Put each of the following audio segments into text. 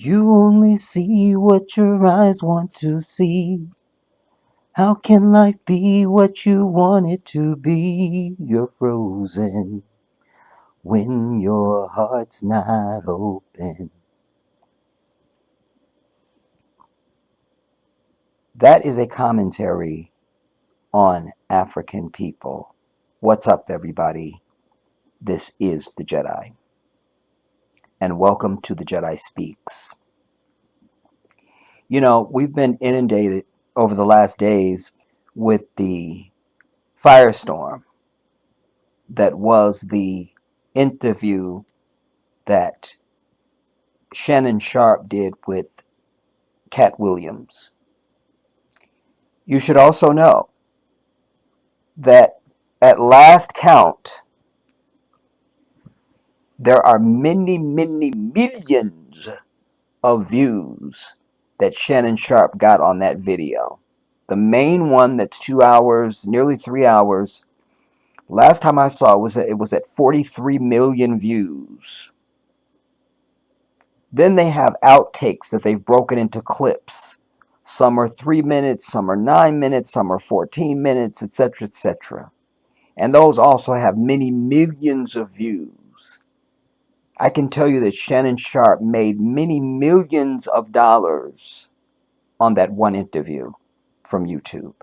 You only see what your eyes want to see. How can life be what you want it to be? You're frozen when your heart's not open. That is a commentary on African people. What's up, everybody? This is the Jedi, and welcome to the Jedi Speaks. You know, we've been inundated over the last days with the firestorm that was the interview that Shannon Sharpe did with Katt Williams. You should also know that at last count, there are many, many millions of views that Shannon Sharpe got on that video. The main one that's 2 hours, nearly 3 hours. Last time I saw it was at 43 million views. Then they have outtakes that they've broken into clips. Some are 3 minutes, some are 9 minutes, some are 14 minutes, etc., etc. And those also have many millions of views. I can tell you that Shannon Sharpe made many millions of dollars on that one interview from YouTube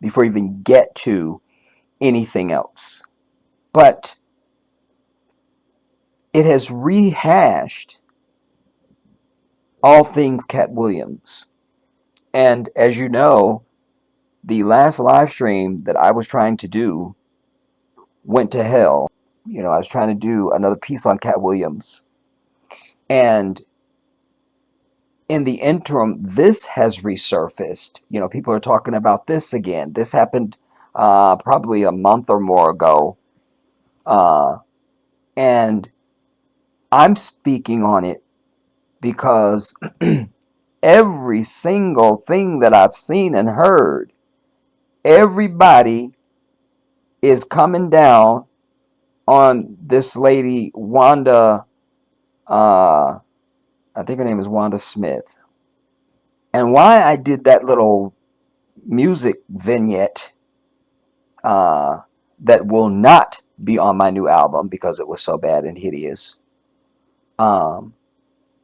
before you even get to anything else. But it has rehashed all things Katt Williams. And as you know, the last live stream that I was trying to do went to hell. You know, I was trying to do another piece on Katt Williams. And in the interim, this has resurfaced. You know, people are talking about this again. This happened probably a month or more ago. And I'm speaking on it because every single thing that I've seen and heard, everybody is coming down on this lady, Wanda. I think her name is Wanda Smith. And why I did that little music vignette that will not be on my new album because it was so bad and hideous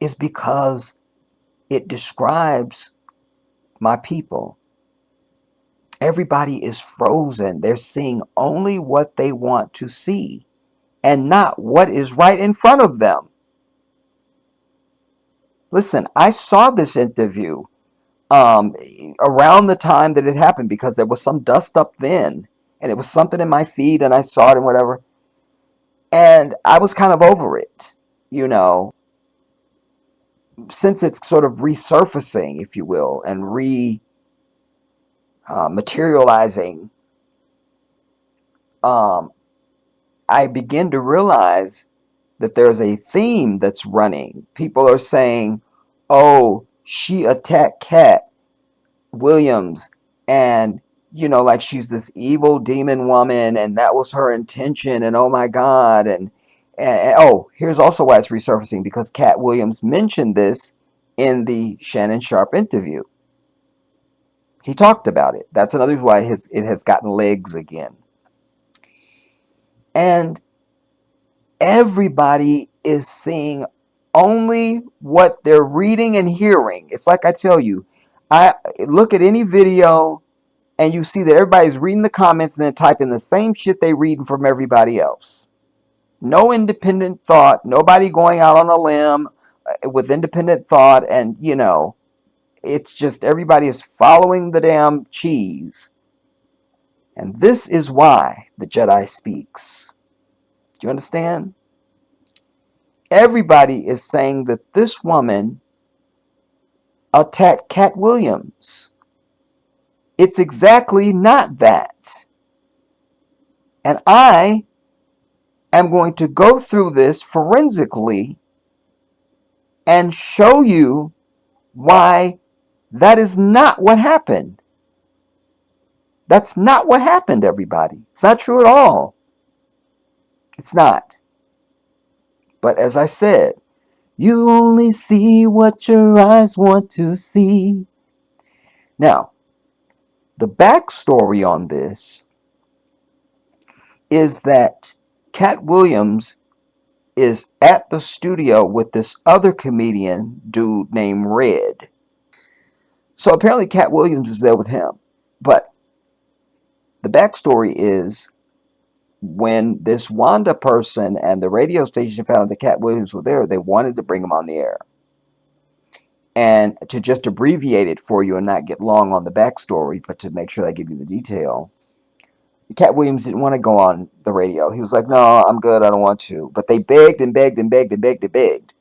is because it describes my people. Everybody is frozen. They're seeing only what they want to see and not what is right in front of them. Listen, I saw this interview around the time that it happened because there was some dust up then and it was something in my feed and I saw it and whatever. And I was kind of over it, you know, since it's sort of resurfacing, if you will, and materializing. I begin to realize that there's a theme that's running. People are saying, oh, she attacked Katt Williams and, you know, like she's this evil demon woman and that was her intention and oh my God. And oh, here's also why it's resurfacing, because Katt Williams mentioned this in the Shannon Sharpe interview. He talked about it. That's another reason why it has gotten legs again. And everybody is seeing only what they're reading and hearing. It's like I tell you, I look at any video and you see that everybody's reading the comments and then typing the same shit they reading from everybody else. No independent thought, nobody going out on a limb with independent thought, and you know, it's just everybody is following the damn cheese. And this is why the Jedi speaks. Do you understand? Everybody is saying that this woman attacked Katt Williams. It's exactly not that. And I am going to go through this forensically and show you why that is not what happened. That's not what happened, everybody. It's not true at all. It's not. But as I said, You only see what your eyes want to see. Now, the backstory on this is that Katt Williams is at the studio with this other comedian dude named Red. So apparently Katt Williams is there with him. But the backstory is when this Wanda person and the radio station found out that Katt Williams was there, they wanted to bring him on the air. And to just abbreviate it for you and not get long on the backstory, but to make sure I give you the detail, Katt Williams didn't want to go on the radio. He was like, no, I'm good. I don't want to. But they begged and begged and begged and begged and begged.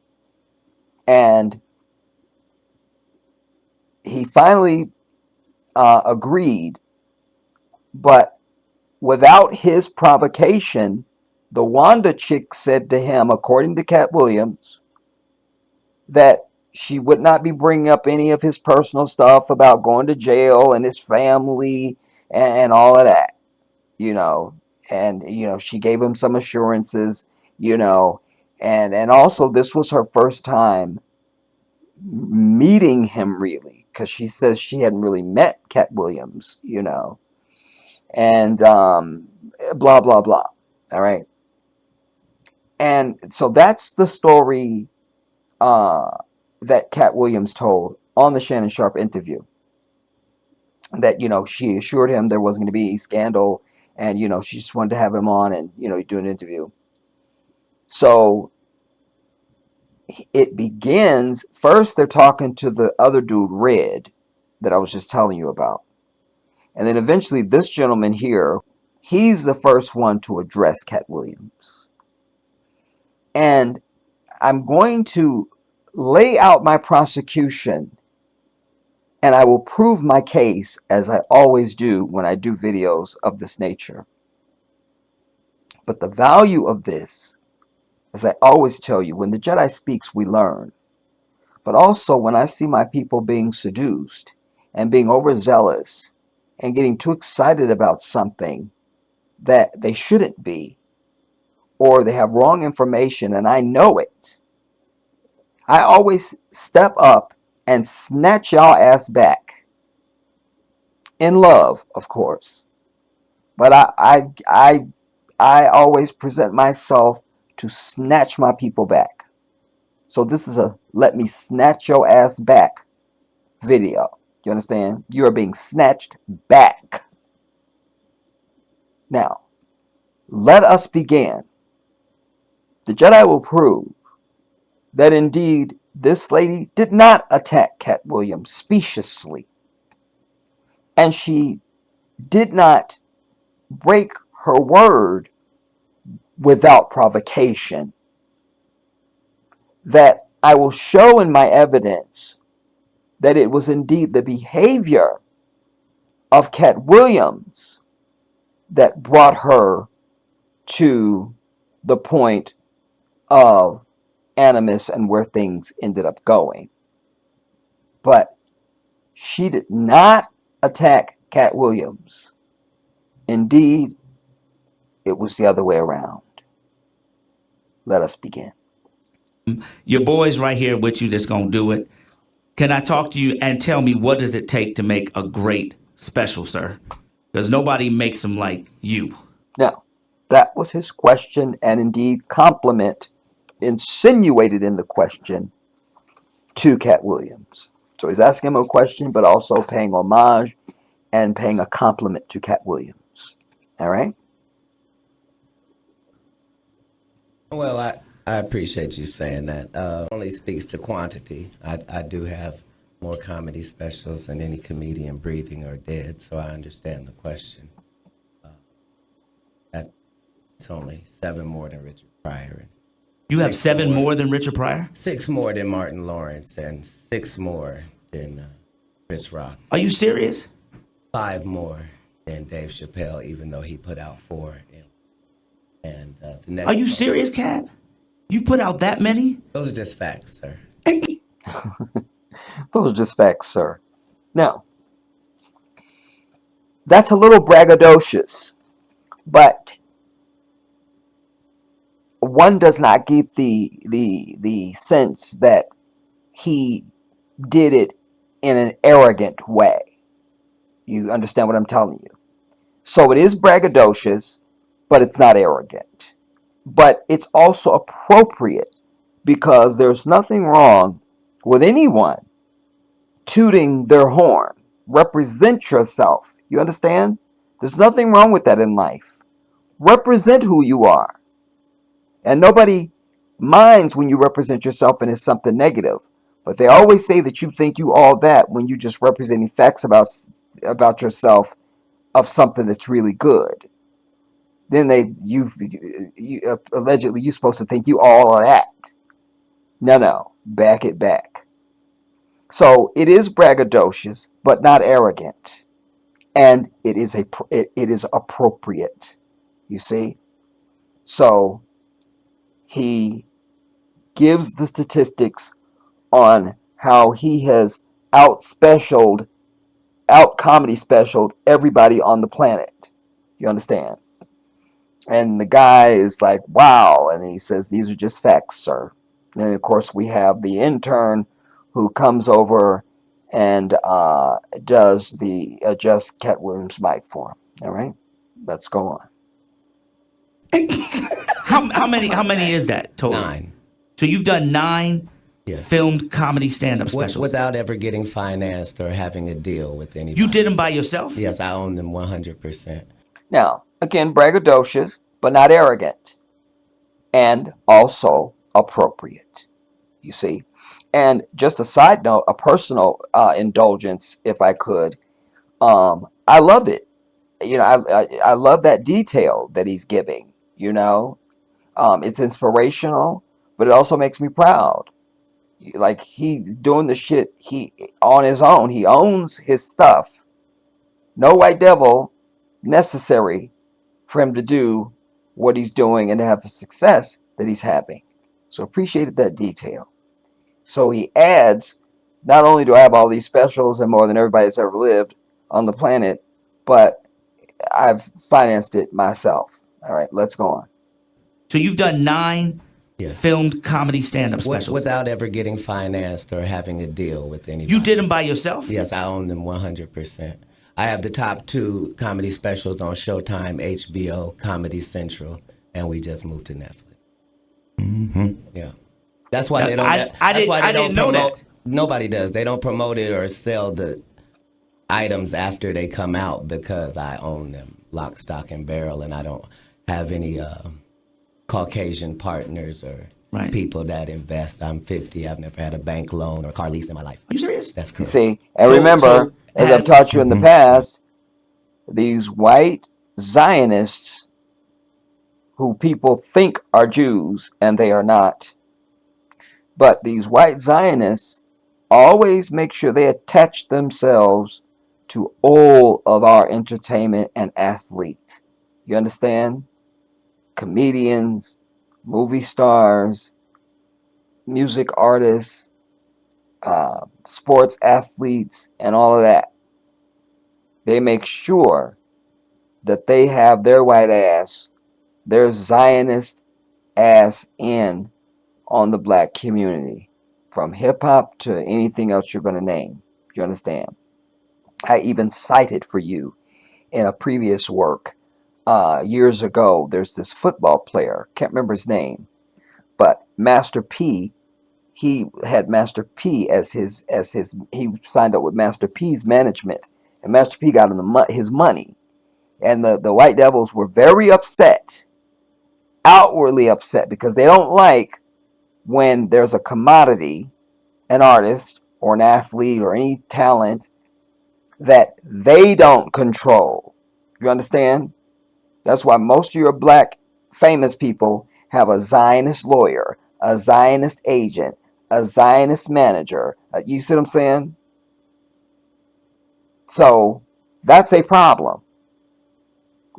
And he finally agreed. But without his provocation, the Wanda chick said to him, according to Katt Williams, that she would not be bringing up any of his personal stuff about going to jail and his family and all of that, you know. And, you know, she gave him some assurances, you know. And also, this was her first time meeting him, really, because she says she hadn't really met Katt Williams, you know. And blah, blah, blah. All right. And so that's the story that Katt Williams told on the Shannon Sharpe interview. That, you know, she assured him there wasn't going to be any scandal, and, you know, she just wanted to have him on and, you know, do an interview. So it begins, first they're talking to the other dude, Red, that I was just telling you about. And then eventually this gentleman here, he's the first one to address Katt Williams. And I'm going to lay out my prosecution, and I will prove my case as I always do when I do videos of this nature. But the value of this, as I always tell you, when the Jedi speaks, we learn. But also when I see my people being seduced and being overzealous and getting too excited about something that they shouldn't be, or they have wrong information and I know it, I always step up and snatch y'all ass back. In love, of course. But I always present myself to snatch my people back. So this is a let me snatch your ass back video. You understand? You are being snatched back. Now, let us begin. The Jedi will prove that indeed this lady did not attack Katt Williams speciously. And she did not break her word without provocation. That I will show in my evidence that it was indeed the behavior of Katt Williams that brought her to the point of animus and where things ended up going. But she did not attack Katt Williams. Indeed, it was the other way around. Let us begin. Your boy's right here with you that's going to do it. Can I talk to you and tell me what does it take to make a great special, sir? Because nobody makes them like you. Now, that was his question, and indeed compliment insinuated in the question to Katt Williams. So he's asking him a question, but also paying homage and paying a compliment to Katt Williams. All right? Well, I appreciate you saying that. Only speaks to quantity. I do have more comedy specials than any comedian breathing or dead, so I understand the question. That's only 7 more than Richard Pryor. You have 7 more than Richard Pryor? 6 more than Martin Lawrence and 6 more than Chris Rock. Are you serious? 5 more than Dave Chappelle, even though he put out 4. And the next Are you serious, Katt? You put out that many? Those are just facts, sir. Those are just facts, sir. Now, that's a little braggadocious, but one does not get the sense that he did it in an arrogant way. You understand what I'm telling you? So it is braggadocious, but it's not arrogant. But it's also appropriate because there's nothing wrong with anyone tooting their horn. Represent yourself. You understand? There's nothing wrong with that in life. Represent who you are. And nobody minds when you represent yourself and it's something negative. But they always say that you think you all that when you just representing facts about yourself of something that's really good. Then allegedly you're supposed to think you all of that. No, back it back. So it is braggadocious, but not arrogant, and it is appropriate. You see, so he gives the statistics on how he has out comedy specialed everybody on the planet. You understand? And the guy is like, wow. And he says, these are just facts, sir. And of course, we have the intern who comes over and adjusts Katt Williams' mic for him. All right, let's go on. How many is that total? 9. So you've done 9 Yes. filmed comedy stand-up specials Without ever getting financed or having a deal with anybody. You did them by yourself? Yes, I own them 100%. Now, again, braggadocious, but not arrogant, and also appropriate. You see, and just a side note, a personal indulgence, if I could. I loved it. I love that detail that he's giving. It's inspirational, but it also makes me proud. Like he's doing the shit he on his own. He owns his stuff. No white devil necessary for him to do what he's doing and to have the success that he's having. So appreciated that detail. So he adds, not only do I have all these specials and more than everybody that's ever lived on the planet, but I've financed it myself. All right, let's go on. So you've done 9 Yes. filmed comedy stand-up specials Without ever getting financed or having a deal with anybody. You did them by yourself? Yes, I own them 100%. I have the top 2 comedy specials on Showtime, HBO, Comedy Central, and we just moved to Netflix. Mm-hmm. Yeah, that's why they don't. I didn't know promote. that. Nobody does. They don't promote it or sell the items after they come out because I own them, lock, stock, and barrel, and I don't have any Caucasian partners or people that invest. I'm 50. I've never had a bank loan or car lease in my life. Are you serious? That's You correct. see, and remember, as I've taught you in the past, these white Zionists who people think are Jews and they are not, but these white Zionists always make sure they attach themselves to all of our entertainment and athlete. You understand? Comedians, movie stars, music artists, sports athletes, and all of that. They make sure that they have their white ass, their Zionist ass in on the black community, from hip hop to anything else you're going to name. You understand? I even cited for you in a previous work years ago. There's this football player, can't remember his name, but Master P. He had Master P as his. He signed up with Master P's management, and Master P got him his money, and the White Devils were very upset, outwardly upset, because they don't like when there's a commodity, an artist or an athlete or any talent that they don't control. You understand? That's why most of your black famous people have a Zionist lawyer, a Zionist agent, a Zionist manager. You see what I'm saying? So that's a problem.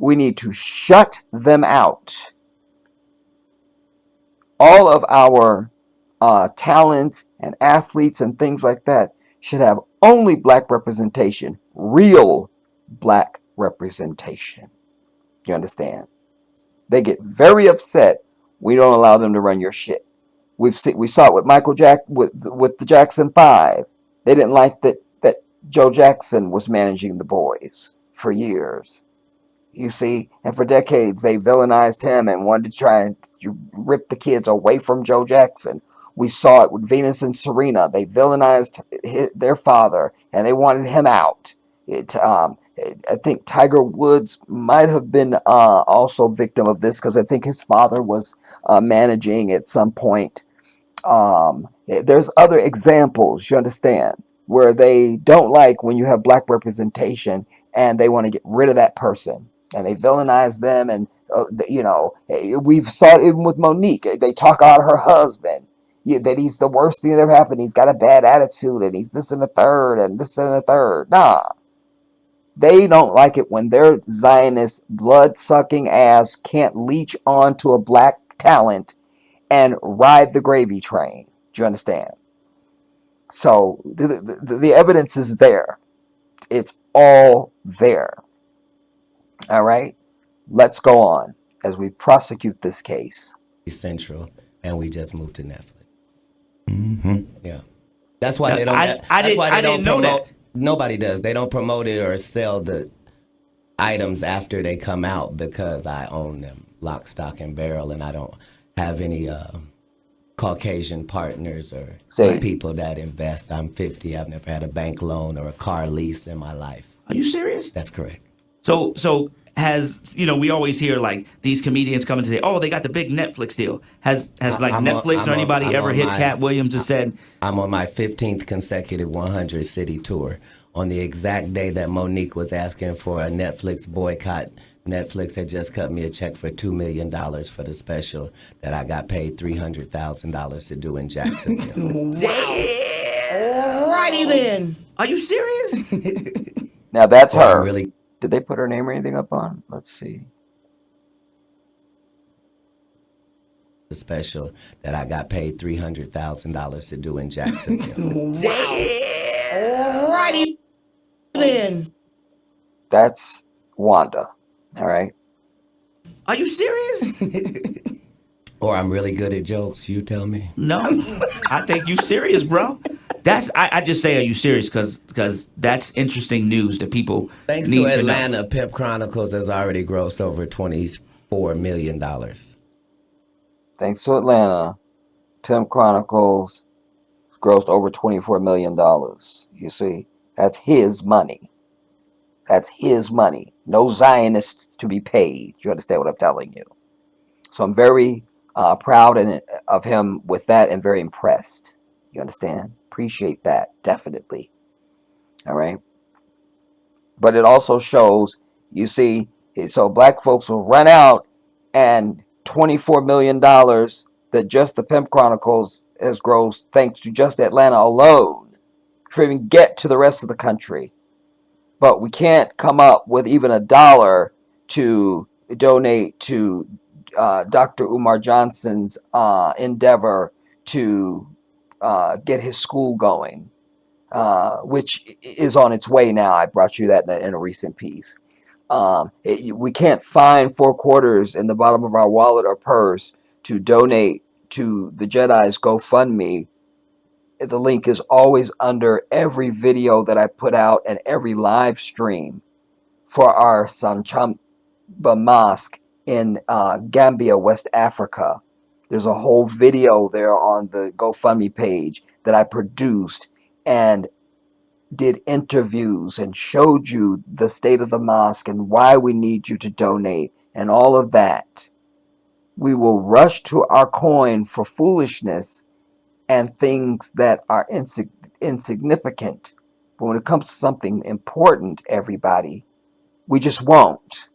We need to shut them out. All of our talents and athletes and things like that should have only black representation, real black representation. You understand? They get very upset We don't allow them to run your shit. We saw it with Michael Jack with the Jackson 5. They didn't like that Joe Jackson was managing the boys for years. You see, and for decades they villainized him and wanted to try and rip the kids away from Joe Jackson. We saw it with Venus and Serena. They villainized their father and they wanted him out. I think Tiger Woods might have been also victim of this because I think his father was managing at some point. There's other examples, you understand, where they don't like when you have black representation and they want to get rid of that person and they villainize them. And we've saw it even with Monique. They talk about her husband, that he's the worst thing that ever happened. He's got a bad attitude and he's this and the third and this and the third. Nah, they don't like it when their Zionist blood-sucking ass can't leech on to a black talent and ride the gravy train. Do you understand? So the evidence is there. It's all there. All right? Let's go on as we prosecute this case. Central, and we just moved to Netflix. Yeah. That's why they don't. I didn't know promote. that. Nobody does. They don't promote it or sell the items after they come out because I own them, lock, stock, and barrel, and I don't have any Caucasian partners or people that invest. I'm 50. I've never had a bank loan or a car lease in my life. Are you serious? That's correct. So has, we always hear like these comedians coming to say, oh, they got the big Netflix deal. Has like Netflix or anybody ever hit Katt Williams and said, I'm on my 15th consecutive 100 city tour. On the exact day that Monique was asking for a Netflix boycott, Netflix had just cut me a check for $2 million for the special that I got paid $300,000 to do in Jacksonville. Damn! Righty then. Are you serious? Now that's her. Really? Did they put her name or anything up on? Let's see. The special that I got paid $300,000 to do in Jacksonville. Damn! Righty then. That's Wanda. All right. Are you serious? Or I'm really good at jokes. You tell me. No, I think you serious, bro. I just say, are you serious? Because that's interesting news that people Thanks need to to Atlanta, know. Pimp Chronicles has already grossed over $24 million. Thanks to Atlanta, Pimp Chronicles grossed over $24 million. You see, that's his money. That's his money. No Zionist to be paid. You understand what I'm telling you? So I'm very proud of him with that and very impressed. You understand? Appreciate that. Definitely. All right. But it also shows, you see, so black folks will run out and $24 million that just the Pimp Chronicles has grossed thanks to just Atlanta alone for even get to the rest of the country. But we can't come up with even $1 to donate to Dr. Umar Johnson's endeavor to get his school going, which is on its way now. I brought you that in a recent piece. We can't find $4 in the bottom of our wallet or purse to donate to the Jedi's GoFundMe. The link is always under every video that I put out and every live stream for our Sanchamba Mosque in Gambia, West Africa. There's a whole video there on the GoFundMe page that I produced and did interviews and showed you the state of the mosque and why we need you to donate and all of that. We will rush to our coin for foolishness and things that are insignificant. But when it comes to something important, everybody, we just won't.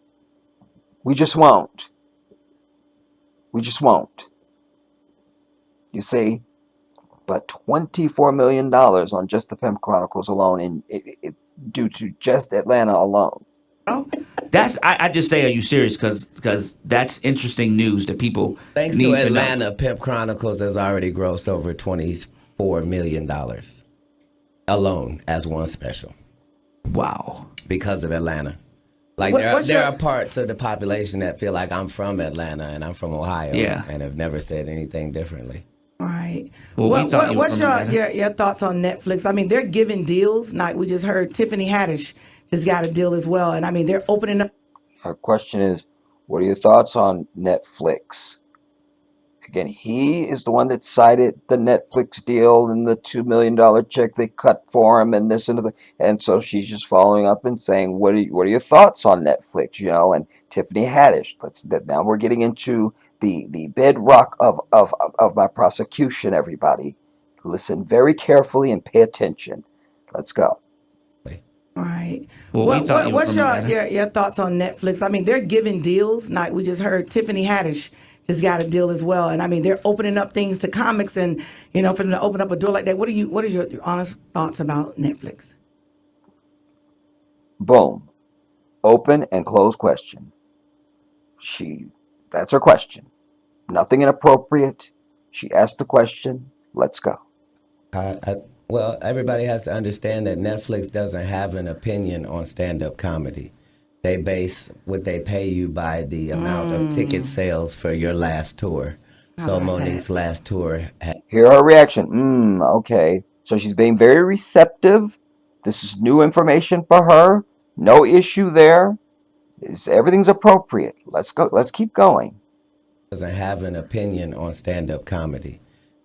We just won't. We just won't. You see? But $24 million on just the Pimp Chronicles alone, and it due to just Atlanta alone. I just say, are you serious? Because that's interesting news that people Thanks need to to Atlanta, know. Pimp Chronicles has already grossed over $24 million alone as one special Wow. because of Atlanta. Like there are parts of the population that feel like I'm from Atlanta and I'm from Ohio, and have never said anything differently. Right. Well, we thought you were what's from Atlanta. your thoughts on Netflix? I mean, they're giving deals. Like we just heard, Tiffany Haddish just got a deal as well, and I mean, they're opening up. Our question is, what are your thoughts on Netflix? Again, he is the one that cited the Netflix deal and the $2 million check they cut for him, and this and the, and so she's just following up and saying, what are your thoughts on Netflix? And Tiffany Haddish. Now we're getting into the bedrock of my prosecution. Everybody, listen very carefully and pay attention. Let's go. Right. Well, we thought you were what's from Atlanta. your thoughts on Netflix? I mean, they're giving deals. Like we just heard, Tiffany Haddish just got a deal as well, and I mean, they're opening up things to comics, and for them to open up a door like that. What are your honest thoughts about Netflix? Boom. Open and close question. That's her question. Nothing inappropriate. She asked the question. Let's go. Well, everybody has to understand that Netflix doesn't have an opinion on stand-up comedy. They base what they pay you by the amount of ticket sales for your last tour. So Monique's last tour had Hear her reaction. Okay. So she's being very receptive. This is new information for her. No issue there. Everything's appropriate. Let's go. Let's keep going. doesn't have an opinion on stand-up comedy.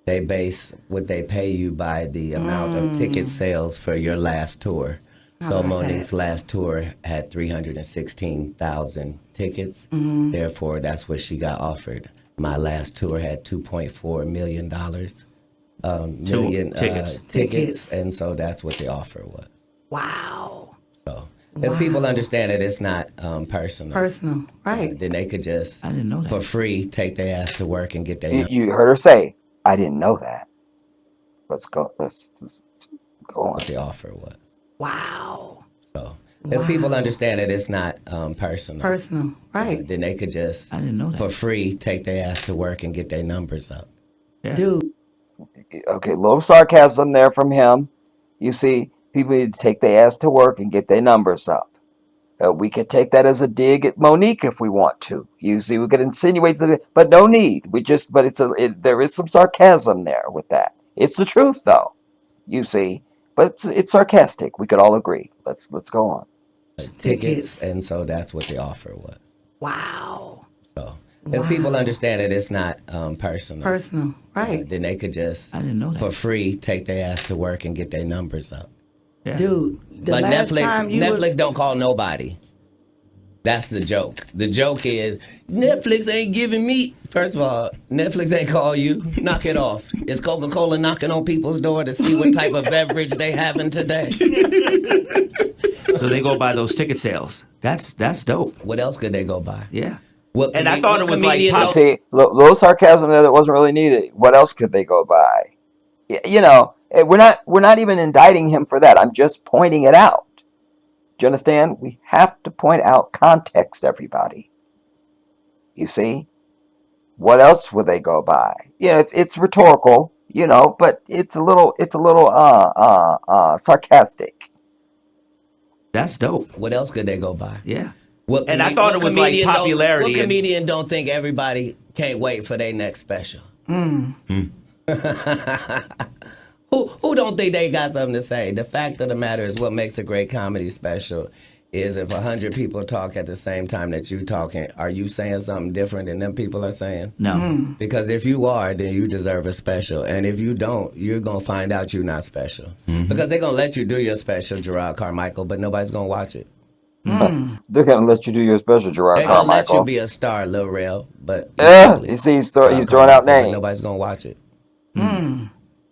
They base what they pay you by the amount of ticket sales for your last tour. So Monique's last tour had 316,000 tickets. Therefore, that's what she got offered. My last tour had $2.4 million tickets, and so that's what the offer was. Wow. So if people understand that it's not personal, right? then they could just, I didn't know that. for free, take their ass to work and get their. You heard her say, "I didn't know that." Let's go. Let's go on. What the offer was. Wow. So if people understand that it's not personal, right? then they could just, I didn't know that. for free, take their ass to work and get their numbers up. Yeah. Dude. Okay, little sarcasm there from him. You see, people need to take their ass to work and get their numbers up. We could take that as a dig at Monique if we want to. You see, we could insinuate something, but no need. There is some sarcasm there with that. It's the truth, though. You see, but it's sarcastic. We could all agree. Let's go on. Tickets, and so that's what the offer was. Wow. So if people understand that it's not personal, right? then they could just, I didn't know that. for free, take their ass to work and get their numbers up. Yeah. Dude, But Netflix don't call nobody. That's the joke. The joke is Netflix ain't giving me. First of all, Netflix ain't call you. Knock it off. Is Coca-Cola knocking on people's door to see what type of beverage they having today? So they go by those ticket sales. That's dope. What else could they go by? Yeah. What And I thought it was like comedian pop- See, little sarcasm there that wasn't really needed. What else could they go by? We're not even indicting him for that. I'm just pointing it out. Do you understand? We have to point out context, everybody. You see? What else would they go by? It's rhetorical, but it's a little sarcastic. That's dope. What else could they go by? Yeah. And I thought it was like popularity. What comedian don't think everybody can't wait for their next special? Who don't think they got something to say? The fact of the matter is, what makes a great comedy special is if 100 people talk at the same time that you talking, are you saying something different than them people are saying? No. Because if you are, then you deserve a special. And if you don't, you're going to find out you're not special. Because they're going to let you do your special, Gerard Carmichael, but nobody's going to watch it. They're going to let you do your special, Gerard They're going to let you Carmichael. be a star, Lil Rel, but You see, he's throwing out names. nobody's going to watch it.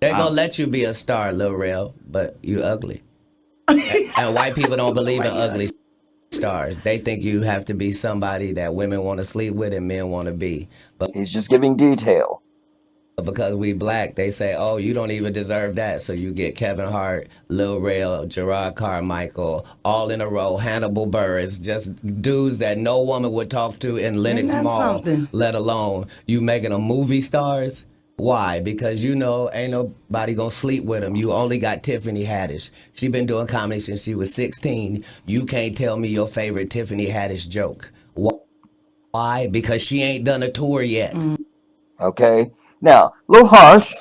They're going to let you be a star, Lil Rel, but you ugly. And white people don't believe in ugly stars. They think you have to be somebody that women want to sleep with and men want to be. But He's just giving detail. because we black, they say, oh, you don't even deserve that. So you get Kevin Hart, Lil Rel, Gerard Carmichael, all in a row, Hannibal Buress, just dudes that no woman would talk to in Lenox that Mall, something? let alone you making them movie stars. Why? Because you know ain't nobody gonna sleep with him. You only got Tiffany Haddish. She been doing comedy since she was 16. You can't tell me your favorite Tiffany Haddish joke. Why? Because she ain't done a tour yet. Okay. Now, a little harsh.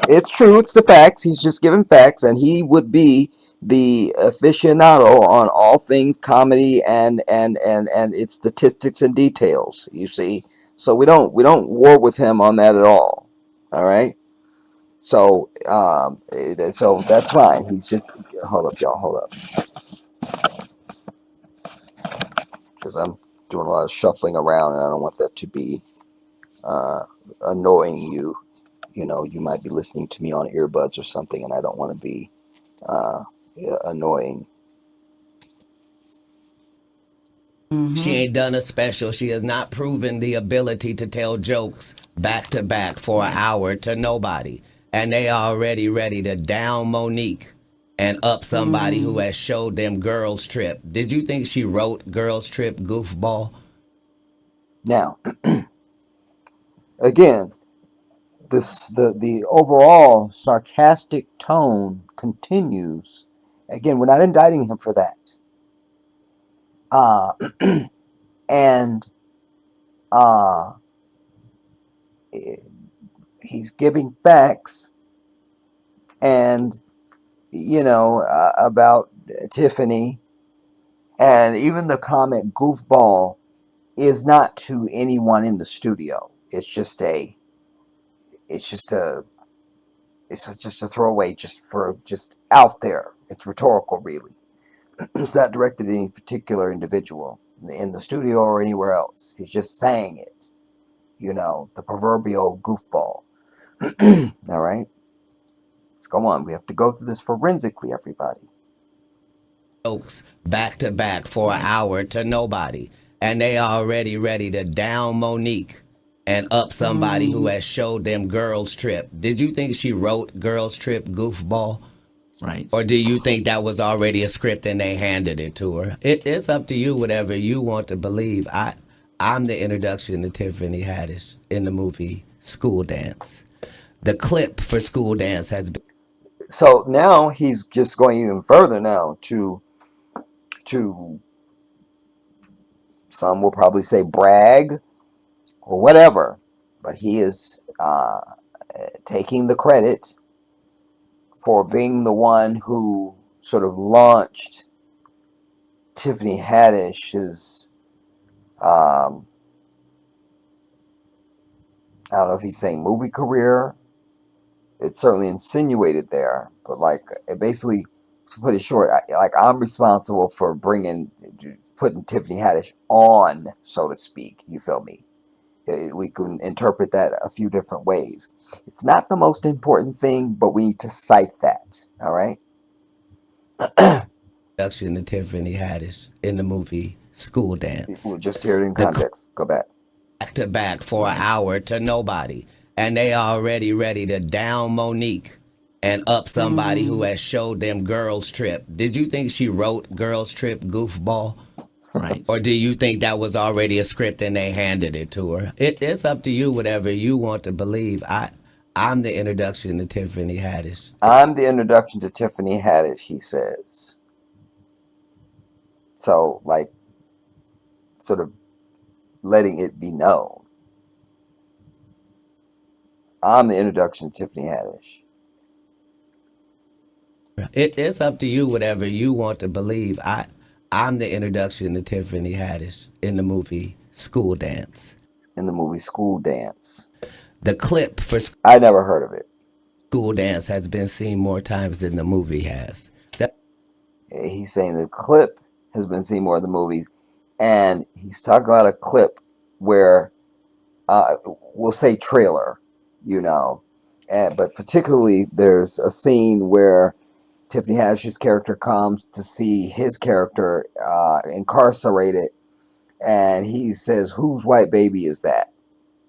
It's true. It's the facts. He's just giving facts, and he would be the aficionado on all things comedy and its statistics and details. You see, so we don't war with him on that at all. All right. So that's fine. He's just hold up, y'all. Hold up, because I'm doing a lot of shuffling around, and I don't want that to be uh, annoying you. You know, you might be listening to me on earbuds or something, and I don't want to be uh, annoying. She ain't done a special. She has not proven the ability to tell jokes back to back for an hour to nobody. And they already ready to down Monique and up somebody who has showed them Girls Trip. Did you think she wrote Girls Trip, goofball? Now, again, the overall sarcastic tone continues. Again, we're not indicting him for that. Uh, and uh, he's giving facts and about Tiffany, and even the comment goofball is not to anyone in the studio. It's just a throwaway, just out there. It's rhetorical, really. It's not directed at any particular individual in the studio or anywhere else. He's just saying it. The proverbial goofball. All right, let's go on. We have to go through this forensically, everybody. Jokes back to back for an hour to nobody. And they already ready to down Monique and up somebody who has showed them Girls Trip. Did you think she wrote Girls Trip, goofball? Right. Or do you think that was already a script and they handed it to her? It's up to you, whatever you want to believe. I'm the introduction to Tiffany Haddish in the movie School Dance. The clip for School Dance has been. So now he's just going even further now to some will probably say brag or whatever, but he is taking the credit for being the one who sort of launched Tiffany Haddish's, I don't know if he's saying movie career. It's certainly insinuated there, but basically, to put it short, I'm responsible for putting Tiffany Haddish on, so to speak. You feel me? We can interpret that a few different ways. It's not the most important thing, but we need to cite that. All right. Introduction to Tiffany Haddish in the movie School Dance. We'll just hear it in The context. Go back. back to back for an hour to nobody. And they already ready to down Monique and up somebody who has showed them Girls Trip. Did you think she wrote Girls Trip, goofball? Right. Or do you think that was already a script and they handed it to her? It's up to you, whatever you want to believe. I'm the introduction to Tiffany Haddish. I'm the introduction to Tiffany Haddish, he says. So, sort of letting it be known. I'm the introduction to Tiffany Haddish. It's up to you, whatever you want to believe. I'm the introduction to Tiffany Haddish in the movie School Dance. In the movie School Dance. The clip for I never heard of it. School Dance has been seen more times than the movie has. He's saying the clip has been seen more in the movies, and he's talking about a clip where, we'll say trailer, but particularly there's a scene where Tiffany Haddish's character comes to see his character incarcerated, and he says, "Whose white baby is that?"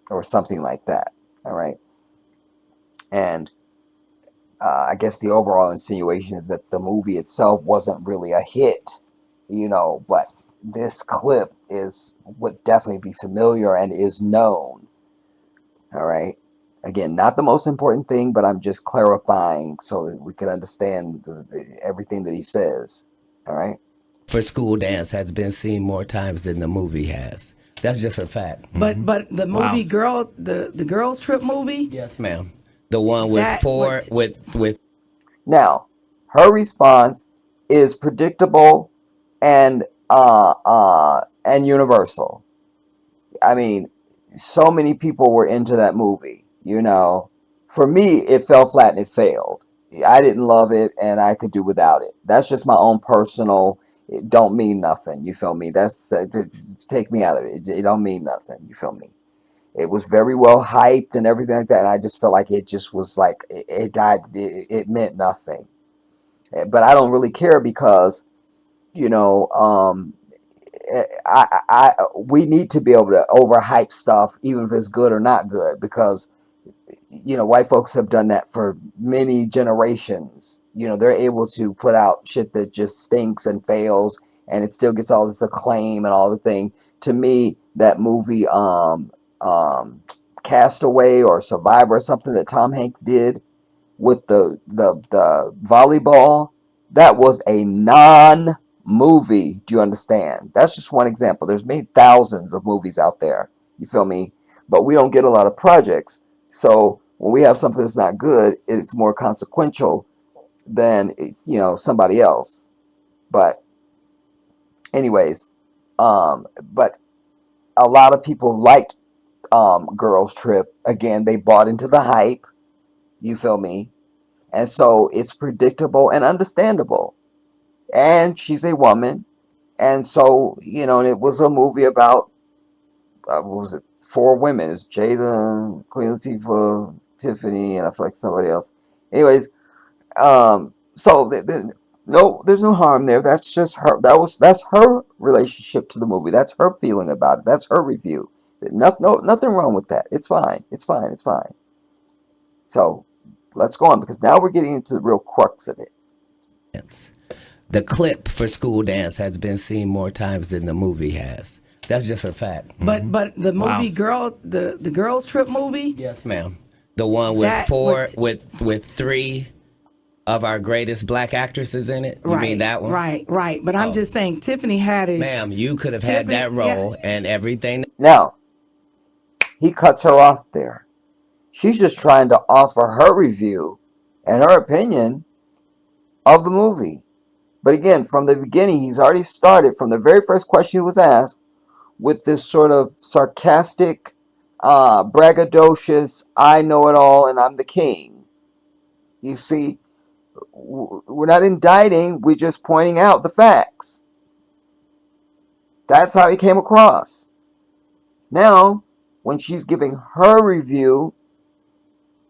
or something like that. All right, and I guess the overall insinuation is that the movie itself wasn't really a hit, but this clip would definitely be familiar and is known. All right. Again, not the most important thing, but I'm just clarifying so that we can understand everything that he says. All right. For school dance has been seen more times than the movie has. That's just a fact. But the movie Wow. girl, the girls trip movie, Yes, ma'am. The one with that four what with Now, her response is predictable and universal. I mean, so many people were into that movie. For me, it fell flat and it failed. I didn't love it, and I could do without it. That's just my own personal. It don't mean nothing. You feel me? That's take me out of it. It don't mean nothing. You feel me? It was very well hyped and everything like that. And I just felt like it just was like it died. It meant nothing. But I don't really care because you know we need to be able to overhype stuff even if it's good or not good, because white folks have done that for many generations. They're able to put out shit that just stinks and fails, and it still gets all this acclaim and all the thing. To me, that movie Castaway or Survivor or something that Tom Hanks did with the volleyball, that was a non-movie. Do you understand? That's just one example. There's many thousands of movies out there. You feel me? But we don't get a lot of projects. So when we have something that's not good, it's more consequential than somebody else. But anyways, but a lot of people liked Girls Trip. Again, they bought into the hype. You feel me? And so it's predictable and understandable. And she's a woman. And so, and it was a movie about, what was it? Four women. It's Jada, Queen Latifah, Tiffany, and I feel like somebody else. Anyways, so no, there's no harm there. That's just her. That's her relationship to the movie. That's her feeling about it. That's her review. Nothing wrong with that. It's fine. It's fine. It's fine. So let's go on, because now we're getting into the real crux of it. dance. The clip for school dance has been seen more times than the movie has. That's just a fact. but the Wow. movie girl, the girls trip movie, Yes, ma'am. The one with That four what- with three of our greatest black actresses in it. You right? mean that one? Right. But I'm just saying, Tiffany Haddish, Ma'am, you could have had that Tiffany- yeah. role and everything. Now, he cuts her off there. She's just trying to offer her review and her opinion of the movie. But again, from the beginning, he's already started, from the very first question he was asked, with this sort of sarcastic, braggadocious, I know it all and I'm the king. You see, we're not indicting, we're just pointing out the facts. That's how he came across. Now, when she's giving her review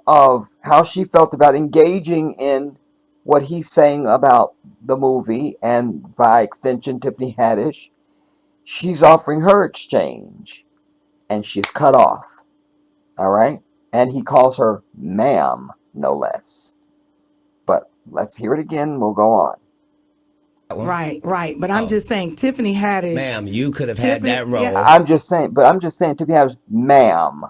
of how she felt about engaging in what he's saying about the movie, and by extension, Tiffany Haddish, she's offering her exchange, and she's cut off. All right? And he calls her ma'am, no less. But let's hear it again, and we'll go on. Right. But I'm just saying, Tiffany Haddish, Ma'am, you could have had Tiffany- that role. yeah. I'm just saying, Tiffany Haddish, ma'am,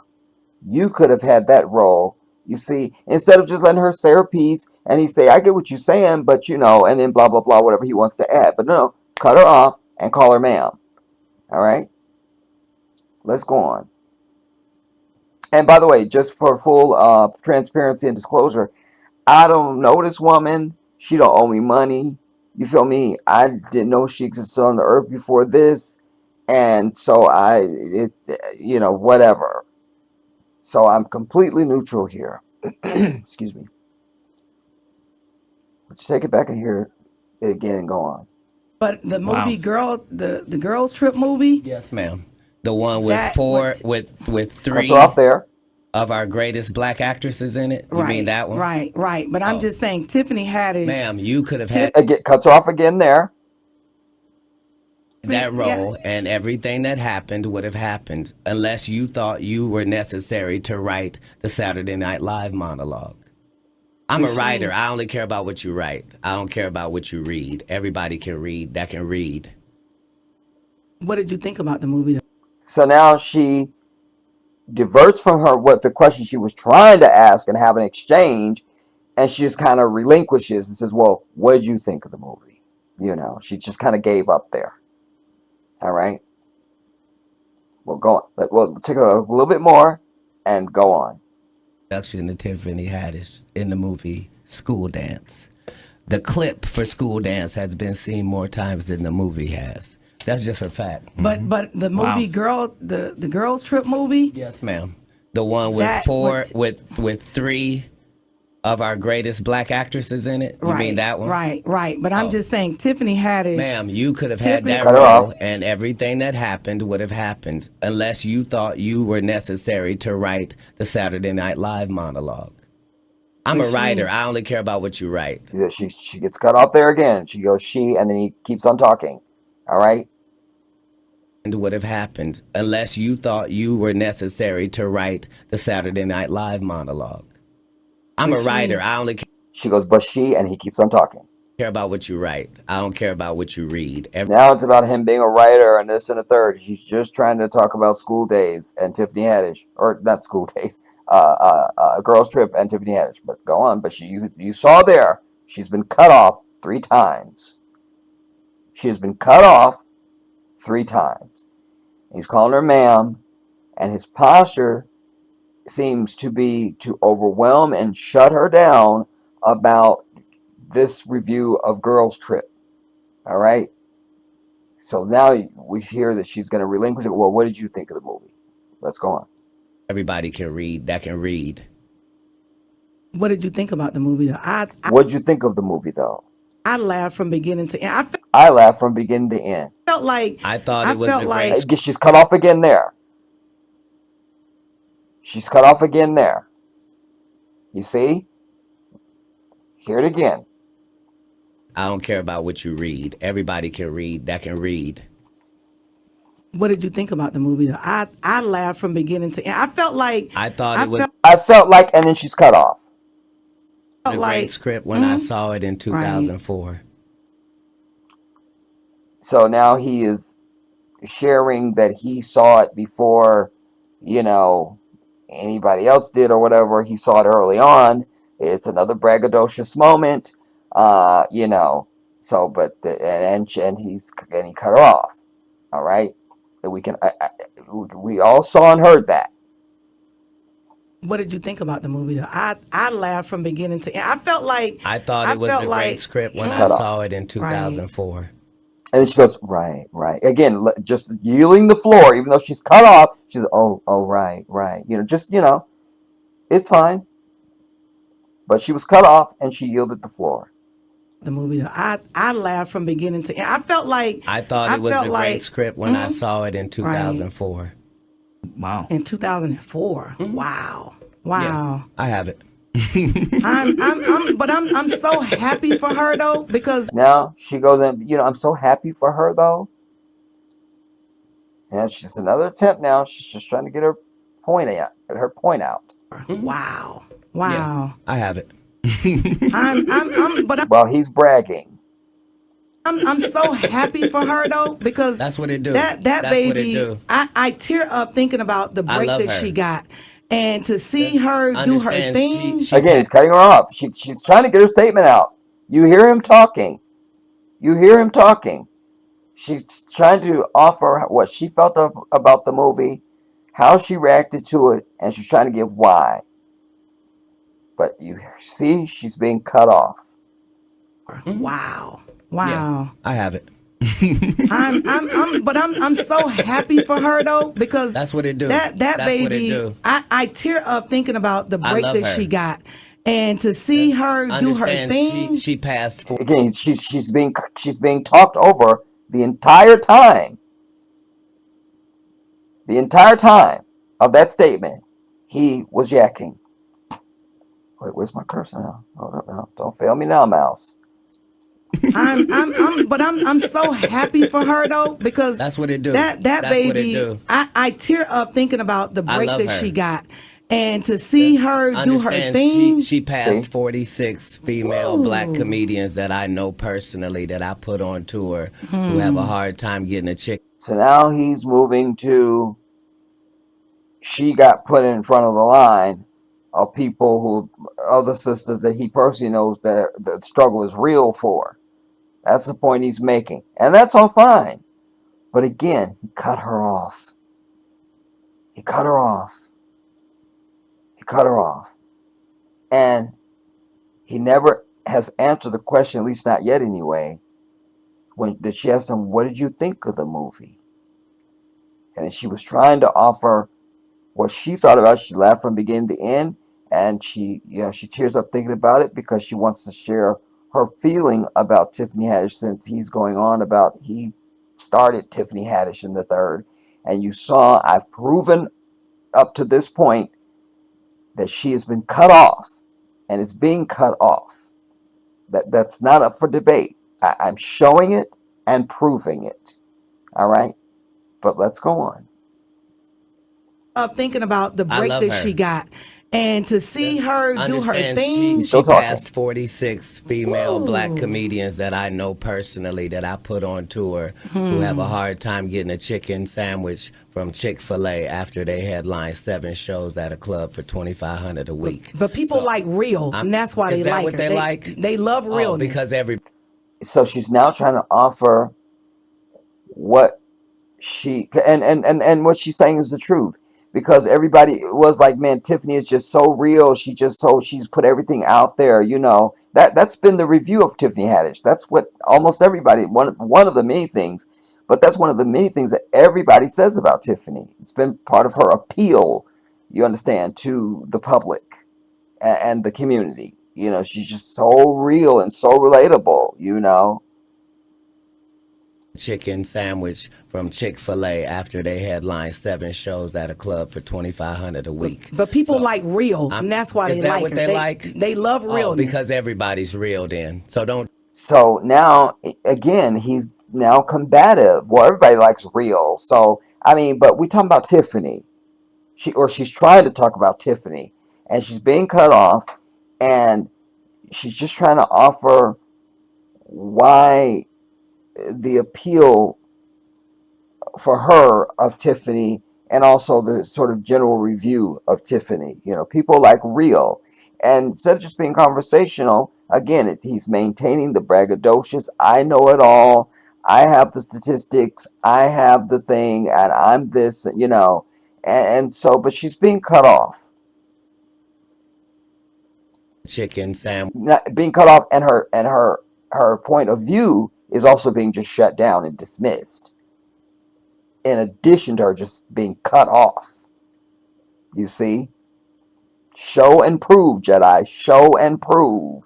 you could have had that role. You see, instead of just letting her say her piece, and he say, I get what you're saying, but and then blah, blah, blah, whatever he wants to add. But no, cut her off and call her ma'am. All right? Let's go on. And by the way, just for full transparency and disclosure, I don't know this woman. She don't owe me money. You feel me? I didn't know she existed on the earth before this. And so whatever. So I'm completely neutral here. Excuse me. Let's take it back and hear it again and go on. But the Wow. movie girl, the girls trip movie, Yes, ma'am. The one with That four what- with Cuts three her off there. of our greatest black actresses in it. You right? mean that one? Right. But I'm just saying, Tiffany Haddish, Ma'am, you could have had Again, cuts her off again there. that Yeah. role and everything that happened would have happened unless you thought you were necessary to write the Saturday Night Live monologue. I'm a writer. I only care about what you write. I don't care about what you read. Everybody can read that can read. What did you think about the movie? So now she diverts from her what the question she was trying to ask and have an exchange, and she just kind of relinquishes and says, "Well, what did you think of the movie?" She just kind of gave up there. All right. Well, go on. Well, take a little bit more and go on. Introduction to Tiffany Haddish in the movie School Dance. The clip for School Dance has been seen more times than the movie has. That's just a fact. But the movie the girls trip movie. Yes, ma'am. The one with with three of our greatest black actresses in it. You mean that one? Right. But I'm just saying, Tiffany Haddish. Ma'am, you could have had that Cut her role, off. and everything that happened would have happened unless you thought you were necessary to write the Saturday Night Live monologue. I'm a writer. I only care about what you write. Yeah, she gets cut off there again. She goes, she, and then he keeps on talking. All right. And would have happened unless you thought you were necessary to write the Saturday Night Live monologue. I'm a writer. I only She goes, but she, and he keeps on talking. care about what you write. I don't care about what you read. Now it's about him being a writer and this and a third. She's just trying to talk about School Days and Tiffany Haddish, or not School Days, Girls Trip and Tiffany Haddish. But go on. But you saw there, she's been cut off 3 times. She has been cut off 3 times. He's calling her ma'am, and his posture seems to be to overwhelm and shut her down about this review of Girls Trip. All right. So now we hear that she's going to relinquish it. Well, what did you think of the movie? Let's go on. Everybody can read. That can read. What did you think about the movie? What did you think of the movie, though? I laughed from beginning to end. I laughed from beginning to end. Felt like I thought it was a great. I guess she's cut off again there. She's cut off again there. You see? Hear it again. I don't care about what you read. Everybody can read. That can read. What did you think about the movie? I laughed from beginning to end. I felt like I thought it was I felt like, and then she's cut off. a great script when I saw it in 2004. So now he is sharing that he saw it before, anybody else did or whatever. He saw it early on. It's another braggadocious moment, So, but and he cut her off. All right, that we all saw and heard that. What did you think about the movie? I laughed from beginning to end. I felt like I thought it was a great script when I cut saw it in 2004. And then she goes, right. Again, just yielding the floor, even though she's cut off. She's, oh, right. It's fine. But she was cut off, and she yielded the floor. The movie, I laughed from beginning to end. I felt like I thought it was a great script when I saw it in 2004. Wow. In 2004. Wow. Yeah, I have it. I'm so happy for her though, because now she goes in, I'm so happy for her though. And she's another attempt now. She's just trying to get her point out. Wow. Yeah, I have it. While he's bragging. I'm so happy for her though, because that's what it do. That's baby, what it do. I tear up thinking about the break that she got. And to see her do her thing. Again, he's cutting her off. She's trying to get her statement out. You hear him talking. She's trying to offer what she felt about the movie, how she reacted to it, and she's trying to give why. But you see, she's being cut off. Wow. Yeah, I have it. I'm so happy for her though, because that's what it do. That's baby, what it do. I tear up thinking about the break that she got, and to see her do her thing. She passed. Again, she's being talked over the entire time. The entire time of that statement, he was yakking. Wait, where's my cursor now? Oh, don't fail me now, mouse. I'm so happy for her though, because that's what it do. That's baby, what it do. I tear up thinking about the break that she got, and to see her do her thing. She passed 46 female black comedians that I know personally that I put on tour who have a hard time getting a chick. So now he's moving to she got put in front of the line of people who, other sisters that he personally knows that the struggle is real for. That's the point he's making. And that's all fine. But again, he cut her off. He cut her off. He cut her off. And he never has answered the question, at least not yet anyway, when she asked him, what did you think of the movie? And she was trying to offer what she thought about it. She laughed from beginning to end, and she tears up thinking about it because she wants to share her feeling about Tiffany Haddish, since he's going on about he started Tiffany Haddish in the third. And you saw, I've proven up to this point that she has been cut off and is being cut off. That's not up for debate. I'm showing it and proving it. All right? But let's go on. Thinking about the I break love that her. she got, and to see her do her Understand, thing. He's still she talking. passed 46 female black comedians that I know personally that I put on tour who have a hard time getting a chicken sandwich from Chick-fil-A after they headline 7 shows at a club for $2,500 a week. But people like real, and that's why Is they that like what her. they like? They love Oh, realness. because every So she's now trying to offer what she and what she's saying is the truth, because everybody was like, man, Tiffany is just so real, she's put everything out there, that's been the review of Tiffany Haddish. That's what almost everybody, one of the many things, but that's one of the many things that everybody says about Tiffany. It's been part of her appeal, you understand, to the public and the community. She's just so real and so relatable. chicken sandwich from Chick-fil-A after they headline 7 shows at a club for $2,500 a week. But people like real, and that's why Is they that like what her. they like? They love Oh, realness. because everybody's real then. So don't So now, again, he's now combative. Well, everybody likes real. So, I mean, but we talking about Tiffany. She's trying to talk about Tiffany, and she's being cut off, and she's just trying to offer why the appeal for her of Tiffany, and also the sort of general review of Tiffany. People like real. And instead of just being conversational, again, he's maintaining the braggadocious, I know it all, I have the statistics, I have the thing, and I'm this, and so, but she's being cut off. chicken sandwich. Not being cut off, and her point of view is also being just shut down and dismissed, in addition to her just being cut off. You see? Show and prove, Jedi. Show and prove.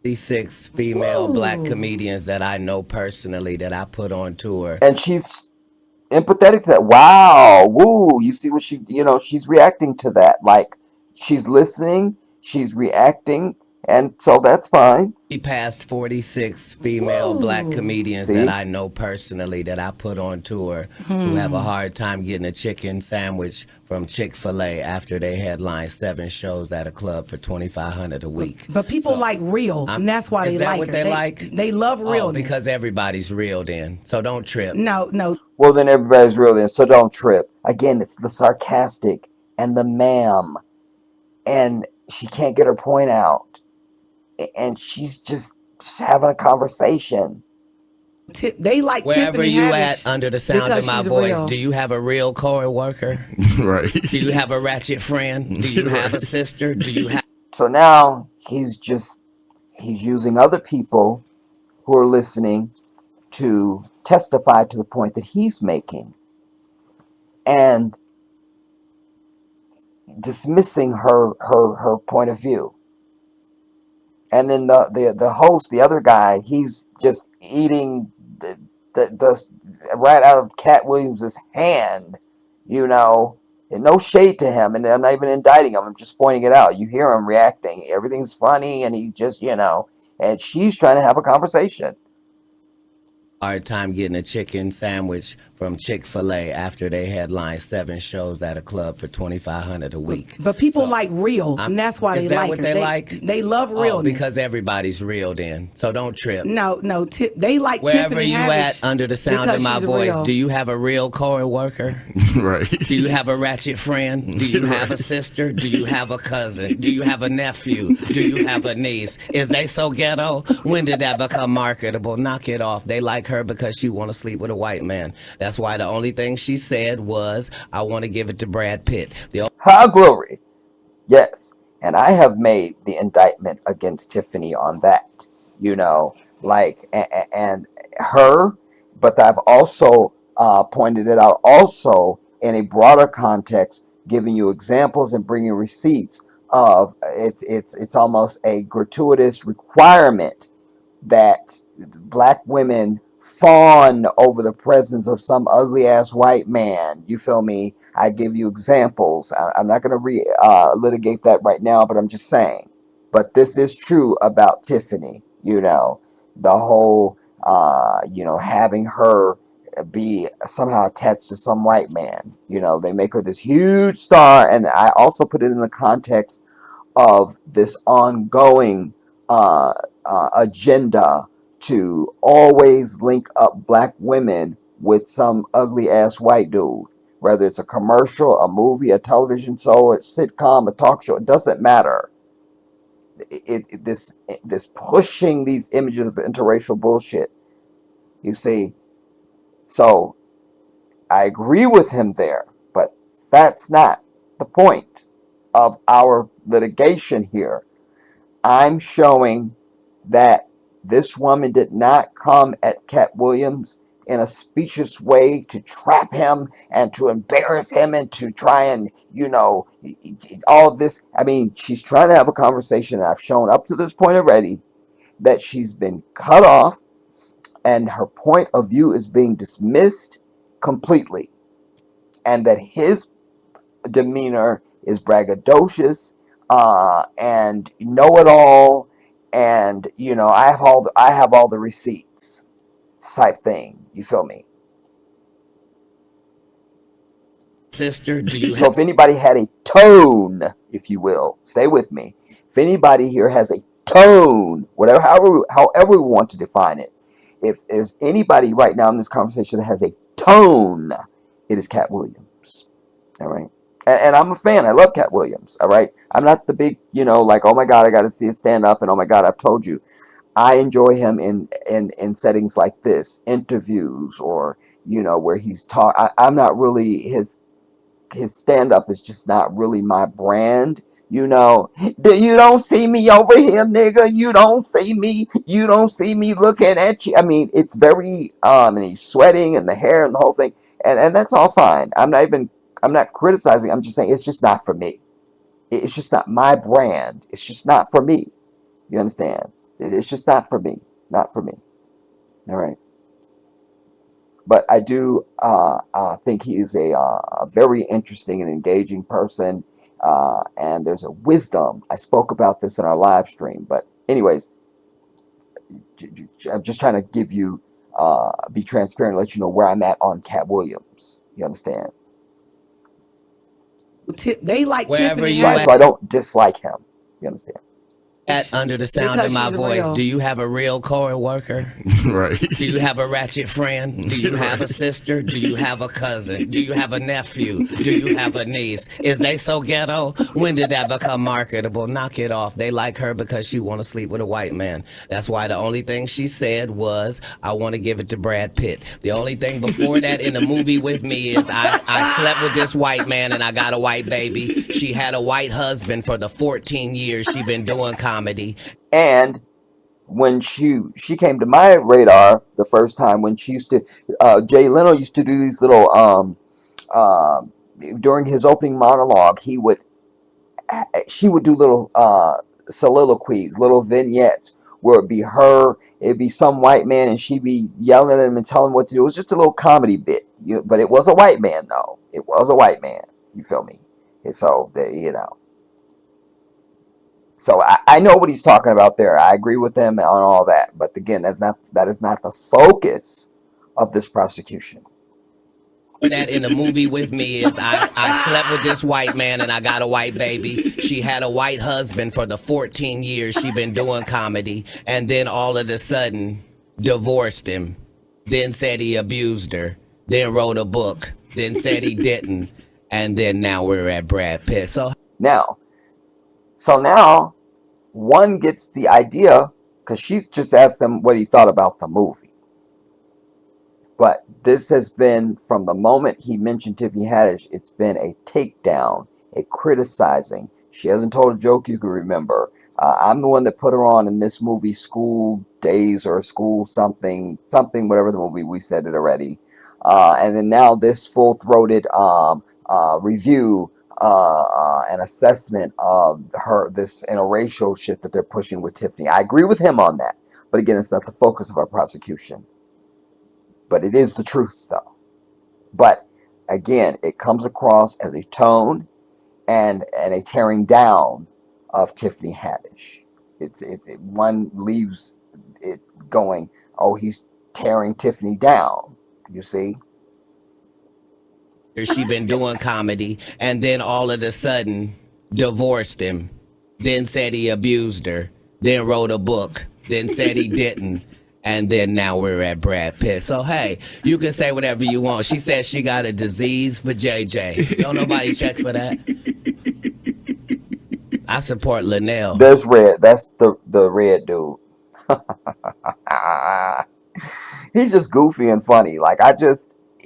36 female black comedians that I know personally that I put on tour. And she's empathetic to that. Wow. Woo. You see what she's reacting to that. Like, she's listening, she's reacting, and so that's fine. She passed 46 female black comedians See? that I know personally that I put on tour who have a hard time getting a chicken sandwich from Chick-fil-A after they headline 7 shows at a club for $2,500 a week. But people like real, and that's why they Is that like what her. they like? They love Oh, realness. because everybody's real then. So don't trip. No. Well, then everybody's real then, so don't trip. Again, it's the sarcastic and the ma'am. And she can't get her point out. And she's just having a conversation. They like Wherever Tiffany you Haddish at under the sound because of my she's voice, real. do you have a real co-worker? Right. Do you have a ratchet friend? Do you have a sister? Do you have So now he's using other people who are listening to testify to the point that he's making, and dismissing her point of view. And then the host, the other guy, he's just eating the right out of Katt Williams's hand, and no shade to him, and I'm not even indicting him, I'm just pointing it out. You hear him reacting, everything's funny, and he just, and she's trying to have a conversation. hard time getting a chicken sandwich from Chick-fil-A after they headline 7 shows at a club for $2,500 a week. But people So, like real, and that's why is they that like what her. they like? They love Oh, realness. because everybody's real then. So don't trip. No, they like Wherever Tiffany you Haddish at under the sound because of my she's voice, real. do you have a real co-worker? Right. Do you have a ratchet friend? Do you have a sister? Do you have a cousin? Do you have a nephew? Do you have a niece? Is they so ghetto? When did that become marketable? Knock it off. They like her because she want to sleep with a white man. That's why the only thing she said was, I want to give it to Brad Pitt. Ha, glory. Yes. And I have made the indictment against Tiffany on that, and her, but I've also pointed it out also in a broader context, giving you examples and bringing receipts of it's almost a gratuitous requirement that black women fawn over the presence of some ugly ass white man. You feel me? I give you examples. I'm not going to litigate that right now, but I'm just saying. But this is true about Tiffany. The whole, having her be somehow attached to some white man. They make her this huge star, and I also put it in the context of this ongoing agenda to always link up black women with some ugly ass white dude. Whether it's a commercial, a movie, a television show, a sitcom, a talk show, it doesn't matter. This pushing these images of interracial bullshit. You see, so I agree with him there, but that's not the point of our litigation here. I'm showing that this woman did not come at Katt Williams in a specious way to trap him and to embarrass him and to try and, all of this. I mean, she's trying to have a conversation, and I've shown up to this point already that she's been cut off and her point of view is being dismissed completely, and that his demeanor is braggadocious and know-it-all, and I have all the receipts type thing. You feel me? Sister, do you So if anybody had a tone, if you will, stay with me. If anybody here has a tone, whatever, however we want to define it, if there's anybody right now in this conversation that has a tone, it is Katt Williams. All right. And I'm a fan. I love Katt Williams. All right. I'm not the big, like, oh my God, I got to see it stand up. And oh my God, I've told you. I enjoy him in settings like this, interviews, or, where he's I'm not really, his stand up is just not really my brand. You don't see me over here, nigga. You don't see me. You don't see me looking at you. I mean, it's very, and he's sweating and the hair and the whole thing. And that's all fine. I'm not criticizing. I'm just saying it's just not for me. It's just not my brand. It's just not for me. You understand? It's just not for me. Not for me. All right. But I do think he is a very interesting and engaging person. And there's a wisdom. I spoke about this in our live stream. But anyways, I'm just trying to give you, be transparent, let you know where I'm at on Katt Williams. You understand? They like Wherever Tiffany you Haddish. So I don't dislike him. You understand? under the sound Because of my she's voice, real. do you have a real co-worker? Right. Do you have a ratchet friend? Do you have a sister? Do you have a cousin? Do you have a nephew? Do you have a niece? Is they so ghetto? When did that become marketable? Knock it off. They like her because she want to sleep with a white man. That's why the only thing she said was, I want to give it to Brad Pitt. The only thing before that in the movie with me is I slept with this white man and I got a white baby. She had a white husband for the 14 years she been doing comedy. And when she came to my radar the first time, when she used to, Jay Leno used to do these little, during his opening monologue, she would do little soliloquies, little vignettes where it'd be some white man and she'd be yelling at him and telling him what to do. It was just a little comedy bit, but it was a white man though. It was a white man. You feel me? And so, So I know what he's talking about there. I agree with him on all that. But again, that is not the focus of this prosecution. That in the movie with me is I slept with this white man and I got a white baby. She had a white husband for the 14 years she been doing comedy, and then all of a sudden divorced him, then said he abused her, then wrote a book, then said he didn't, and then now we're at Brad Pitt. So Now, one gets the idea because she's just asked him what he thought about the movie. But this has been, from the moment he mentioned Tiffany Haddish, it's been a takedown, a criticizing. She hasn't told a joke you can remember. I'm the one that put her on in this movie, School Days or School something, whatever the movie, we said it already. And then now this full-throated review and assessment of this interracial shit that they're pushing with Tiffany. I agree with him on that. But again, it's not the focus of our prosecution. But it is the truth, though. But again, it comes across as a tone and a tearing down of Tiffany Haddish. One leaves it going, oh, he's tearing Tiffany down. You see? she been doing comedy, and then all of a sudden divorced him, then said he abused her, then wrote a book, then said he didn't, and then now we're at Brad Pitt. So hey, you can say whatever you want. She says she got a disease for JJ. Don't nobody check for that. I support Linnell. There's Red. That's the red dude. He's just goofy and funny. Like,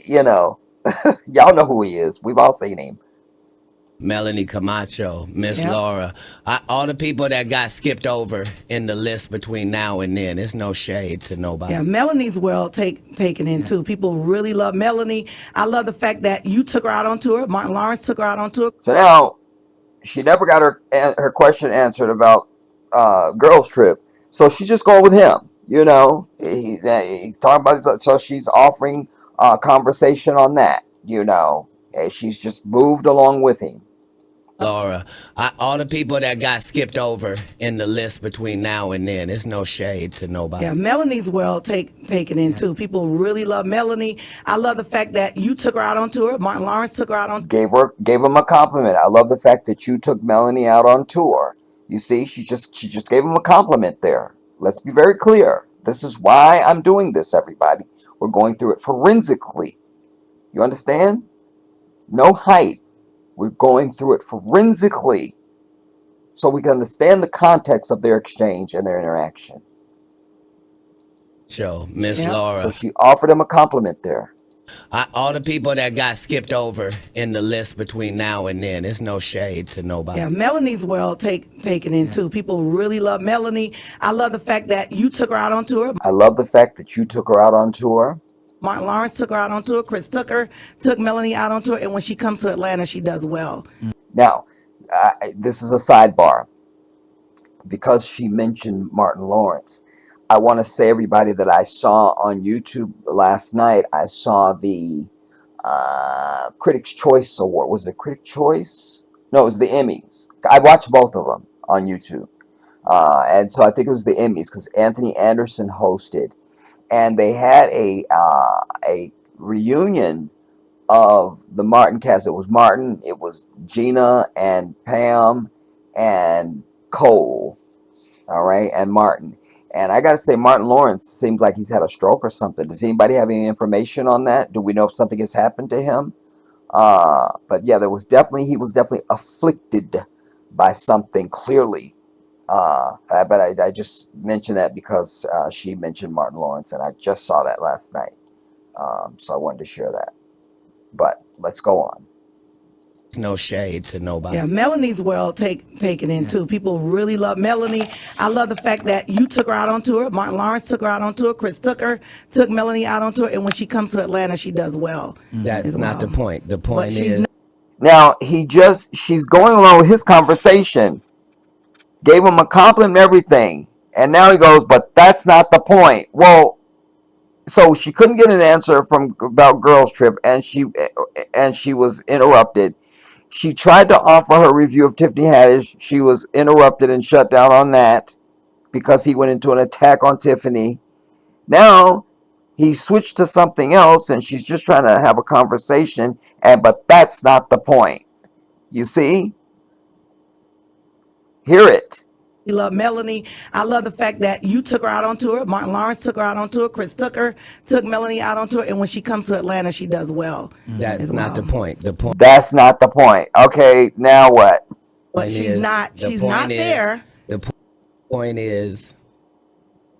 y'all know who he is. We've all seen him. Melanie Camacho, Miss Yep. Laura, all the people that got skipped over in the list between now and then. It's no shade to nobody. Yeah, Melanie's well taken in too. People really love Melanie. I love the fact that you took her out on tour. Martin Lawrence took her out on tour. So now, she never got her question answered about Girls Trip. So she's just going with him. He's talking about it. So she's offering conversation on that. And she's just moved along with him. Laura, all the people that got skipped over in the list between now and then. It's no shade to nobody. Yeah, Melanie's well taken in too. People really love Melanie. I love the fact that you took her out on tour. Martin Lawrence took her out on. Gave him a compliment. I love the fact that you took Melanie out on tour. You see, she just gave him a compliment there. Let's be very clear. This is why I'm doing this, everybody. We're going through it forensically. You understand? No hype. We're going through it forensically so we can understand the context of their exchange and their interaction. Show, Miss Yeah. Laura. So she offered him a compliment there. All the people that got skipped over in the list between now and then. It's no shade to nobody. Yeah, Melanie's well taken in too. People really love Melanie. I love the fact that you took her out on tour. I love the fact that you took her out on tour. Martin Lawrence took her out on tour. Chris Tucker took Melanie out on tour. And when she comes to Atlanta, she does well. Now, this is a sidebar. Because she mentioned Martin Lawrence, I want to say, everybody, that I saw on YouTube last night, I saw the Critics' Choice Award. Was it Critics' Choice? No, it was the Emmys. I watched both of them on YouTube. And so I think it was the Emmys because Anthony Anderson hosted. And they had a reunion of the Martin cast. It was Martin, it was Gina and Pam and Cole, all right, and Martin. And I gotta say, Martin Lawrence seems like he's had a stroke or something. Does anybody have any information on that? Do we know if something has happened to him? But yeah, he was definitely afflicted by something, clearly. But I just mentioned that because she mentioned Martin Lawrence, and I just saw that last night. So I wanted to share that. But let's go on. It's no shade to nobody. Yeah, Melanie's well taken in too. People really love Melanie. I love the fact that you took her out on tour. Martin Lawrence took her out on tour. Chris Tucker took Melanie out on tour. And when she comes to Atlanta, she does well. That's as not the well. point. The point she's is not- Now, she's going along with his conversation, gave him a compliment and everything, and now he goes, but that's not the point. Well, so she couldn't get an answer about Girls Trip, and she was interrupted. She tried to offer her review of Tiffany Haddish. She was interrupted and shut down on that because he went into an attack on Tiffany. Now he switched to something else, and she's just trying to have a conversation. But that's not the point. You see? Hear it. You love Melanie. I love the fact that you took her out on tour. Martin Lawrence took her out on tour. Chris Tucker took Melanie out on tour. And when she comes to Atlanta, she does well. That's not the point. The point. That's not the point. Okay, now what? But she's not there. The point is,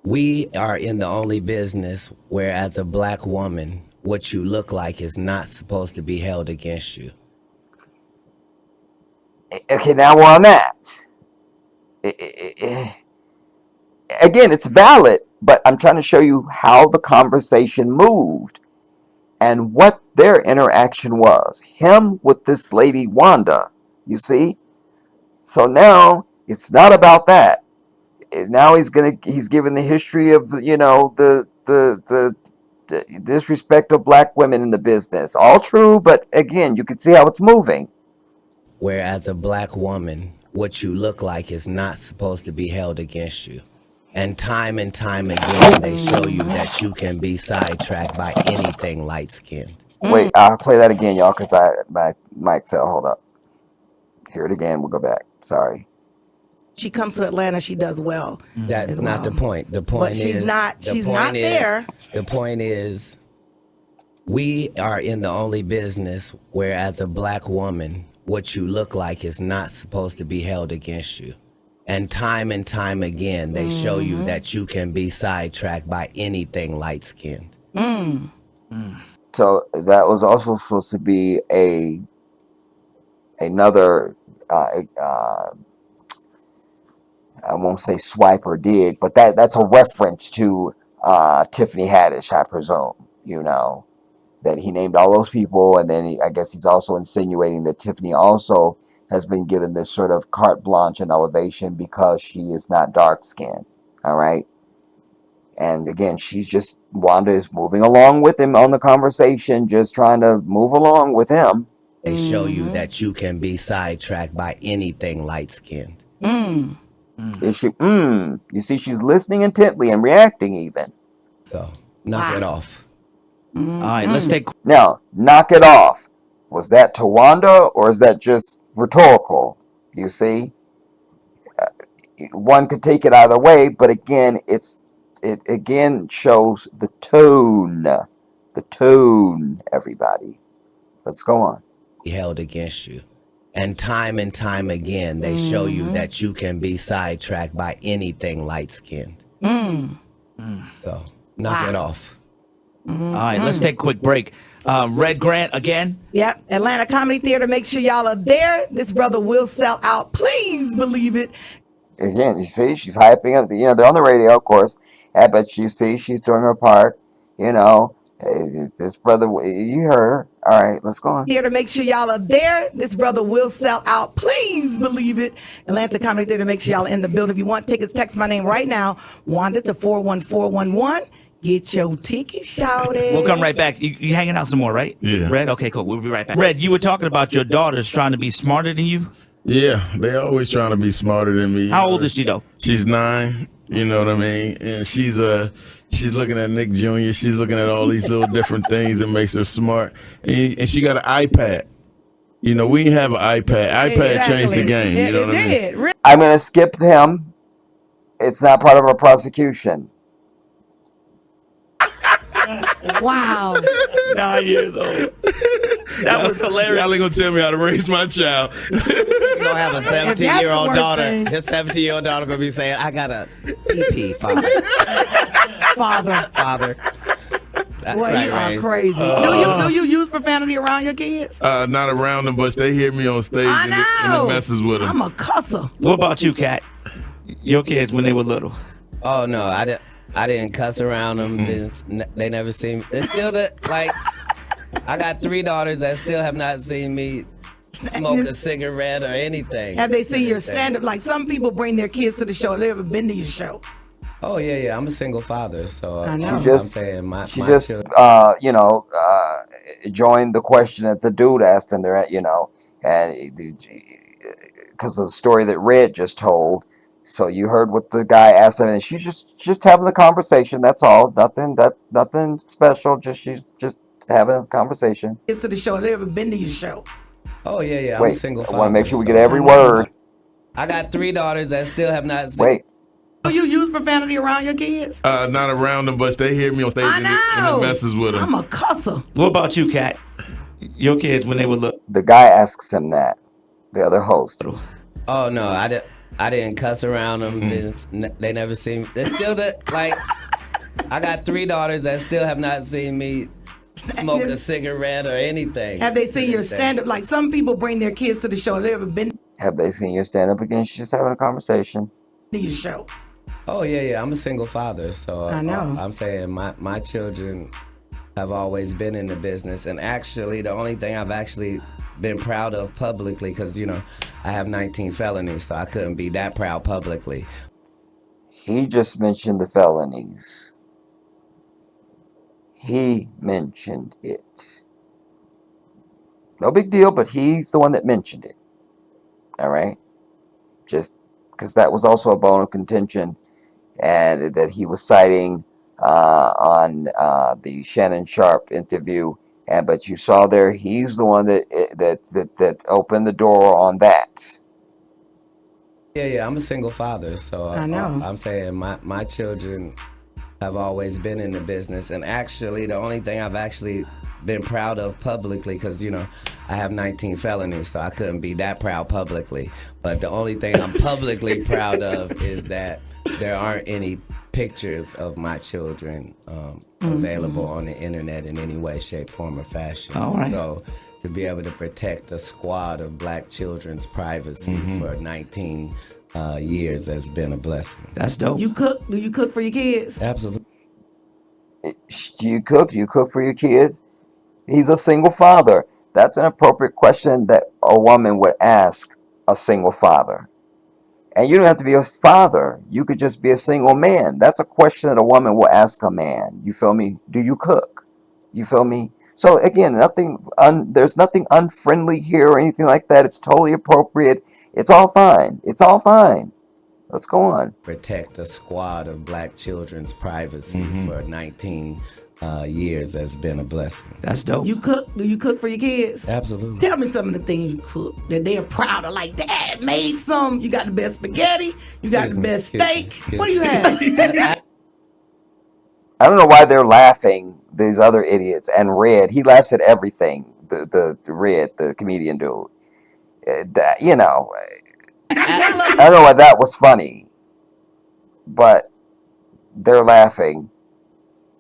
we are in the only business where, as a black woman, what you look like is not supposed to be held against you. Okay, now we're on that. Again, it's valid, but I'm trying to show you how the conversation moved and what their interaction was. Him with this lady, Wanda, you see? So now it's not about that. Now he's giving the history of, the disrespect of black women in the business. All true, but again, you can see how it's moving. Where, as a black woman, what you look like is not supposed to be held against you. And time again, they show you that you can be sidetracked by anything light-skinned. Wait, I'll play that again, y'all, because my mic fell. Hold up. Hear it again. We'll go back. Sorry. She comes to Atlanta, she does well. That's not the point. The point But is, she's not there. The point is, we are in the only business where, as a black woman, what you look like is not supposed to be held against you. And time again, they show you that you can be sidetracked by anything light-skinned. So that was also supposed to be another, I won't say swipe or dig, but that's a reference to Tiffany Haddish, I presume, that he named all those people, and then I guess he's also insinuating that Tiffany also has been given this sort of carte blanche and elevation because she is not dark-skinned, all right? And again, Wanda is moving along with him on the conversation, just trying to move along with him. They show you that you can be sidetracked by anything light-skinned. You see, she's listening intently and reacting even. So, knock it off. All right, let's take. Now, knock it off. Was that to Wanda, or is that just rhetorical? You see, one could take it either way, but again, it again shows the tone. The tone, everybody. Let's go on. Held against you. And time again, they show you that you can be sidetracked by anything light-skinned. So, knock it off. All right, let's take a quick break. Red Grant again. Yep, Atlanta Comedy Theater. Make sure y'all are there. This brother will sell out. Please believe it. Again, you see, she's hyping up. They're on the radio, of course. But you see, she's doing her part. This brother, you heard her. All right, let's go on. Here to make sure y'all are there. This brother will sell out. Please believe it. Atlanta Comedy Theater. Make sure y'all are in the building. If you want tickets, text my name right now. Wanda to 41411. Get your ticket, shouted. We'll come right back. You hanging out some more, right? Yeah. Red? Okay, cool. We'll be right back. Red, you were talking about your daughters trying to be smarter than you? Yeah, they always trying to be smarter than me. How old is she, though? She's 9, you know what I mean? And she's looking at Nick Jr., she's looking at all these little different things that makes her smart. And she got an iPad. We didn't have an iPad. iPad changed the game, you know what I mean? I'm going to skip him. It's not part of our prosecution. Wow. 9 years old. That was hilarious. Y'all ain't gonna tell me how to raise my child. You're gonna have a 17-year-old worst daughter. thing. His 17-year-old daughter gonna be saying, I got a EP, father. Father. That's Boy, right, you are Race. crazy. Do you use profanity around your kids? Not around them, but they hear me on stage I and know. it messes with them. I'm a cusser. What about you, Katt? Your kids when they were little? Oh, no, I didn't cuss around them. They never seen me. It's still I got 3 daughters that still have not seen me smoke a cigarette or anything. Have they seen your stand-up? Like some people bring their kids to the show. Have they ever been to your show? Oh, yeah. I'm a single father, so I know. I'm She saying my just children. joined the question that the dude asked, and they're at, and because of the story that Red just told. So you heard what the guy asked him, and she's just having a conversation. That's all. Nothing special. She's just having a conversation. Kids to the show. Have they ever been to your show? Oh yeah. I'm a Wait, single I father. want to make sure we get so every I know. word. I got 3 daughters that still have not seen. Wait, Do you use profanity around your kids? Not around them, but they hear me on stage I and it know. messes with them. I'm a cusser. What about you, Katt? Your kids when they were little? the guy asks him that. The other host. Oh no, I didn't cuss around them. They never seen me. They're still like. I got 3 daughters that still have not seen me smoke a cigarette or anything. Have they seen your stand-up? Like some people bring their kids to the show. Have they ever been Have they seen your stand up again? She's just having a conversation. to your show? Oh yeah. I'm a single father, so I know. I'm saying my children have always been in the business, and actually the only thing I've actually been proud of publicly, because I have 19 felonies, so I couldn't be that proud publicly. He just mentioned the felonies. He mentioned it. No big deal, but he's the one that mentioned it. All right? Just because that was also a bone of contention, and that he was citing on the Shannon Sharp interview. But you saw there, he's the one that opened the door on that. Yeah. I'm a single father, so I know. I'm saying my children have always been in the business, and actually the only thing I've actually been proud of publicly, because I have 19 felonies, so I couldn't be that proud publicly. But the only thing I'm publicly proud of is that there aren't any pictures of my children available on the internet in any way, shape, form, or fashion. All right. So to be able to protect a squad of black children's privacy for 19 years has been a blessing. That's dope. You cook? Do you cook for your kids? Absolutely. Do you cook? Do you cook for your kids? He's a single father. That's an appropriate question that a woman would ask a single father. And you don't have to be a father. You could just be a single man. That's a question that a woman will ask a man. You feel me? Do you cook? You feel me? So again, there's nothing unfriendly here or anything like that. It's totally appropriate. It's all fine. It's all fine. Let's go on. Protect a squad of black children's privacy for 19 years has been a blessing. That's dope. You cook? Do you cook for your kids? Absolutely. Tell me some of the things you cook that they are proud of. Like, Dad made some. You got the best spaghetti. You got the best steak. What do you have? I don't know why they're laughing, these other idiots. And Red, he laughs at everything. The Red, the comedian dude. I don't know why that was funny. But they're laughing.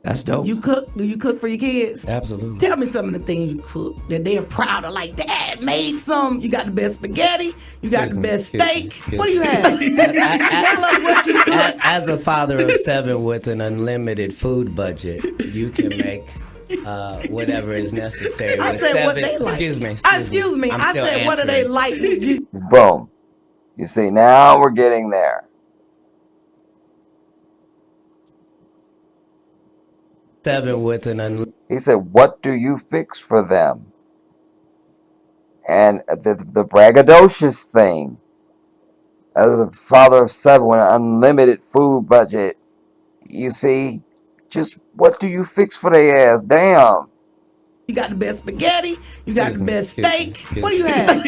That's dope. You cook? Do you cook for your kids? Absolutely. Tell me some of the things you cook that they are proud of. Like, Dad made some. You got the best spaghetti. You got the best steak. What do you have? As a father of 7 with an unlimited food budget, you can make whatever is necessary. I With said 7, what they like. Excuse me. I'm I still said, what do they answering. like? Boom. You see, now we're getting there. 7 with an unlimited. He said, what do you fix for them? And the braggadocious thing, as a father of 7 with an unlimited food budget, you see, just what do you fix for their ass? Damn. You got the best spaghetti. You got the best steak. Excuse What do you have?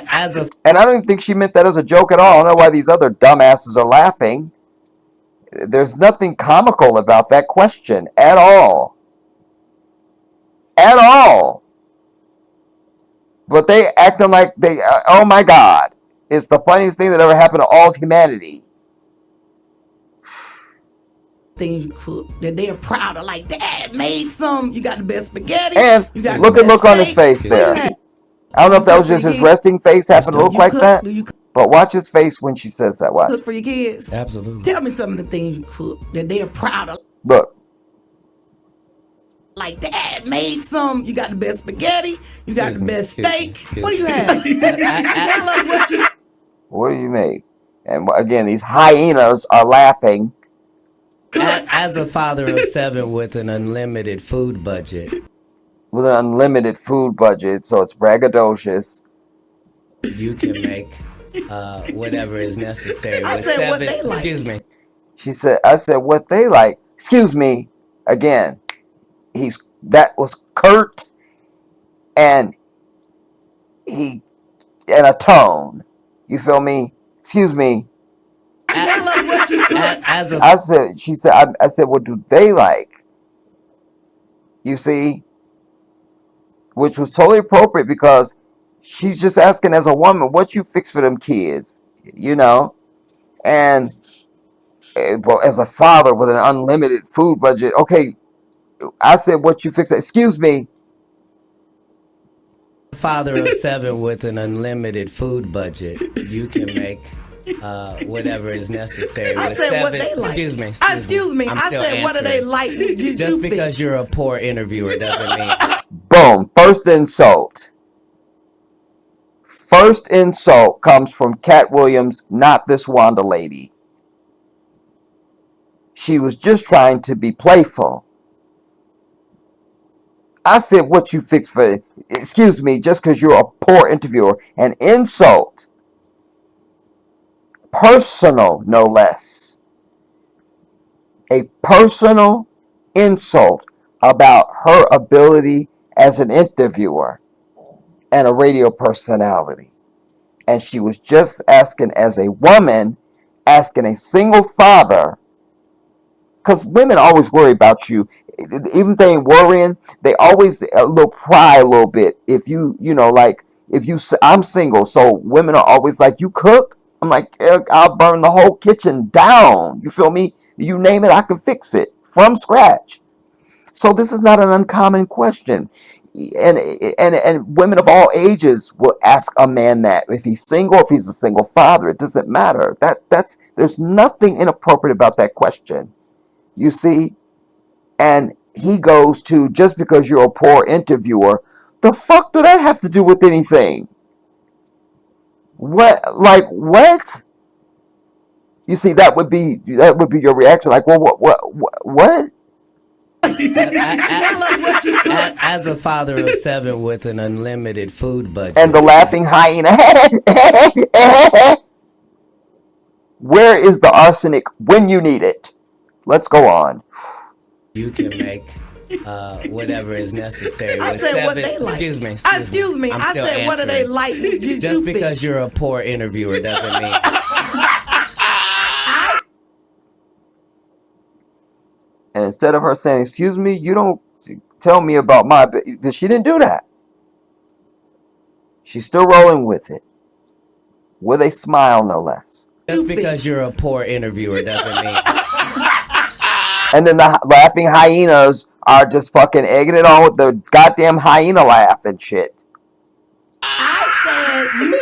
As a And I don't even think she meant that as a joke at all. I don't know why these other dumbasses are laughing. There's nothing comical about that question at all. At all. But they acting like oh my God. It's the funniest thing that ever happened to all of humanity. Things you cook that they are proud of. Like, Dad made some. You got the best spaghetti. And you got look the at best look on his steak. face What do you there. have? I don't know if that was just his resting face happened to look You like cook? that. Do you cook But watch his face when she says that. Watch. for your kids? Absolutely. Tell me some of the things you cook that they are proud of. Look. Like, Dad made some. You got the best spaghetti. You got the best steak. What do you have? What do you make? And again, these hyenas are laughing. As a father of 7 with an unlimited food budget, with an unlimited food budget, so it's braggadocious. You can make whatever is necessary. I with said what seven, they like. excuse me. She said, I said, what they like. Excuse me. Again, that was curt and a tone. You feel me? Excuse me. As a I said, she said, I said, what do they like? You see? Which was totally appropriate because she's just asking as a woman, what you fix for them kids? You know? And well, as a father with an unlimited food budget, okay, I said, what you fix? Excuse me. father of 7 with an unlimited food budget, you can make whatever is necessary. I with said 7, what they like. Excuse me. Excuse me. I'm I still said what do they answering. like? Just because you're a poor interviewer doesn't mean. Boom. First insult. First insult comes from Katt Williams, not this Wanda lady. She was just trying to be playful. I said, what you fix for, excuse me, just because you're a poor interviewer. An insult. Personal, no less. A personal insult about her ability as an interviewer and a radio personality. And she was just asking, as a woman, asking a single father, because women always worry about you. Even if they ain't worrying, they always a little pry a little bit. If I'm single, so women are always like, you cook? I'm like, I'll burn the whole kitchen down. You feel me? You name it, I can fix it from scratch. So this is not an uncommon question. And women of all ages will ask a man that. If he's single, if he's a single father, it doesn't matter. There's nothing inappropriate about that question. You see? And he goes to, just because you're a poor interviewer, the fuck do that have to do with anything? What? You see, that would be your reaction. Like, well, what? As a father of 7 with an unlimited food budget. And the laughing hyena. Where is the arsenic when you need it? Let's go on. You can make whatever is necessary. I with said 7, what they like. Excuse me. Excuse me. I'm I still said what do they answering. like? Just because you're a poor interviewer doesn't mean. And instead of her saying, excuse me, you don't tell me about my, but she didn't do that. She's still rolling with it. With a smile, no less. Just because you're a poor interviewer doesn't mean. And then the laughing hyenas are just fucking egging it on with the goddamn hyena laugh and shit. I said you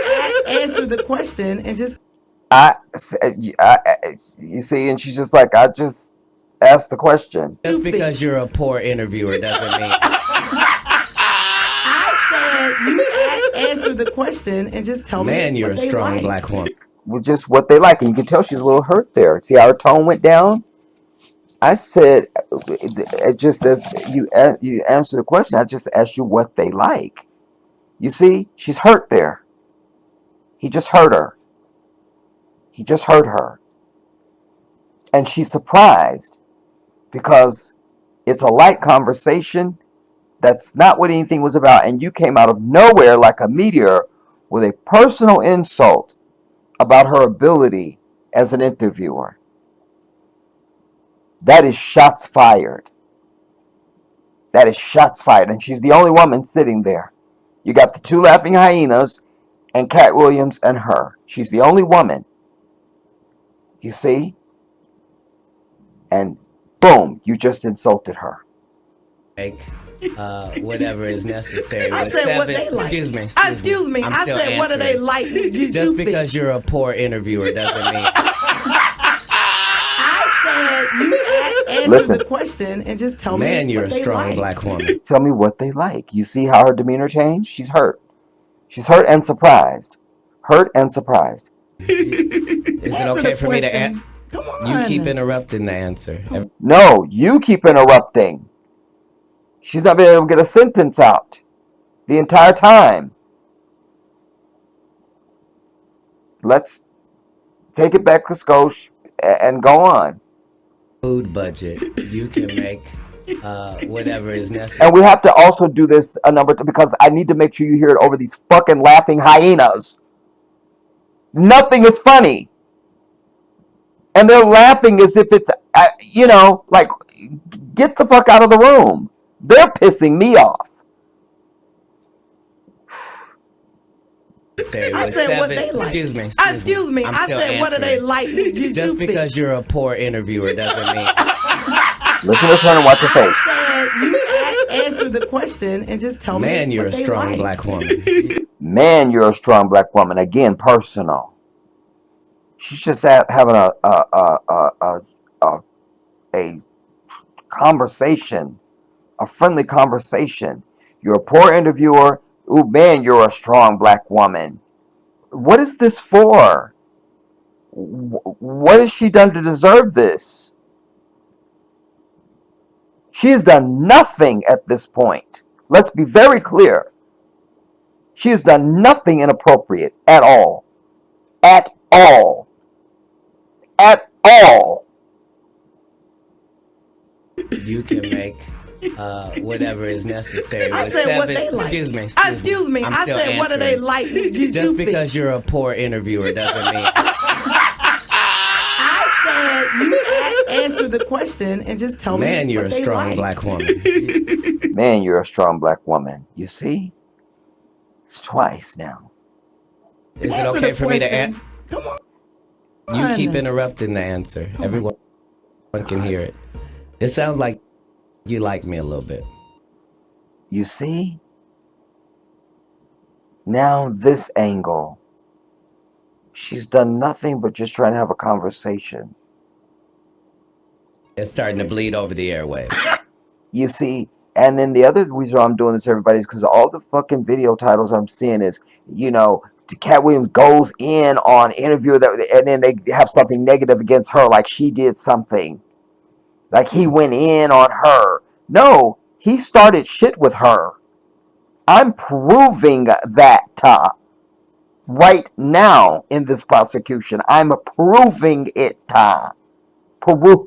answer the question and just. You see, and she's just like, I just asked the question. Just because you're a poor interviewer doesn't mean. I said you answer the question and just tell me. Man, you're a what they strong like. black woman. With just what they like. And you can tell she's a little hurt there. See how her tone went down? I said, just as you answer the question, I just asked you what they like. You see, she's hurt there. He just hurt her. He just hurt her. And she's surprised because it's a light conversation. That's not what anything was about. And you came out of nowhere like a meteor with a personal insult about her ability as an interviewer. That is shots fired. That is shots fired. And she's the only woman sitting there. You got the two laughing hyenas and Katt Williams and her. She's the only woman. You see? And boom, you just insulted her. Make whatever is necessary. I with said 7, what they like. Excuse me. Excuse me. I'm I still said what do they answering. like? Just because you're a poor interviewer doesn't mean. I said you answer Listen. the question and just tell Man, me. you're what a they strong like. black woman. Tell me what they like. You see how her demeanor changed? She's hurt. She's hurt and surprised. Hurt and surprised. Is it Answer okay the for me to question. answer? Come on. You keep interrupting the answer. No, you keep interrupting. She's not been able to get a sentence out the entire time. Let's take it back to Skosh and go on. Food budget, you can make whatever is necessary. And we have to also do this a number because I need to make sure you hear it over these fucking laughing hyenas. Nothing is funny. And they're laughing as if it's, like, get the fuck out of the room. They're pissing me off. I said what they like. Excuse me. Excuse me. I said what do they like? Just because you're a poor interviewer doesn't mean. Listen to her and watch her face. You answer the question and just tell me. Man, you're what a they strong like. black woman. Man, you're a strong black woman. Again, personal. She's just having a conversation, a friendly conversation. You're a poor interviewer. Ooh, man, you're a strong black woman. What is this for? What has she done to deserve this? She has done nothing at this point. Let's be very clear. She has done nothing inappropriate at all. At all. At all. You can make whatever is necessary. I said what they like. Excuse me. Excuse me. I said what do they like? Just because you're a poor interviewer doesn't mean. I said you answer the question and just tell me. Man, you're what a they strong like. black woman. Man, you're a strong black woman. You see? It's twice now. Is it Answer okay the for me to question. answer? Come on. You keep interrupting the answer. Everyone can hear it. It sounds like you like me a little bit. You see? Now this angle. She's done nothing but just trying to have a conversation. It's starting to bleed over the airwaves. You see? And then the other reason why I'm doing this, everybody, is because all the fucking video titles I'm seeing is, Katt Williams goes in on interview that, and then they have something negative against her, like she did something. Like he went in on her. No, he started shit with her. I'm proving that right now in this prosecution. I'm proving it. Proving.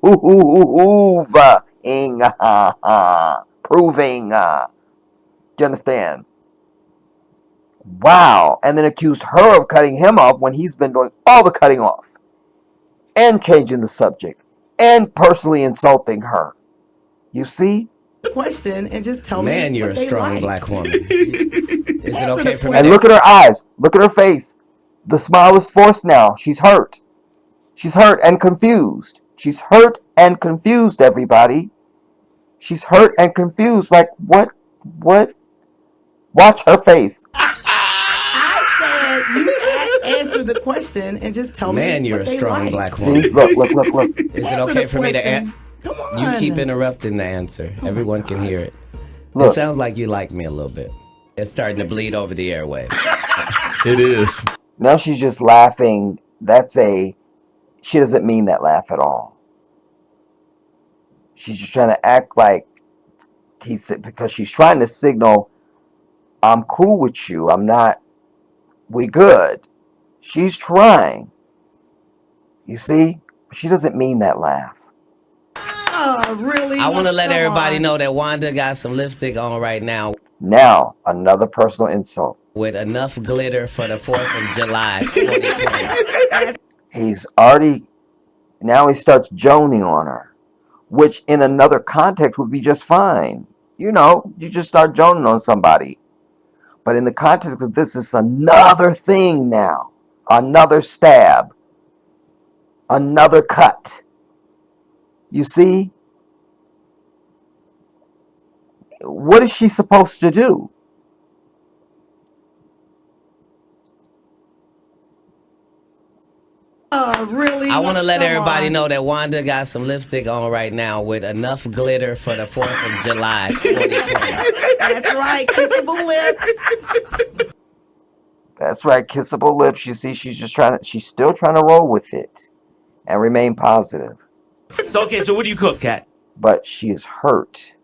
Do you understand? Wow. And then accused her of cutting him off when he's been doing all the cutting off. And changing the subject. And personally insulting her. You see? Question and just tell me. Man, you're what a they strong like. black woman. Is it okay for me And to... look at her eyes. Look at her face. The smile is forced now. She's hurt. She's hurt and confused. She's hurt and confused, everybody. She's hurt and confused. Like, what? Watch her face. I said you answer the question and just tell me. Man, you're a what they strong like. black woman. See? Look. Is it Answer okay the for me to question. answer? Come on. You keep interrupting the answer. Everyone can hear it. Look. It sounds like you like me a little bit. It's starting to bleed over the airwaves. It is. Now she's just laughing. She doesn't mean that laugh at all. She's just trying to act like because she's trying to signal, I'm cool with you. We good. She's trying. You see? She doesn't mean that laugh. Oh, really? I want to let Come everybody on. know that Wanda got some lipstick on right now Now, another personal insult. with enough glitter for the 4th of July 2020. Now he starts joning on her, which in another context would be just fine. You just start joning on somebody. But in the context of this, it's another thing now. Another stab. Another cut. You see? What is she supposed to do? Oh, really? I want to let Come everybody on. know that Wanda got some lipstick on right now with enough glitter for the 4th of July 2020. That's right. Kissable lips. That's right, kissable lips. You see, she's still trying to roll with it and remain positive. So, okay, so what do you cook, Katt? But she is hurt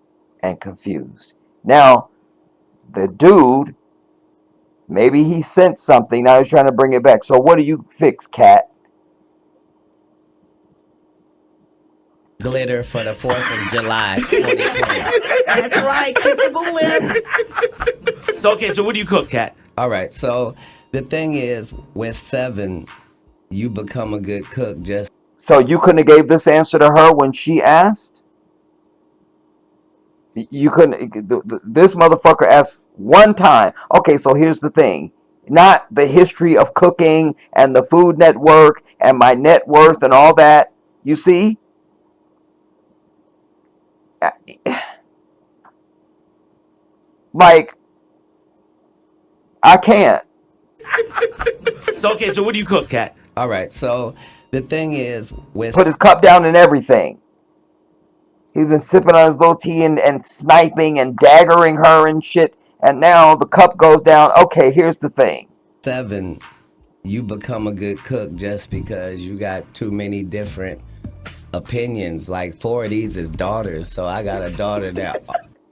and confused. Now, the dude, maybe he sensed something. Now he's trying to bring it back. So what do you fix, Katt? Glitter for the 4th of July 2020. That's right, kissable lips. So okay, so what do you cook, Katt? All right, so the thing is, with 7, you become a good cook just So you couldn't have gave this answer to her when she asked? You couldn't. This motherfucker asked one time. Okay, so here's the thing. Not the history of cooking and the Food Network and my net worth and all that. You see? Like, I can't. So okay, so what do you cook, Katt? All right, so the thing is, with Put his cup down and everything. He's been sipping on his little tea and sniping and daggering her and shit. And now the cup goes down. Okay, here's the thing. 7, you become a good cook just because you got too many different opinions. Like 4 of these is daughters, so I got a daughter that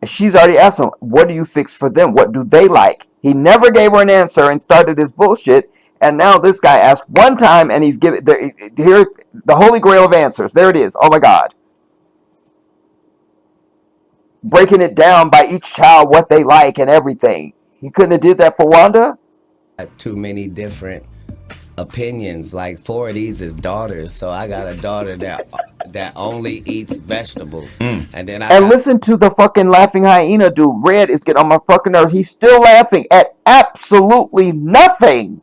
She's already asked him, what do you fix for them? What do they like? He never gave her an answer and started his bullshit. And now this guy asked one time and he's giving here the holy grail of answers. There it is. Oh my God. Breaking it down by each child, what they like and everything. He couldn't have did that for Wanda? got too many different opinions. Like 4 of these is daughters, so I got a daughter that only eats vegetables. And then And listen to the fucking laughing hyena dude. Red is getting on my fucking nerves. He's still laughing at absolutely nothing.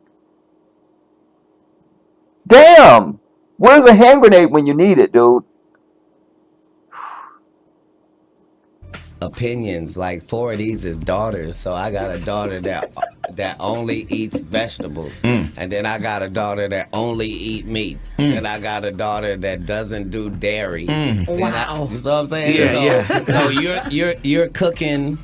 Damn. Where's a hand grenade when you need it, dude? opinions. Like 4 of these is daughters, so I got a daughter that only eats vegetables, and then I got a daughter that only eat meat, and I got a daughter that doesn't do dairy. Wow. You know what I'm saying? Yeah, So you're cooking.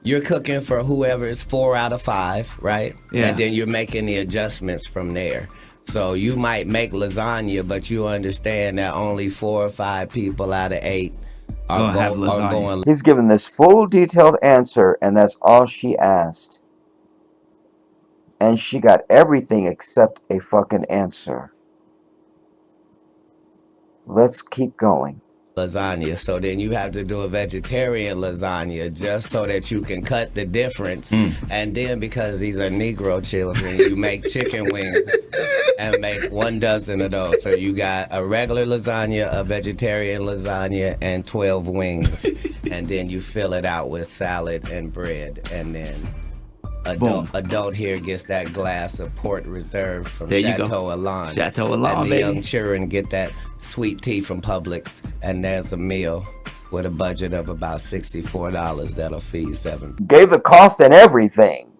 You're cooking for whoever is 4 out of 5, right? Yeah. And then you're making the adjustments from there. So you might make lasagna, but you understand that only 4 or 5 people out of 8 are going. He's given this full detailed answer, and that's all she asked. And she got everything except a fucking answer. Let's keep going. Lasagna. So then you have to do a vegetarian lasagna just so that you can cut the difference. And then because these are Negro children, you make chicken wings and make 1 dozen of those. So you got a regular lasagna, a vegetarian lasagna, and 12 wings. And then you fill it out with salad and bread. And then adult here gets that glass of Port Reserve from Chateau Alon. Chateau Alon, and the baby. young children get that sweet tea from Publix, and there's a meal with a budget of about $64 that'll feed 7 Gave the cost and everything.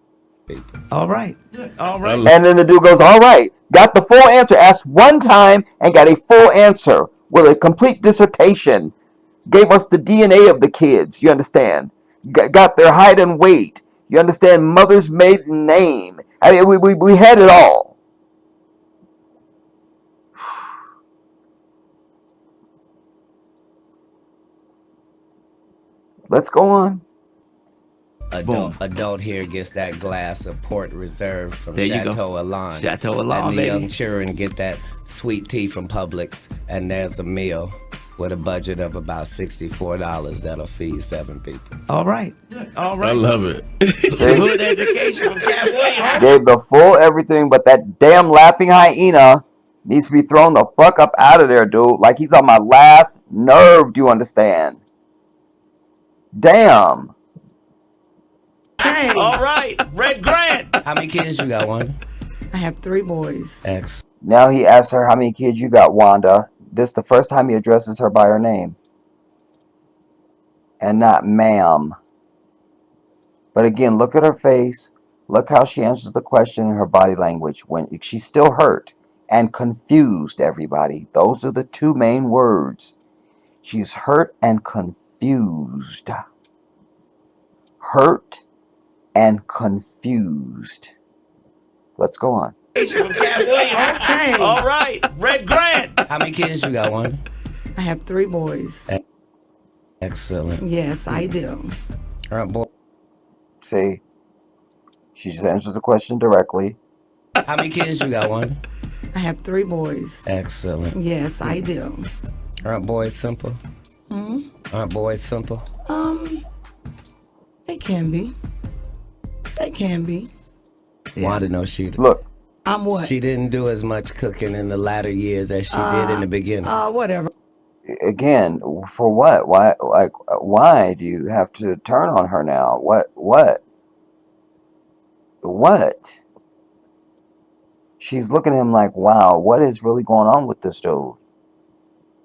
people. All right. All right. And then the dude goes, all right. Got the full answer. Asked 1 time and got a full answer with a complete dissertation. Gave us the DNA of the kids. You understand? Got their height and weight. You understand? Mother's maiden name. I mean, we had it all. Let's go on. Adult here gets that glass of Port Reserve from There you go. Chateau Alon. Chateau Alon, and the baby. young children get that sweet tea from Publix, and there's a meal with a budget of about $64 that'll feed 7 people. All right. All right. I love it. Hood education from Katt Williams. Gave the full everything, but that damn laughing hyena needs to be thrown the fuck up out of there, dude. Like he's on my last nerve, do you understand? Damn. Hey, All right. Red Grant. How many kids you got, Wanda? I have 3 boys. X. Now he asks her how many kids you got, Wanda. This is the first time he addresses her by her name. And not ma'am. But again, look at her face. Look how she answers the question in her body language. When she's still hurt and confused, everybody. Those are the 2 main words. She's hurt and confused. Hurt and confused. Let's go on. From Katt Williams. Okay. All right. Red Grant. How many kids you got, Wanda? I have 3 boys. Excellent. Yes, I do. All right, boy. See, she just answers the question directly. How many kids you got, Wanda? I have 3 boys. Excellent. Yes, I do. Aren't boys simple? Aren't boys simple? They can be. They can be. Wanda knows Look, I'm what? she didn't do as much cooking in the latter years as she did in the beginning. Whatever. again, for what? Why do you have to turn on her now? What? She's looking at him like, wow, what is really going on with this dude?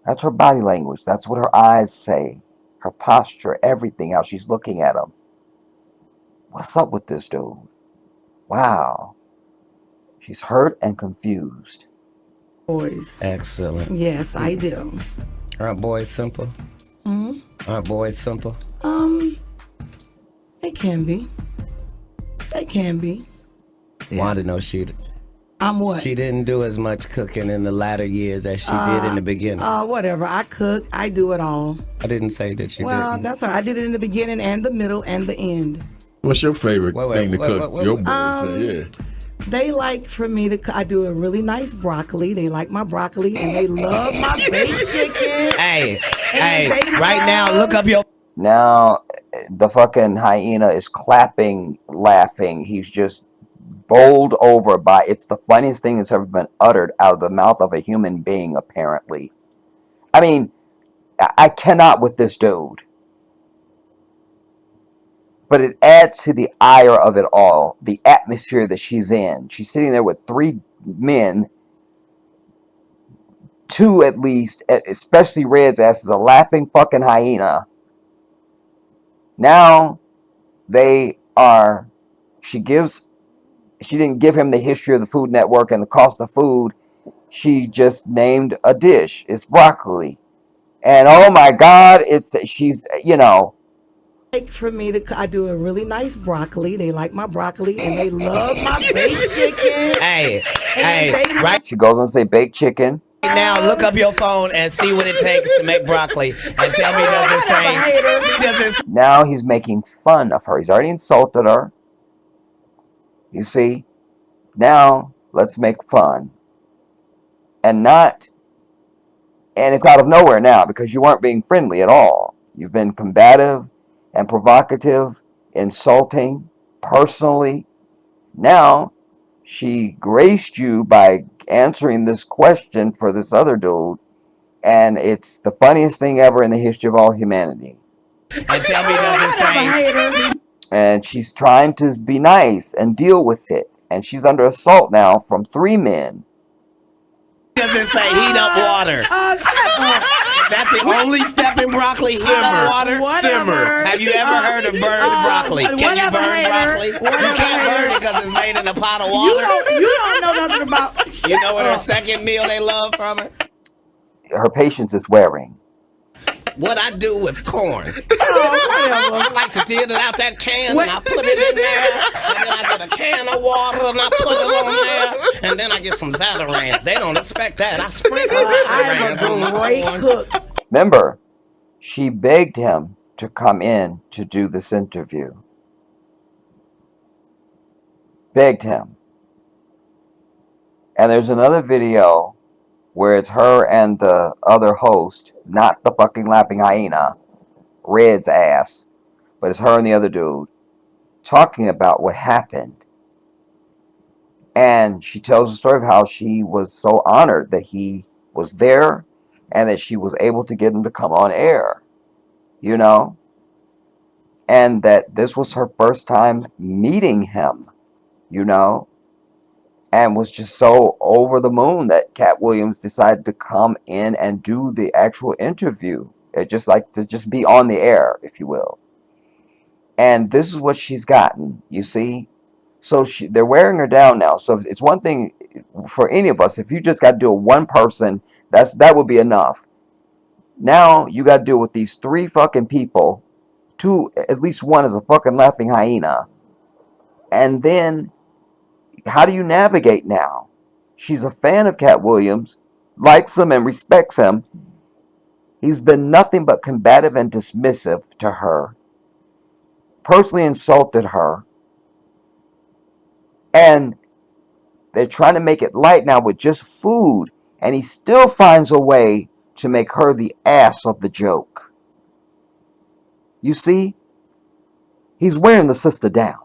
That's her body language. That's what her eyes say. Her posture, everything, how she's looking at him. What's up with this dude? Wow. She's hurt and confused. Boys. Excellent. Yes, I do. Aren't boys simple? Aren't boys simple? They can be. They can be. Wanda knows I'm what? she didn't do as much cooking in the latter years as she did in the beginning. Whatever. I cook. I do it all. I didn't say that you Well, didn't. that's all right. I did it in the beginning and the middle and the end. What's your favorite Wait, thing to cook? wait, Your wait. boys, yeah. They like for me to. I do a really nice broccoli. They like my broccoli and they love my baked chicken. Hey, And they right now, love- look up your. Now, the fucking hyena is clapping, laughing. He's just bowled over by, it's the funniest thing that's ever been uttered out of the mouth of a human being, apparently. I mean, I cannot with this dude. But it adds to the ire of it all, the atmosphere that she's in. She's sitting there with 3 men, 2 at least, especially Red's ass is a laughing fucking hyena. Now, she didn't give him the history of the Food Network and the cost of food. She just named a dish. It's broccoli. And oh my God, she's, Like for me to. I do a really nice broccoli. They like my broccoli and they love my baked chicken. Hey, And they right she goes on to say baked chicken. now, look up your phone and see what it takes to make broccoli, and tell me does it say? Now he's making fun of her. He's already insulted her. You see? Now, let's make fun. And it's out of nowhere now because you weren't being friendly at all. You've been combative and provocative, insulting, personally. Now, she graced you by answering this question for this other dude, and it's the funniest thing ever in the history of all humanity. And tell me does it say? And she's trying to be nice and deal with it, and she's under assault now from 3 men. Does it say heat up water? Is that the only step in broccoli? Heat up water? Whatever. Have you ever heard of burned broccoli? Can you whatever, burn hater. broccoli? You Whatever, can't burn hater. it because it's made in a pot of You water. don't know nothing about. You know what her second meal they love from her? Her patience is wearing. What I do with corn. Oh, I like to dig it out that can and I put it in there. And then I get a can of water and I put it on there. And then I get some Zatarain's. They don't expect that. I sprinkle Zatarain's on I'm my a great corn. cook. Remember, she begged him to come in to do this interview. Begged him. And there's another video where it's her and the other host, not the fucking laughing hyena, Red's ass, but it's her and the other dude, talking about what happened. And she tells the story of how she was so honored that he was there and that she was able to get him to come on air, and that this was her first time meeting him, and was just so over the moon that Katt Williams decided to come in and do the actual interview. It just like to just be on the air, if you will. And this is what she's gotten, you see? So they're wearing her down now. So it's one thing for any of us, if you just got to deal with one person, that would be enough. Now you got to deal with these 3 fucking people. 2, at least one is a fucking laughing hyena. And then, how do you navigate now? She's a fan of Katt Williams, likes him and respects him. He's been nothing but combative and dismissive to her, personally insulted her, and they're trying to make it light now with just food, and he still finds a way to make her the ass of the joke. You see, he's wearing the sister down.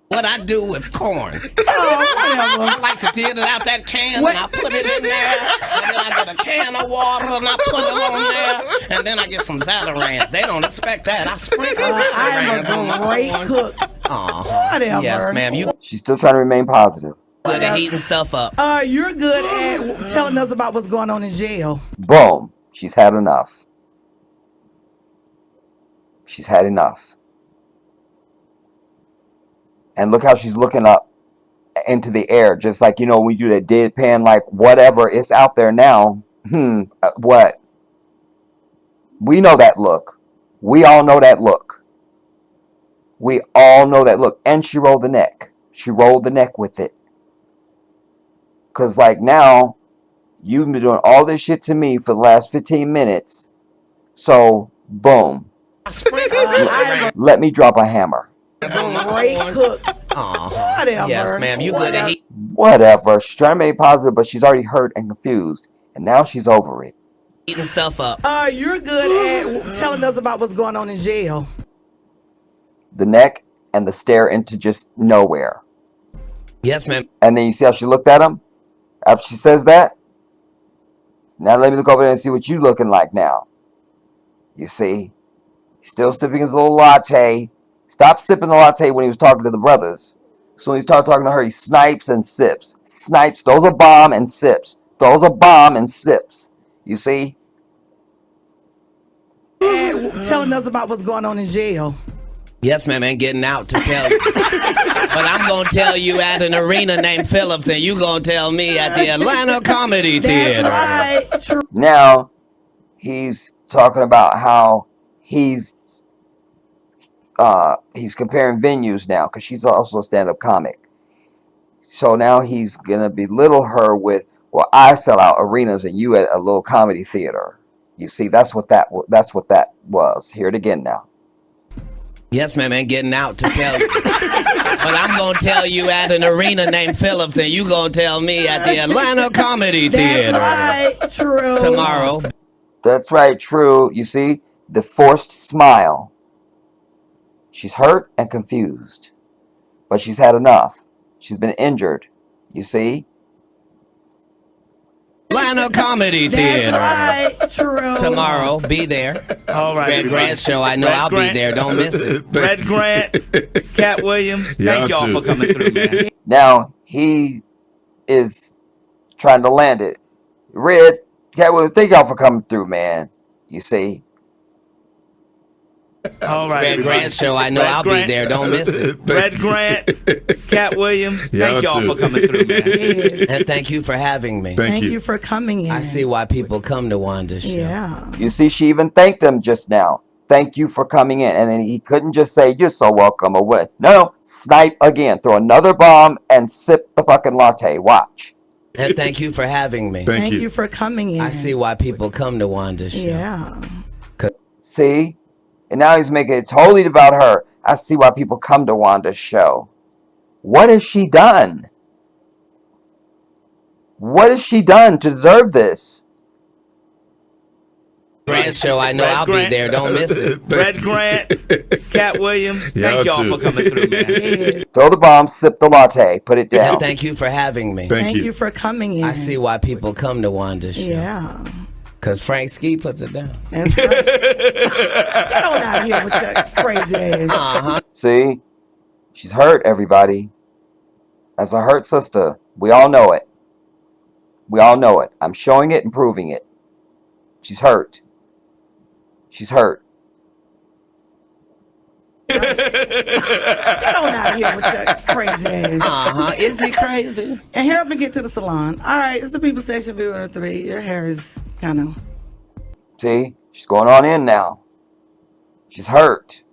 What I do with corn. Oh, whatever. I like to get it out that can and I put it in there. And then I get a can of water and I put it on there. And then I get some Zatarain's. They don't expect that. I sprinkle Zatarain's on my I'm a great corn. cook. Whatever. Yes, ma'am. You She's still trying to remain positive. good at heating stuff up. You're good at telling us about what's going on in jail. Boom. She's had enough. She's had enough. And look how she's looking up into the air, just like, you know, we do that deadpan, like, whatever, it's out there now. What? We know that look. We all know that look. We all know that look. And she rolled the neck. She rolled the neck with it. Because, like, now, you've been doing all this shit to me for the last 15 minutes. So, boom. Let me drop a hammer. Great cook. Whatever. Yes, ma'am. You good at heating Whatever. She's trying to make positive, but she's already hurt and confused. And now she's over it. stuff up. You're good at telling us about what's going on in jail. The neck and the stare into just nowhere. Yes, ma'am. And then you see how she looked at him? After she says that? Now let me look over there and see what you looking like now. You see? He's still sipping his little latte. Stopped sipping the latte when he was talking to the brothers. So when he started talking to her, he snipes and sips. Snipes, throws a bomb and sips. Throws a bomb and sips. You see? Telling us about what's going on in jail. Yes, ma'am. Ain't getting out to tell you. But I'm going to tell you at an arena named Phillips, and you going to tell me at the Atlanta Comedy Theater. That's right. Now, he's talking about how he's comparing venues now, because she's also a stand-up comic. So now he's gonna belittle her with, well, I sell out arenas and you at a little comedy theater. You see, that's what that was. Hear it again now. Yes, ma'am. Ain't getting out to tell you. But I'm going to tell you at an arena named Phillips, and you going to tell me at the Atlanta Comedy Theater. That's right. True. Tomorrow. That's right, true. You see, the forced smile. She's hurt and confused, but she's had enough. She's been injured. You see? Atlanta Comedy Theater. That's right. True. Tomorrow. Be there. All right, Red Grant show. I know Red I'll Grant. be there. Don't miss it. Red Grant, Katt Williams, thank y'all Y'all for too. coming through, man. Now he is trying to land it. Red, Katt Williams, thank y'all for coming through, man. You see? All right, Red Grant show. I know Red I'll Grant. be there. Don't miss it. Red Grant, Katt Williams, thank Y'all y'all too. for coming through, man. Yes. And thank you for having me. Thank you for coming in. I see why people come to Wanda's show. Yeah. You see, she even thanked him just now. Thank you for coming in. And then he couldn't just say, you're so welcome or what. No, snipe again. Throw another bomb and sip the fucking latte. Watch. And thank you for having me. Thank you for coming in. I see why people come to Wanda's show. Yeah. See? And now he's making it totally about her. I see why people come to Wanda's show. What has she done? What has she done to deserve this? Grant show. I know Red I'll Grant. be there. Don't miss it. Red Grant, Katt Williams, thank Y'all y'all too. for coming through, man. Yes. Throw the bomb, sip the latte, put it down. And thank you for having me. Thank Thank you. you for coming in. I see why people come to Wanda's show. Yeah. Because Frank Ski puts it down. That's right. Get on out of here with your crazy ass. Uh-huh. See? She's hurt, everybody. That's a hurt sister. We all know it. We all know it. I'm showing it and proving it. She's hurt. She's hurt. Get on out of here with your crazy ass. Uh-huh. Is he crazy? And help me get to the salon. All right, it's the People Station Viewer 3. Your hair is kind of... See? She's going on in now. She's hurt.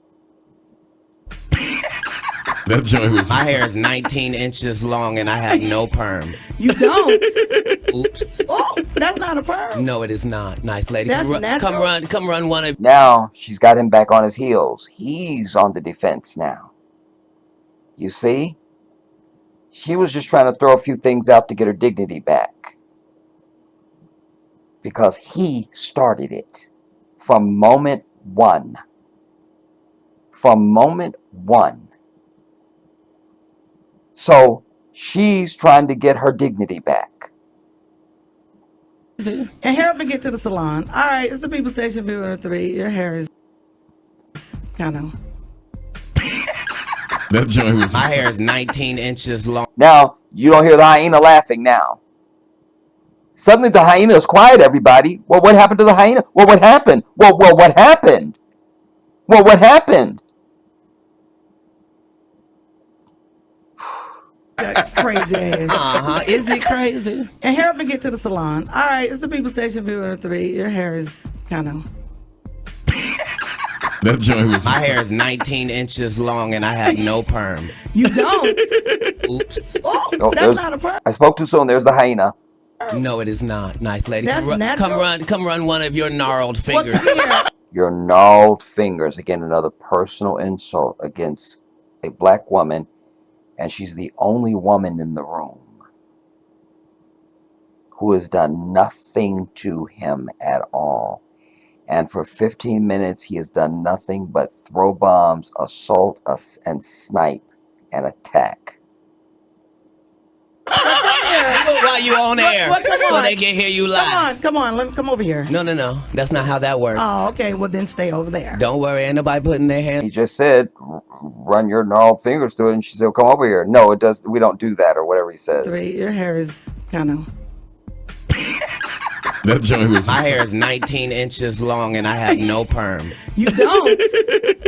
That joint was. My hair is 19 inches long and I have no perm. You don't. Oops. Oh, that's not a perm. No, it is not. Nice lady. That's natural. Come run one of. Now she's got him back on his heels. He's on the defense now. You see? She was just trying to throw a few things out to get her dignity back. Because he started it from moment one. From moment one. So she's trying to get her dignity back. And hurry up and get to the salon. All right, it's the People Station Viewer 3. Your hair is kind of. That joint was. My hair is 19 inches long. Now, you don't hear the hyena laughing now. Suddenly the hyena is quiet, everybody. Well, what happened to the hyena? Well, what happened? Well, what happened? Well, what happened? Crazy ass. Is he crazy? And hurry up and get to the salon. All right, it's the People Station Viewer 3. Your hair is kind of. That joint was. My hair is 19 inches long and I have no perm. You don't. Oops. Oh, Oh, that's not a perm. I spoke too soon. There's the hyena. No, it is not. Nice lady. That's natural. Come run one of your gnarled fingers. Your gnarled fingers. Again, another personal insult against a black woman. And she's the only woman in the room who has done nothing to him at all. And for 15 minutes, he has done nothing but throw bombs, assault, and snipe, and attack. While you on air, so they can hear you live. Come on, come over here. No. That's not how that works. Oh, okay. Well, then stay over there. Don't worry, ain't nobody putting their hands. He just said, run your gnarled fingers through it. And she said, come over here. No, it does. We don't do that, or whatever he says. 3. Your hair is kind of. That joint was. My hair is 19 inches long and I have no perm. You don't.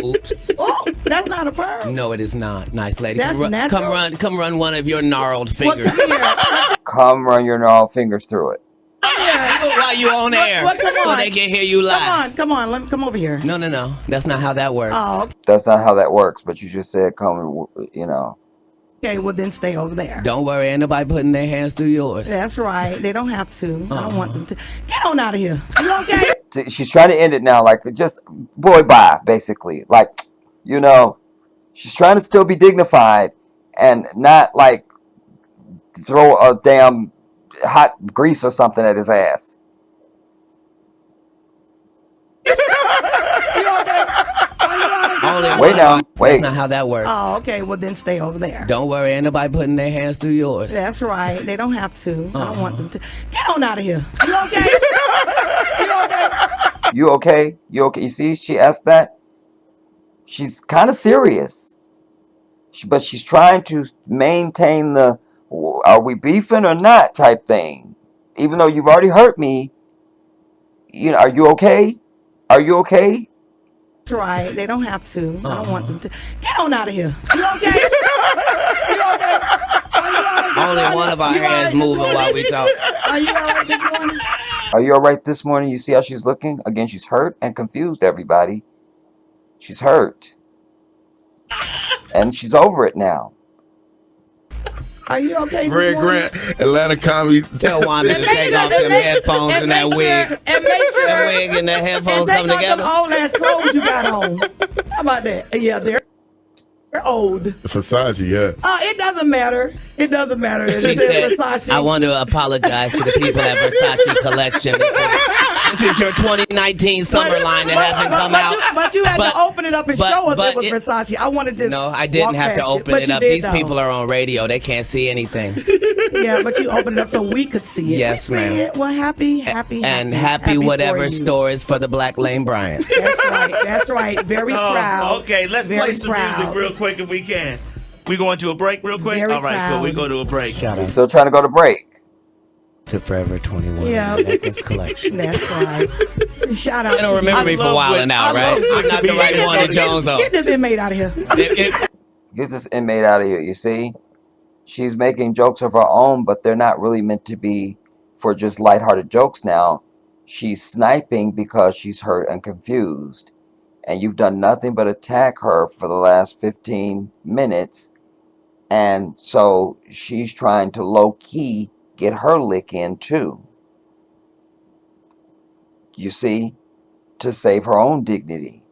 Oops. Oh, that's not a perm. No, it is not. Nice lady. That's natural. Come run one of your gnarled fingers. Come run your gnarled fingers through it. While you on air, so they can hear you live. Come on, come over here. No. That's not how that works. Oh, okay. That's not how that works. But you just said, come, you know. Okay, well then stay over there. Don't worry, ain't nobody putting their hands through yours. That's right. They don't have to. I don't want them to. Get on out of here. You okay? She's trying to end it now, like, just, boy, bye, basically. Like, you know, she's trying to still be dignified and not, like, throw a damn hot grease or something at his ass. Wait now, wait. That's not how that works. Oh, okay. Well then stay over there. Don't worry, ain't nobody putting their hands through yours. That's right. They don't have to. I don't want them to. Get on out of here. You okay? You okay? You okay? You okay? You see, she asked that. She's kind of serious, but she's trying to maintain the "are we beefing or not" type thing. Even though you've already hurt me, you know, are you okay? Are you okay? That's right. They don't have to. I don't want them to. Get on out of here. You okay? You okay? Only one of our hands moving while we talk. Are you all right this morning? Are you all right this morning? You see how she's looking? Again, she's hurt and confused, everybody. She's hurt. And she's over it now. Are you okay this Red morning? Grant, Atlanta Comedy. Tell Wanda to take off them headphones and that wig. And make sure. That wig and the headphones and come take off together. them old ass clothes you got on. How about that? Yeah, they're old. Versace, yeah. It doesn't matter. It doesn't matter. It She says said, Versace. I want to apologize to the people at Versace Collection. This is your 2019 summer line that hasn't come out. But you had to open it up and show us it was it- Versace. I wanted to. No, I didn't have to open it up. These people are on radio. They can't see anything. Yeah, but you opened it up so we could see it. Yes, We see ma'am. it. Well, happy Happy whatever for you. stories for the Black Lane Bryant. That's right. That's right. Very proud. Okay, let's Very play some proud. music real quick if we can. We going to a break real quick? Very All right, cool. proud. We go to a break. Shout She's out still trying to go to break. to Forever 21 Yeah. Necklace Collection. That's right. Shout out. They don't remember me for love wilding when- out, I right? love I'm not the when right comedians one to Jones on. Get this inmate out of here. Get this inmate out of here, you see? She's making jokes of her own, but they're not really meant to be for just lighthearted jokes now. She's sniping because she's hurt and confused. and you've done nothing but attack her for the last 15 minutes. And so she's trying to low key get her lick in too. You see, to save her own dignity,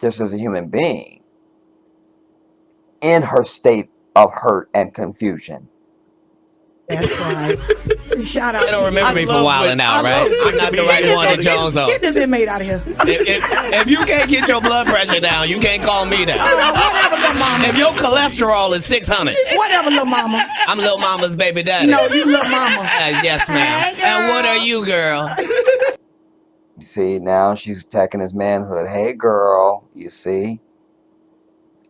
just as a human being, in her state of hurt and confusion. That's right. Shout out They don't to remember me for wilding out, right? I'm not the right one to Jones on. Get this inmate out of here. If you can't get your blood pressure down, you can't call me down. Whatever, little mama. If your cholesterol is 600, Whatever, little mama. I'm little mama's baby daddy. No, you little mama. Yes, ma'am. Hey, And what girl. are you, girl? You see, now she's attacking his manhood. Hey, girl, you see?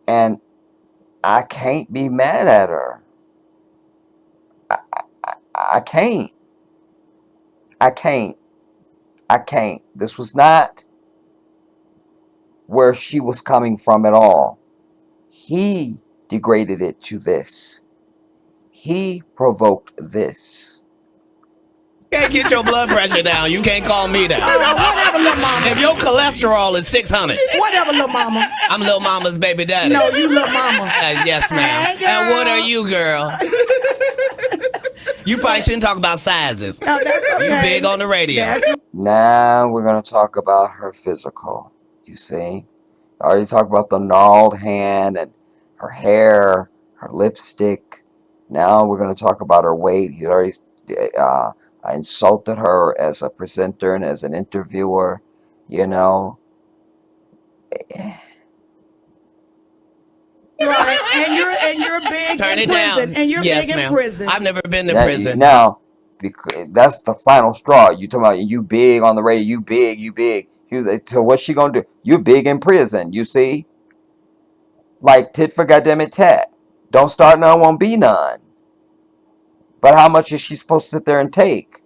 And I can't be mad at her. I can't. I can't. I can't. This was not where she was coming from at all. He degraded it to this. He provoked this. Can't get your blood pressure down, you can't call me down. Whatever, little mama. If your cholesterol is 600, Whatever, little mama. I'm little mama's baby daddy. No, you little mama. Yes, ma'am. Hey, And what girl. are you, girl? You probably shouldn't talk about sizes. Oh, that's okay. You big on the radio. That's Now we're going to talk about her physical. You see? I already talked about the gnarled hand and her hair, her lipstick. Now we're going to talk about her weight. He already insulted her as a presenter and as an interviewer. You know? right. And you're big Turn in it prison. down. And you're Yes, big in ma'am. prison. I've never been to Now, prison. now, because that's the final straw. You talking about you big on the radio? You big, you big. He was like, so what's she gonna do? You big in prison? You see? Like tit for goddamn it tat. Don't start none, won't be none. But how much is she supposed to sit there and take?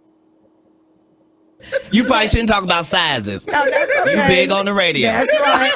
You probably shouldn't talk about sizes. Oh, that's okay. You big on the radio. That's right.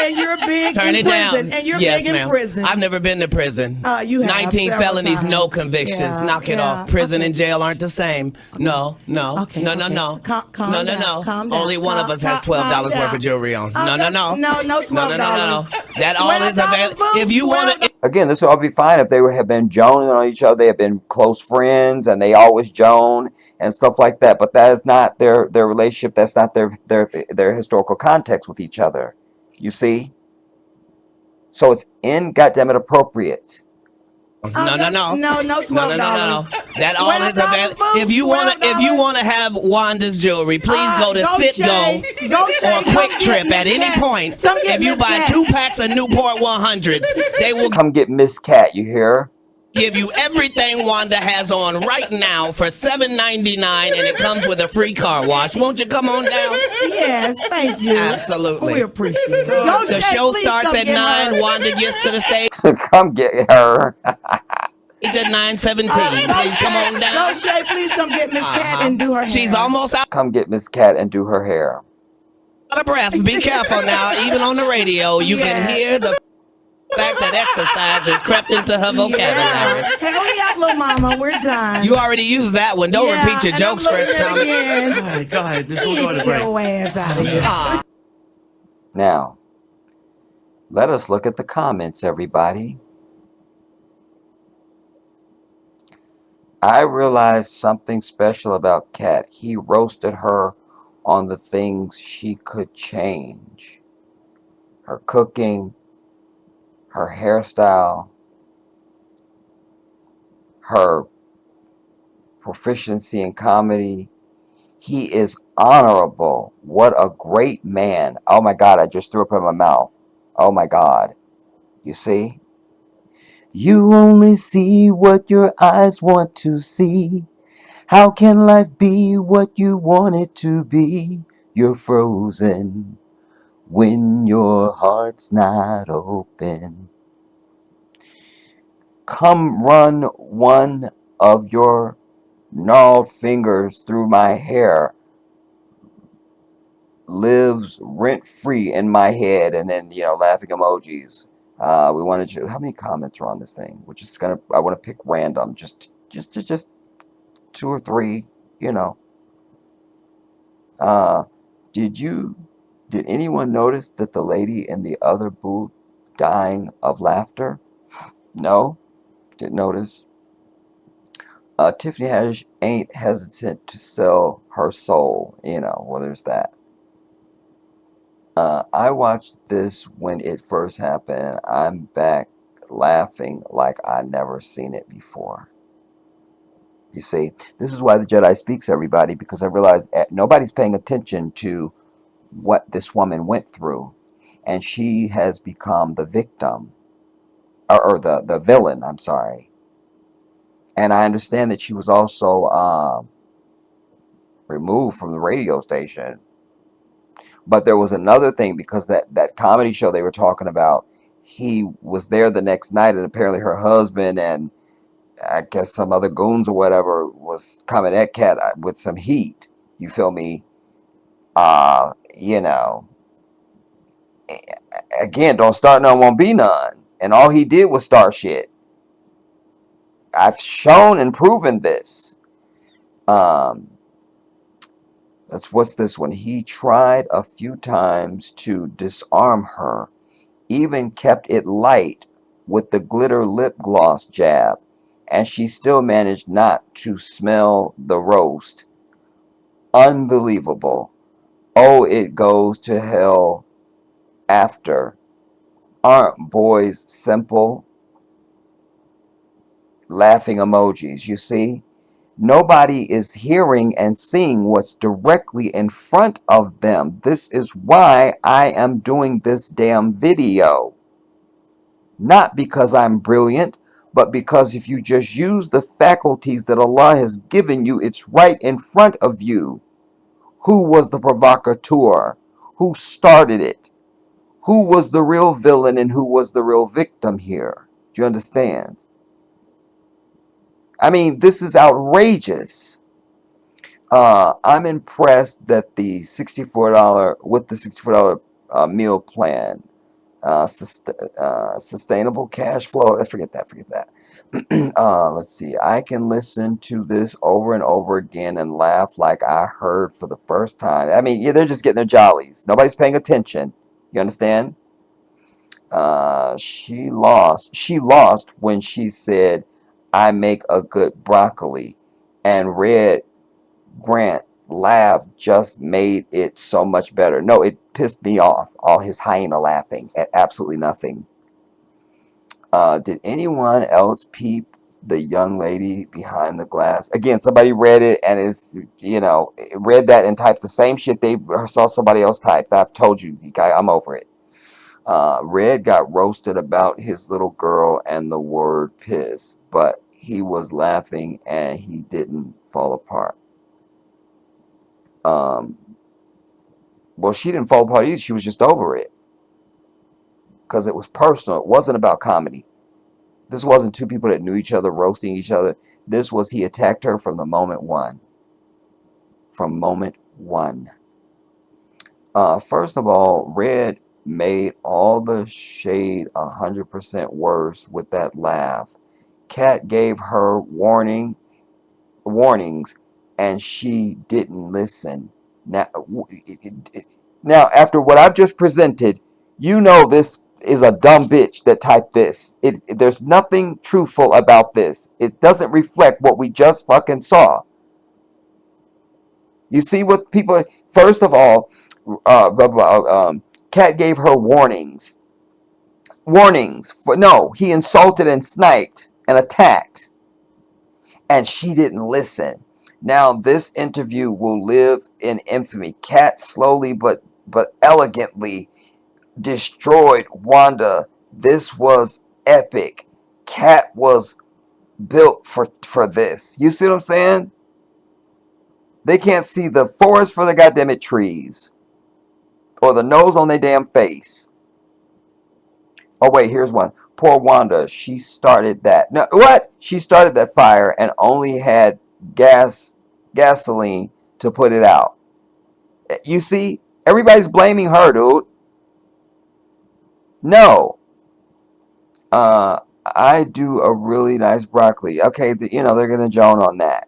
And you're big Turn in it prison. down. And you're Yes, big in ma'am. prison. I've never been to prison. You have 19 several felonies, times. no convictions. Yeah, Knock it yeah. off. Prison Okay. and jail aren't the same. No. Okay, No. okay. No. Calm No. down. Calm down. Only one of us has $12 worth down. of jewelry on. Oh, No. No, $12. That all is available. $12, If you want to. Again, this would all be fine if they have been joning on each other. They have been close friends, and they always joan and stuff like that. But that is not their relationship. That's not their historical context with each other. You see? So it's in goddammit appropriate. No. No, $12. That all is available. $12, If you want to have Wanda's jewelry, please go to Go Citgo Shay. or Quick Trip at any point. Come get If you Miss buy Katt. 2 packs of Newport 100s, they will Come get Miss Katt, you hear? give you everything Wanda has on right now for $7.99, and it comes with a free car wash. Won't you come on down? Yes, thank you. Absolutely. We appreciate it. Go The Shay, show please starts come at get 9. her. Wanda gets to the stage Come get her. at 9:17. Please come on Go down. Shay, please come get Miss Katt and do her hair. She's almost out Come get Miss Katt and do her hair. of breath. Be careful now. Even on the radio, you Yeah. can hear the fact that exercise has crept into her vocabulary. Yeah. Hurry up, little mama. We're done. You already used that one. Don't Yeah, repeat your and jokes, I'm Fresh looking Comic. again. Go ahead. We'll go to Get break. your ass out of here. Now, let us look at the comments, everybody. I realized something special about Katt. He roasted her on the things she could change. Her cooking, her hairstyle, her proficiency in comedy. He is honorable. What a great man. Oh my God, I just threw up in my mouth. Oh my God. You see? You only see what your eyes want to see. How can life be what you want it to be? You're frozen when your heart's not open. Come run one of your gnarled fingers through my hair. Lives rent free in my head. And then, laughing emojis. We wanted to. How many comments are on this thing? We're just gonna. I want to pick random. Just 2 or 3. Did Did anyone notice that the lady in the other booth dying of laughter? No, didn't notice. Tiffany Haddish ain't hesitant to sell her soul. Well, there's that. I watched this when it first happened, and I'm back laughing like I never seen it before. You see, this is why the Jedi speaks, everybody, because I realize nobody's paying attention to what this woman went through, and she has become the victim, or the villain. I'm sorry, and I understand that she was also removed from the radio station. But there was another thing, because that comedy show they were talking about, he was there the next night, and apparently her husband and I guess some other goons or whatever was coming at Katt with some heat. You feel me? You know, again, don't start none, won't be none. And all he did was start shit. I've shown and proven this. Um, what's this one? He tried a few times to disarm her, even kept it light with the glitter lip gloss jab, and she still managed not to smell the roast. Unbelievable. Oh, it goes to hell after. Aren't boys simple? Laughing emojis, you see? Nobody is hearing and seeing what's directly in front of them. This is why I am doing this damn video. Not because I'm brilliant, but because if you just use the faculties that Allah has given you, it's right in front of you. Who was the provocateur? Who started it? Who was the real villain and who was the real victim here? Do you understand? I mean, this is outrageous. I'm impressed that the $64 meal plan, sustainable cash flow. Forget that. Let's see. I can listen to this over and over again and laugh like I heard for the first time. I mean, yeah, they're just getting their jollies. Nobody's paying attention. You understand? She lost. She lost when she said, "I make a good broccoli," and Red Grant laugh just made it so much better. No, it pissed me off. All his hyena laughing at absolutely nothing. Did anyone else peep the young lady behind the glass? Again, somebody read it and read that and typed the same shit they saw somebody else type. I've told you, guy, I'm over it. Red got roasted about his little girl and the word piss, but he was laughing and he didn't fall apart. Well, she didn't fall apart either. She was just over it because it was personal. It wasn't about comedy. This wasn't two people that knew each other roasting each other. This was he attacked her from the moment one. From moment one. First of all, Red made all the shade 100% worse with that laugh. Katt gave her warnings, and she didn't listen. Now, after what I've just presented, this is a dumb bitch that typed this. There's nothing truthful about this. It doesn't reflect what we just fucking saw. You see what people. First of all, Katt gave her warnings. He insulted and sniped and attacked, and she didn't listen. Now this interview will live in infamy. Katt slowly but elegantly destroyed Wanda. This was epic. Katt was built for this. You see what I'm saying? They can't see the forest for the goddamn trees, or the nose on their damn face. Oh wait, here's one. Poor Wanda. She started that. No, what? She started that fire and only had gasoline to put it out. You see, everybody's blaming her, dude. No. I do a really nice broccoli. Okay, they're gonna joan on that.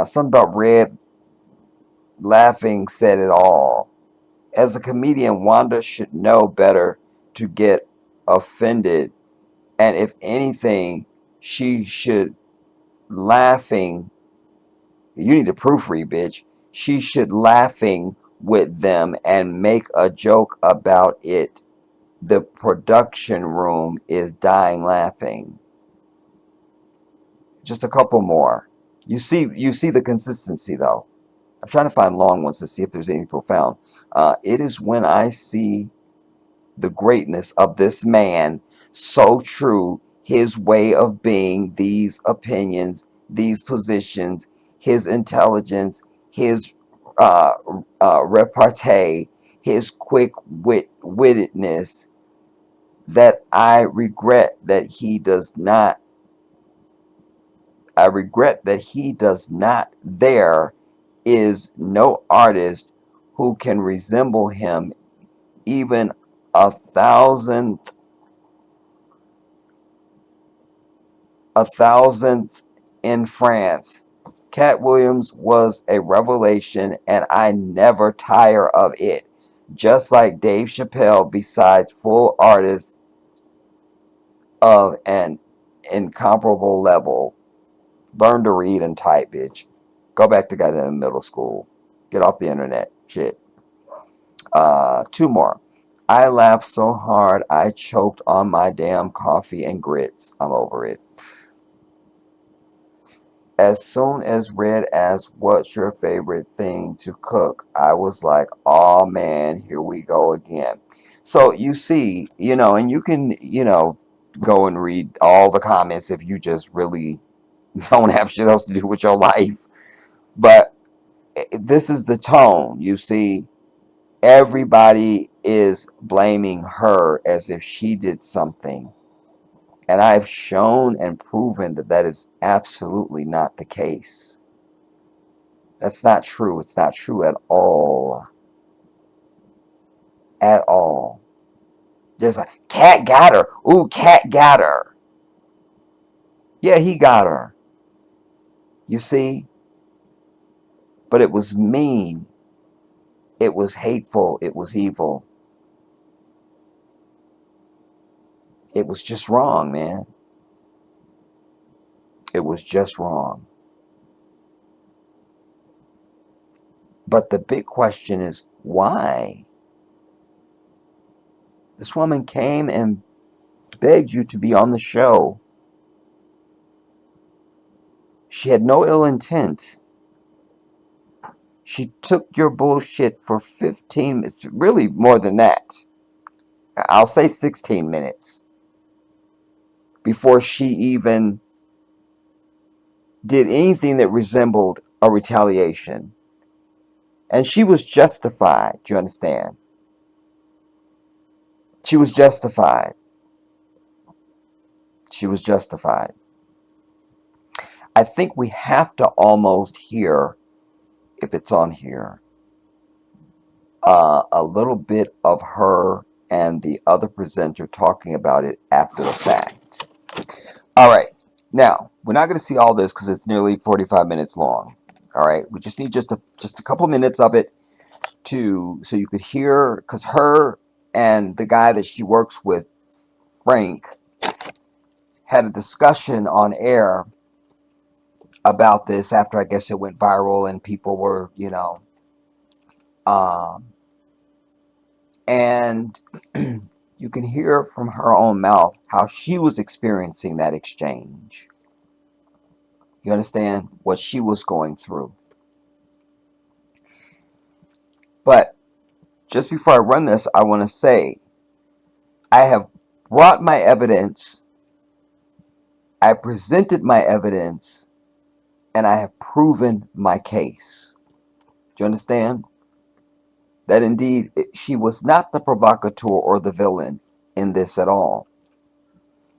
Something about Red laughing said it all. As a comedian, Wanda should know better to get offended. And if anything, she should laughing. You need to proofread, bitch. She should laughing with them and make a joke about it. The production room is dying laughing. Just a couple more. You see the consistency though. I'm trying to find long ones to see if there's anything profound. It is when I see the greatness of this man, so true, his way of being, these opinions, these positions, his intelligence, his uh, repartee, his wittedness, that I regret that he does not. There is no artist who can resemble him even a thousandth in France. Katt Williams was a revelation, and I never tire of it. Just like Dave Chappelle, besides full artists of an incomparable level. Learn to read and type, bitch. Go back to goddamn middle school. Get off the internet. Shit. Two more. I laughed so hard I choked on my damn coffee and grits. I'm over it. As soon as read as what's your favorite thing to cook, I was like, oh man, here we go again. So you see, and you can, go and read all the comments if you just really don't have shit else to do with your life. But this is the tone. You see, everybody is blaming her as if she did something. And I've shown and proven that that is absolutely not the case. That's not true. It's not true at all. At all. Just like, Katt got her. Ooh, Katt got her. Yeah, he got her. You see? But it was mean. It was hateful. It was evil. It was just wrong, man. It was just wrong. But the big question is, why? This woman came and begged you to be on the show. She had no ill intent. She took your bullshit for 15 minutes, really more than that. I'll say 16 minutes before she even did anything that resembled a retaliation. And she was justified, do you understand? She was justified. She was justified. I think we have to almost hear, if it's on here, a little bit of her and the other presenter talking about it after the fact. All right. Now, we're not going to see all this because it's nearly 45 minutes long. All right. We just need just a couple minutes of it so you could hear, because her and the guy that she works with, Frank, had a discussion on air about this after I guess it went viral and people were, and you can hear from her own mouth how she was experiencing that exchange. You understand what she was going through. But just before I run this, I want to say I have brought my evidence, I presented my evidence, and I have proven my case. Do you understand? That indeed she was not the provocateur or the villain in this at all.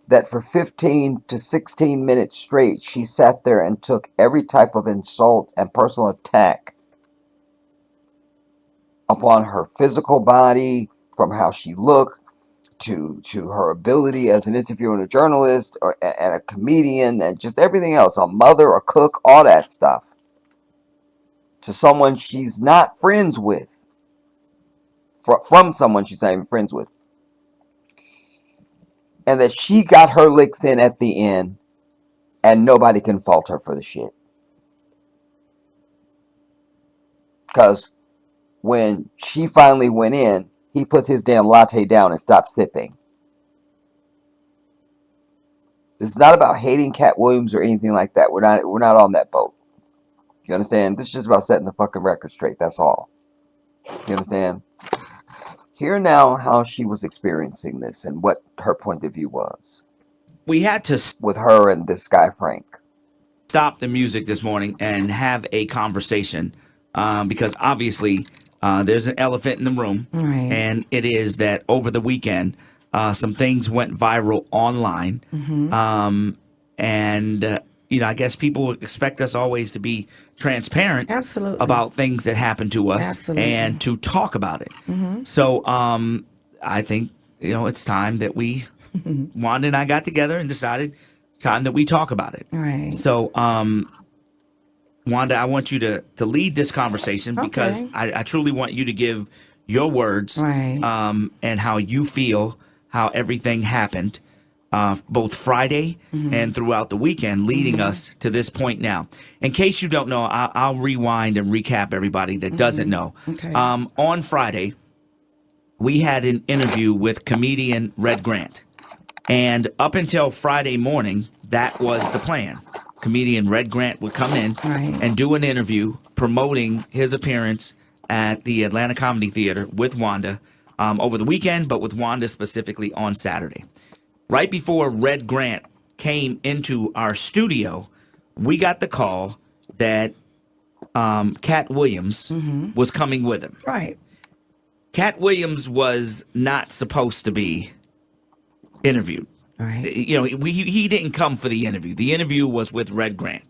That for 15 to 16 minutes straight, she sat there and took every type of insult and personal attack upon her physical body, from how she looked, to her ability as an interviewer and a journalist and a comedian and just everything else, a mother, a cook, all that stuff, to someone she's not friends with. from someone she's not even friends with. And that she got her licks in at the end, and nobody can fault her for the shit. Because when she finally went in, he put his damn latte down and stopped sipping. This is not about hating Katt Williams or anything like that. We're not on that boat. You understand? This is just about setting the fucking record straight. That's all. You understand? Hear now how she was experiencing this and what her point of view was We had to with her and this guy Frank. stop the music this morning and have a conversation because obviously there's an elephant in the room, Right. and it is that over the weekend some things went viral online, and I guess people expect us always to be transparent Absolutely. about things that happen to us Absolutely. and to talk about it. So I think it's time that we Wanda and I got together and decided it's time that we talk about it. Right. So, Wanda, I want you to lead this conversation because Okay. I truly want you to give your words, Right. and how you feel, how everything happened, both Friday and throughout the weekend, leading us to this point now. In case you don't know, I'll rewind and recap everybody that doesn't know. Okay. On Friday, we had an interview with comedian Red Grant. And up until Friday morning, that was the plan. Comedian Red Grant would come in Right. and do an interview promoting his appearance at the Atlanta Comedy Theater with Wanda over the weekend, but with Wanda specifically on Saturday. Right before Red Grant came into our studio, we got the call that Katt Williams was coming with him. Right. Katt Williams was not supposed to be interviewed. Right. He didn't come for the interview. The interview was with Red Grant.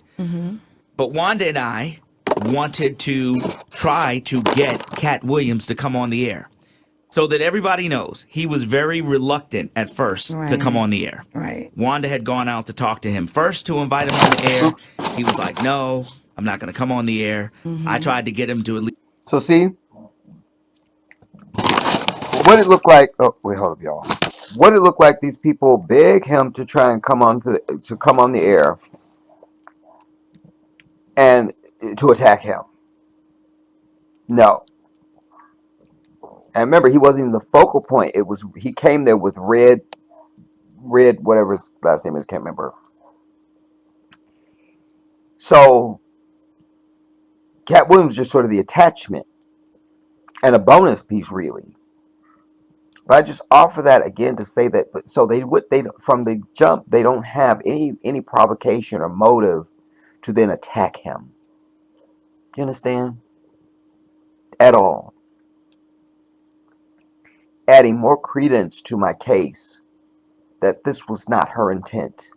But Wanda and I wanted to try to get Katt Williams to come on the air so that everybody knows he was very reluctant at first to Right. come on the air. Right. Wanda had gone out to talk to him first to invite him on the air. He was like, no, I'm not going to come on the air. I tried to get him to at least. So see, what it looked like. Oh wait, hold up, y'all. What it looked like these people beg him to try and come on to come on the air and to attack him. No. And remember, he wasn't even the focal point. He came there with Red, whatever his last name is, can't remember. So Katt Williams was just sort of the attachment and a bonus piece, really. But I just offer that again to say that, so they from the jump, they don't have any provocation or motive to then attack him. You understand? At all. Adding more credence to my case that this was not her intent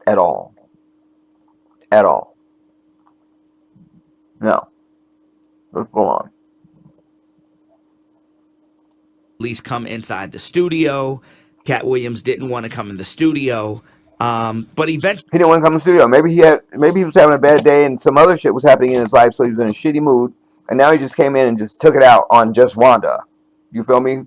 at all. At all. No. Let's go on. least come inside the studio. Katt Williams didn't want to come in the studio, but eventually He didn't want to come to the studio. Maybe he was having a bad day and some other shit was happening in his life, so he was in a shitty mood. And now he just came in and just took it out on just Wanda. You feel me?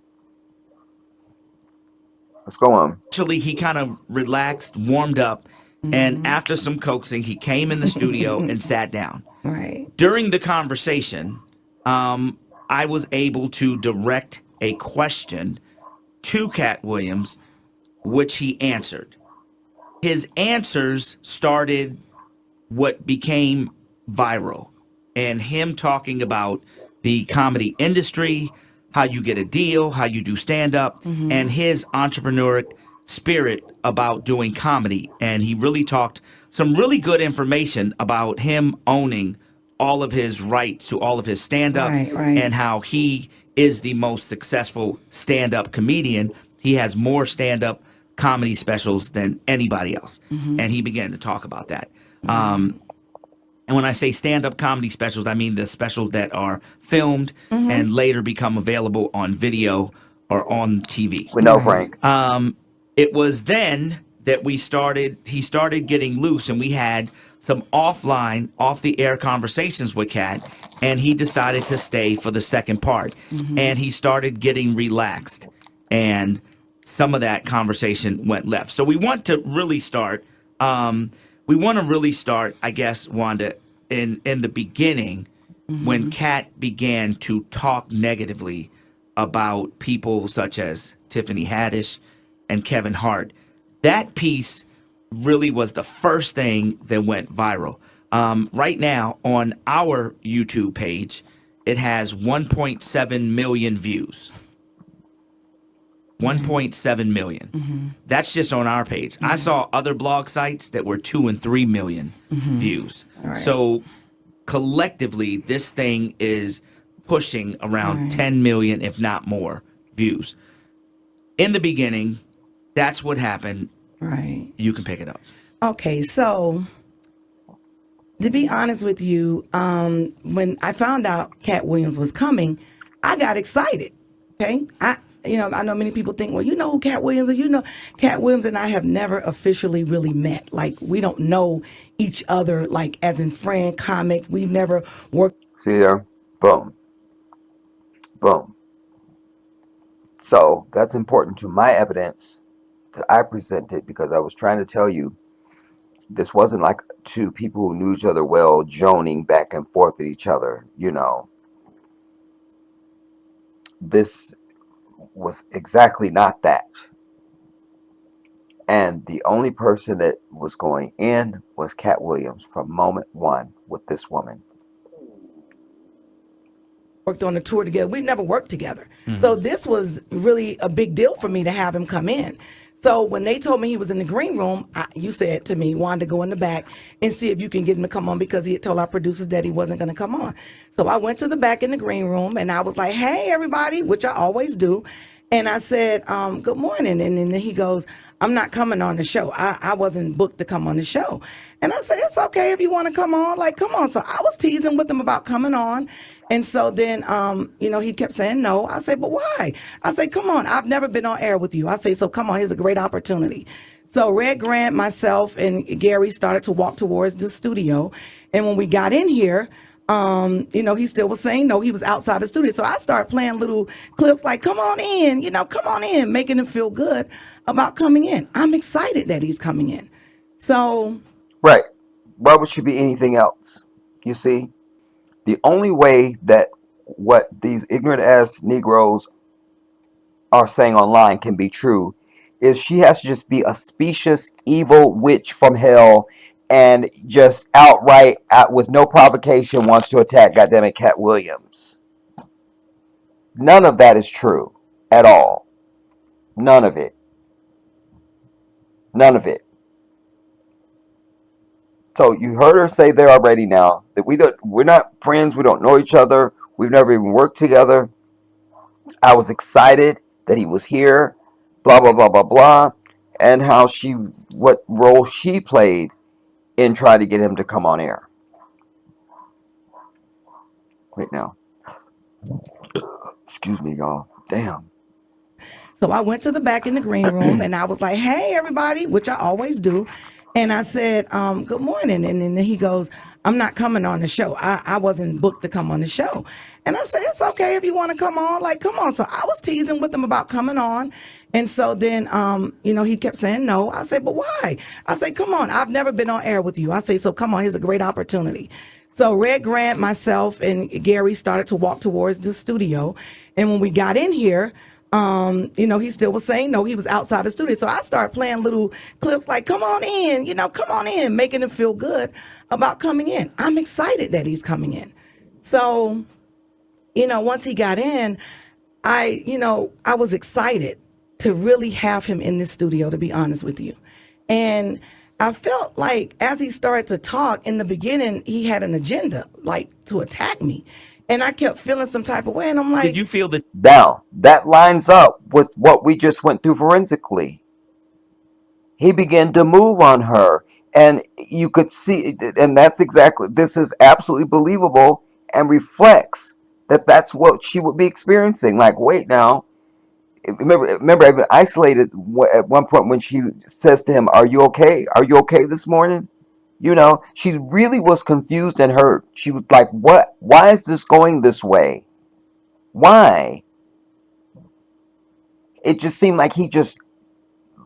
Let's go on. he kind of relaxed, warmed up, and after some coaxing, he came in the studio and sat down. Right. During the conversation, I was able to direct a question to Katt Williams, which he answered. His answers started what became viral, and him talking about the comedy industry, how you get a deal, how you do stand-up, and his entrepreneuric spirit about doing comedy. And he really talked some really good information about him owning all of his rights to all of his stand-up, Right. and how he is the most successful stand-up comedian. He has more stand-up comedy specials than anybody else. And he began to talk about that. And when I say stand-up comedy specials, I mean the specials that are filmed and later become available on video or on TV. We know Frank. It was then that he started getting loose, and we had some off the air conversations with Katt, and he decided to stay for the second part. And he started getting relaxed, and some of that conversation went left. So we want to really start. I guess, Wanda, in the beginning, when Katt began to talk negatively about people such as Tiffany Haddish and Kevin Hart. That piece really was the first thing that went viral. Right now on our YouTube page, it has 1.7 million views. 1.7 million. That's just on our page. I saw other blog sites that were 2 and 3 million views. So collectively, this thing is pushing around 10 million, if not more, views. In the beginning, that's what happened. Right. You can pick it up. Okay, so to be honest with you, when I found out Katt Williams was coming, I got excited. Okay, I know many people think, well, you know who Katt Williams is. Katt Williams and I have never officially really met. Like, we don't know each other, like, as in friend, comics. We've never worked. See there? Boom. Boom. So that's important to my evidence that I presented, because I was trying to tell you this wasn't like two people who knew each other well joning back and forth at each other. This was exactly not that. And the only person that was going in was Katt Williams from moment one with this woman. Worked on a tour together. We've never worked together. So this was really a big deal for me to have him come in. So when they told me he was in the green room, you said to me, Wanda, go in the back and see if you can get him to come on, because he had told our producers that he wasn't going to come on. So I went to the back in the green room and I was like, hey, everybody, which I always do. And I said, good morning. And then he goes, I'm not coming on the show. I wasn't booked to come on the show. And I said, it's okay if you want to come on. Like, come on. So I was teasing with him about coming on. And so then, he kept saying no. I said, but why? I said, come on. I've never been on air with you. I say, so come on. Here's a great opportunity. So Red Grant, myself, and Gary started to walk towards the studio. And when we got in here, he still was saying no. He was outside the studio. So I started playing little clips like, come on in, come on in, making him feel good about coming in. I'm excited that he's coming in. So. Right. Why would she be anything else? You see? The only way that what these ignorant ass Negroes are saying online can be true is she has to just be a specious, evil witch from hell and just outright, with no provocation, wants to attack goddammit Katt Williams. None of that is true at all. None of it. None of it. So you heard her say there already now that we're not friends, we don't know each other, we've never even worked together. I was excited that he was here, blah blah blah blah blah, and what role she played in trying to get him to come on air. Wait now. Excuse me, y'all. Damn. So I went to the back in the green room and I was like, hey, everybody, which I always do. And I said, good morning. And then he goes, I'm not coming on the show. I wasn't booked to come on the show. And I said, it's okay if you want to come on. Like, come on. So I was teasing with him about coming on. And so then, he kept saying no. I said, but why? I said, come on. I've never been on air with you. I say, so come on. Here's a great opportunity. So Red Grant, myself, and Gary started to walk towards the studio. And when we got in here, he still was saying no. He was outside the studio. So I started playing little clips like, come on in, come on in, making him feel good about coming in. I'm excited that he's coming in. So, once he got in, I was excited to really have him in this studio, to be honest with you. And I felt like as he started to talk in the beginning, he had an agenda, like to attack me. And I kept feeling some type of way. And I'm like, Did you feel that? Now, that lines up with what we just went through forensically. He began to move on her. And you could see, and this is absolutely believable and reflects that that's what she would be experiencing. Like, wait now. Remember, I've been isolated at one point when she says to him, are you okay? Are you okay this morning? You know, she really was confused and hurt. She was like, what? Why is this going this way? Why? It just seemed like he just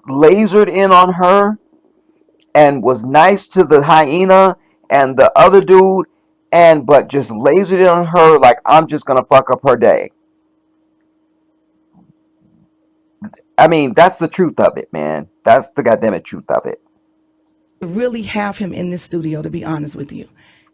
lasered in on her and was nice to the hyena and the other dude, but just lasered in on her like, I'm just gonna fuck up her day. I mean, that's the truth of it, man. That's the goddamn truth of it. Really have him in this studio, to be honest with you.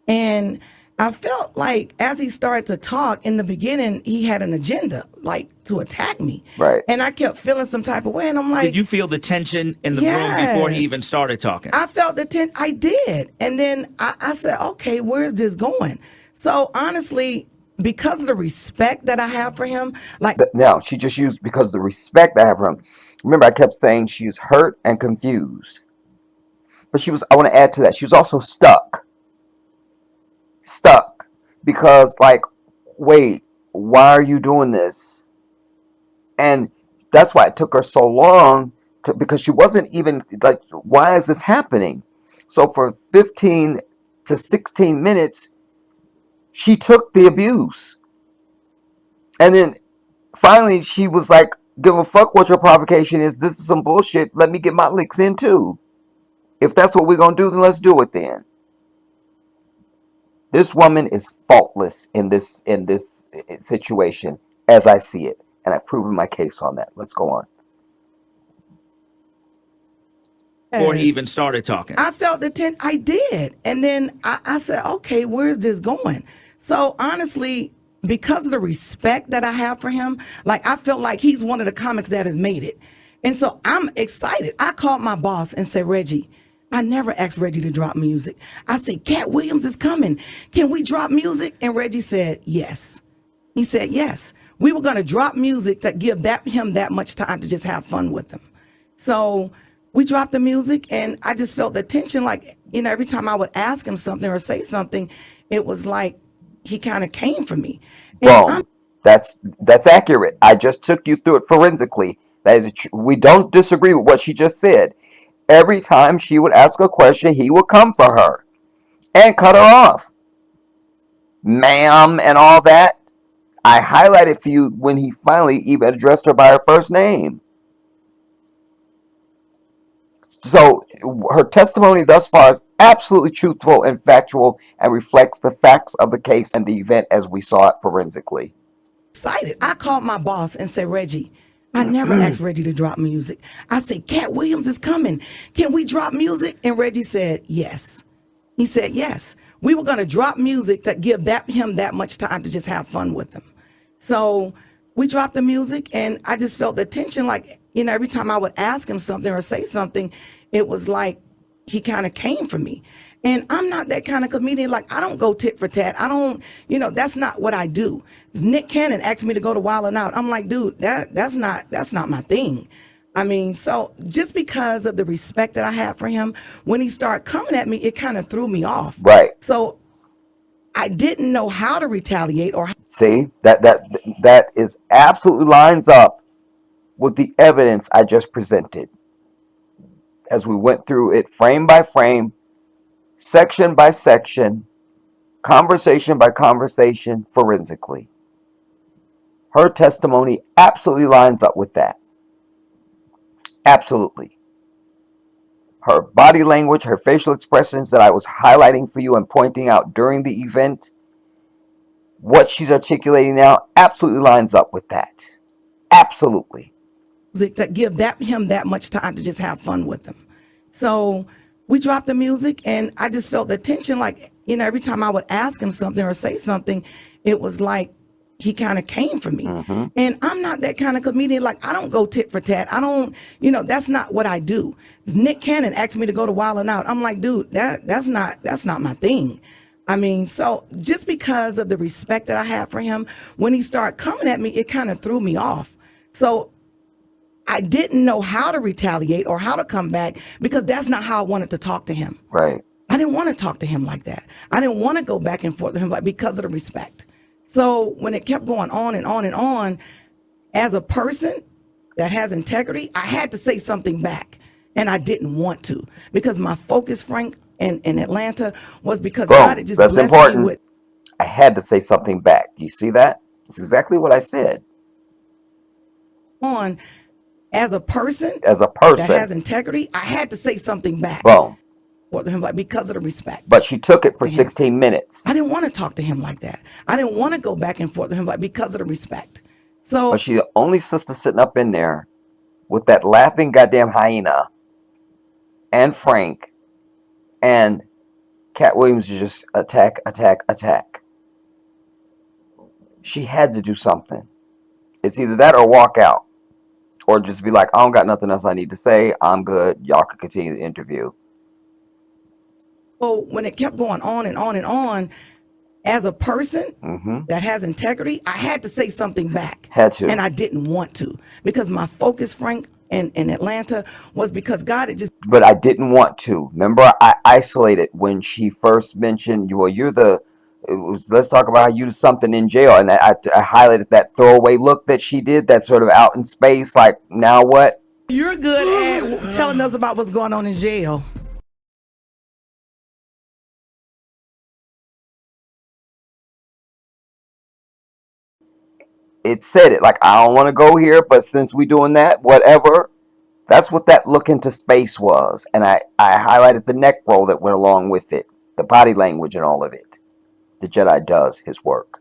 And I felt like as he started to talk in the beginning, he had an agenda, like to attack me. Right. And I kept feeling some type of way. And I'm like, Did you feel the tension in the room before he Yes. even started talking? I felt the tension. I did. And then I said, okay, where's this going? So honestly, because of the respect that I have for him, like, No, she just used because of the respect I have for him. Remember, I kept saying she's hurt and confused. But I want to add to that, she was also stuck. Stuck. Because, like, wait, why are you doing this? And that's why it took her so long, because she wasn't even, like, why is this happening? So for 15 to 16 minutes, she took the abuse. And then finally, she was like, give a fuck what your provocation is. This is some bullshit. Let me get my licks in too. If that's what we're going to do, then let's do it then. This woman is faultless in this situation, as I see it. And I've proven my case on that. Let's go on. Before he even started talking. I felt the tension. I did. And then I said, okay, where's this going? So honestly, because of the respect that I have for him, like I felt like he's one of the comics that has made it. And so I'm excited. I called my boss and said, Reggie, I never asked Reggie to drop music. I said, Katt Williams is coming. Can we drop music? And Reggie said, yes. He said, yes. We were going to drop music to give him that much time to just have fun with him. So we dropped the music, and I just felt the tension. Like, every time I would ask him something or say something, it was like he kind of came for me. Boom. That's accurate. I just took you through it forensically. That is, we don't disagree with what she just said. Every time she would ask a question, he would come for her and cut her off. Ma'am and all that. I highlighted for you when he finally even addressed her by her first name. So her testimony thus far is absolutely truthful and factual and reflects the facts of the case and the event as we saw it forensically. Excited. I called my boss and said, Reggie, I never asked Reggie to drop music. I said, Katt Williams is coming. Can we drop music? And Reggie said, yes. He said, yes. We were going to drop music to give him that much time to just have fun with him. So we dropped the music, and I just felt the tension. Like, every time I would ask him something or say something, it was like he kind of came for me. And I'm not that kind of comedian. Like, I don't go tit for tat. I don't, that's not what I do. Nick Cannon asked me to go to Wild 'N Out. I'm like, dude, that's not my thing. I mean, so just because of the respect that I have for him, when he started coming at me, it kind of threw me off. Right. So I didn't know how to retaliate or. See, that is absolutely lines up with the evidence I just presented. As we went through it frame by frame, section by section, conversation by conversation, forensically. Her testimony absolutely lines up with that. Absolutely. Her body language, her facial expressions that I was highlighting for you and pointing out during the event, what she's articulating now absolutely lines up with that. Absolutely. To give him that much time to just have fun with him. So we dropped the music, and I just felt the tension. Like, every time I would ask him something or say something, it was like he kind of came for me. Mm-hmm. And I'm not that kind of comedian. Like, I don't go tit for tat. I don't, that's not what I do. Nick Cannon asked me to go to Wild 'N Out. I'm like, dude, that's not my thing. I mean, so just because of the respect that I have for him, when he started coming at me, it kind of threw me off. So I didn't know how to retaliate or how to come back, because that's not how I wanted to talk to him. Right. I didn't want to talk to him like that. I didn't want to go back and forth with him because of the respect. So when it kept going on and on and on, as a person that has integrity, I had to say something back. and I didn't want to because my focus, Frank, in Atlanta was because God had Boom. just That's blessed me important. with I had to say something back. You see that? It's exactly what I said. on as a person As a that has person. integrity. I had to say something back Boom. for him, like because of the respect But she took it for to him. 16 minutes. I didn't want to talk to him like that. I didn't want to go back and forth with him, like because of the respect. But So she's the only sister sitting up in there with that laughing goddamn hyena and Frank, and Katt Williams is just attack, attack, attack. She had to do something. It's either that or walk out. Or just be like, I don't got nothing else I need to say. I'm good. Y'all can continue the interview. when it kept going on and on and on, as a person that has integrity, I had to say something back. Had to. And I didn't want to because my focus, Frank, in Atlanta was because God had just. But I didn't want to. Remember, I isolated when she first mentioned, well, you're the, let's talk about how you did something in jail. And I highlighted that throwaway look that she did, that sort of out in space, like, now what? You're good at telling us about what's going on in jail. It said it, like, I don't want to go here, but since we doing that, whatever. That's what that look into space was. And I highlighted the neck roll that went along with it, the body language and all of it. The Jedi does his work.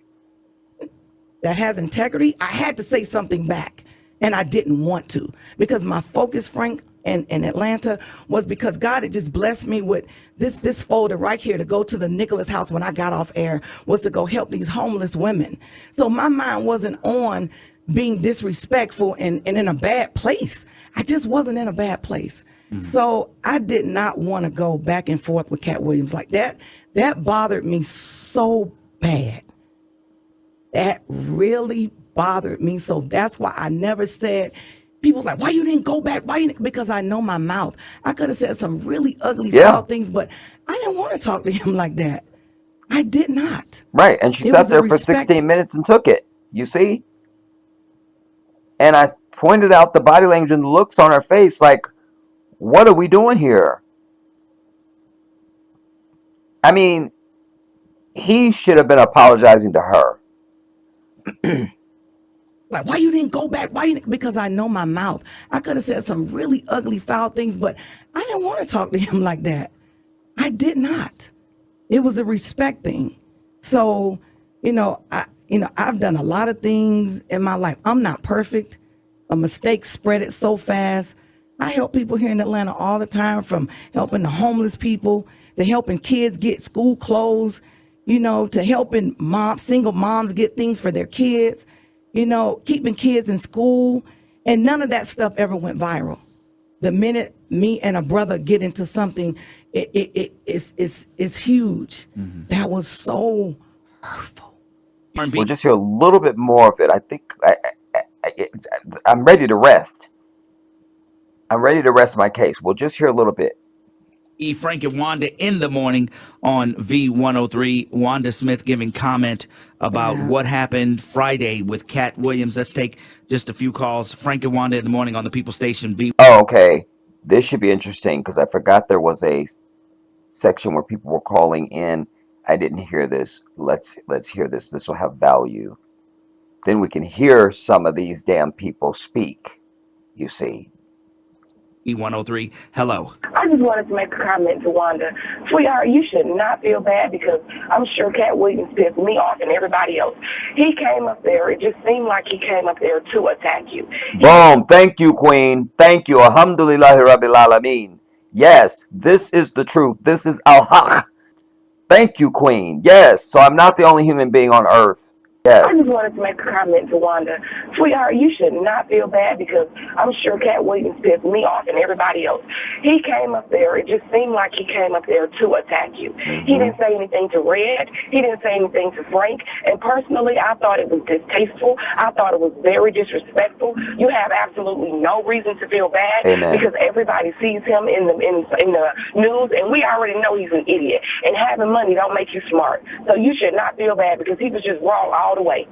That has integrity, I had to say something back. And I didn't want to because my focus, Frank, in Atlanta was because God had just blessed me with this folder right here to go to the Nicholas house when I got off air, was to go help these homeless women. So my mind wasn't on being disrespectful and in a bad place. I just wasn't in a bad place. So I did not want to go back and forth with Katt Williams like that. That bothered me so bad. That really bothered me. So that's why I never said, people's like, why you didn't go back? Because I know my mouth. I could have said some really ugly, foul things, but I didn't want to talk to him like that. I did not. Right. And she sat there for 16 minutes and took it. You see? And I pointed out the body language and the looks on her face, like, what are we doing here? I mean, he should have been apologizing to her. Like, why you didn't go back? Because I know my mouth. I could have said some really ugly, foul things, but I didn't want to talk to him like that. I did not. It was a respect thing. So, I've done a lot of things in my life. I'm not perfect. A mistake spread it so fast. I help people here in Atlanta all the time, from helping the homeless people to helping kids get school clothes, to helping single moms get things for their kids, keeping kids in school. And none of that stuff ever went viral. The minute me and a brother get into something, it's huge. That was so hurtful. We'll just hear a little bit more of it. I think I'm ready to rest. I'm ready to rest my case. We'll just hear a little bit. Frank and Wanda in the morning on V103. Wanda Smith giving comment about what happened Friday with Katt Williams. Let's take just a few calls. Frank and Wanda in the morning on the People Station V. Oh, okay. This should be interesting because I forgot there was a section where people were calling in. I didn't hear this. Let's hear this. This will have value. Then we can hear some of these damn people speak. You see. V103. Hello. I just wanted to make a comment to Wanda. Sweetheart, you should not feel bad because I'm sure Katt Williams pissed me off and everybody else. He came up there. It just seemed like he came up there to attack you. Boom. Thank you, Queen. Thank you. Alhamdulillahi Rabbil Alameen. Yes, this is the truth. This is al-haq. Thank you, Queen. Yes, so I'm not the only human being on earth. Yes. I just wanted to make a comment to Wanda. Sweetheart, you should not feel bad because I'm sure Katt Williams pissed me off and everybody else. He came up there. It just seemed like he came up there to attack you. He didn't say anything to Red. He didn't say anything to Frank. And personally, I thought it was distasteful. I thought it was very disrespectful. You have absolutely no reason to feel bad. Amen. Because everybody sees him in the news, and we already know he's an idiot. And having money don't make you smart. So you should not feel bad because he was just wrong all the way.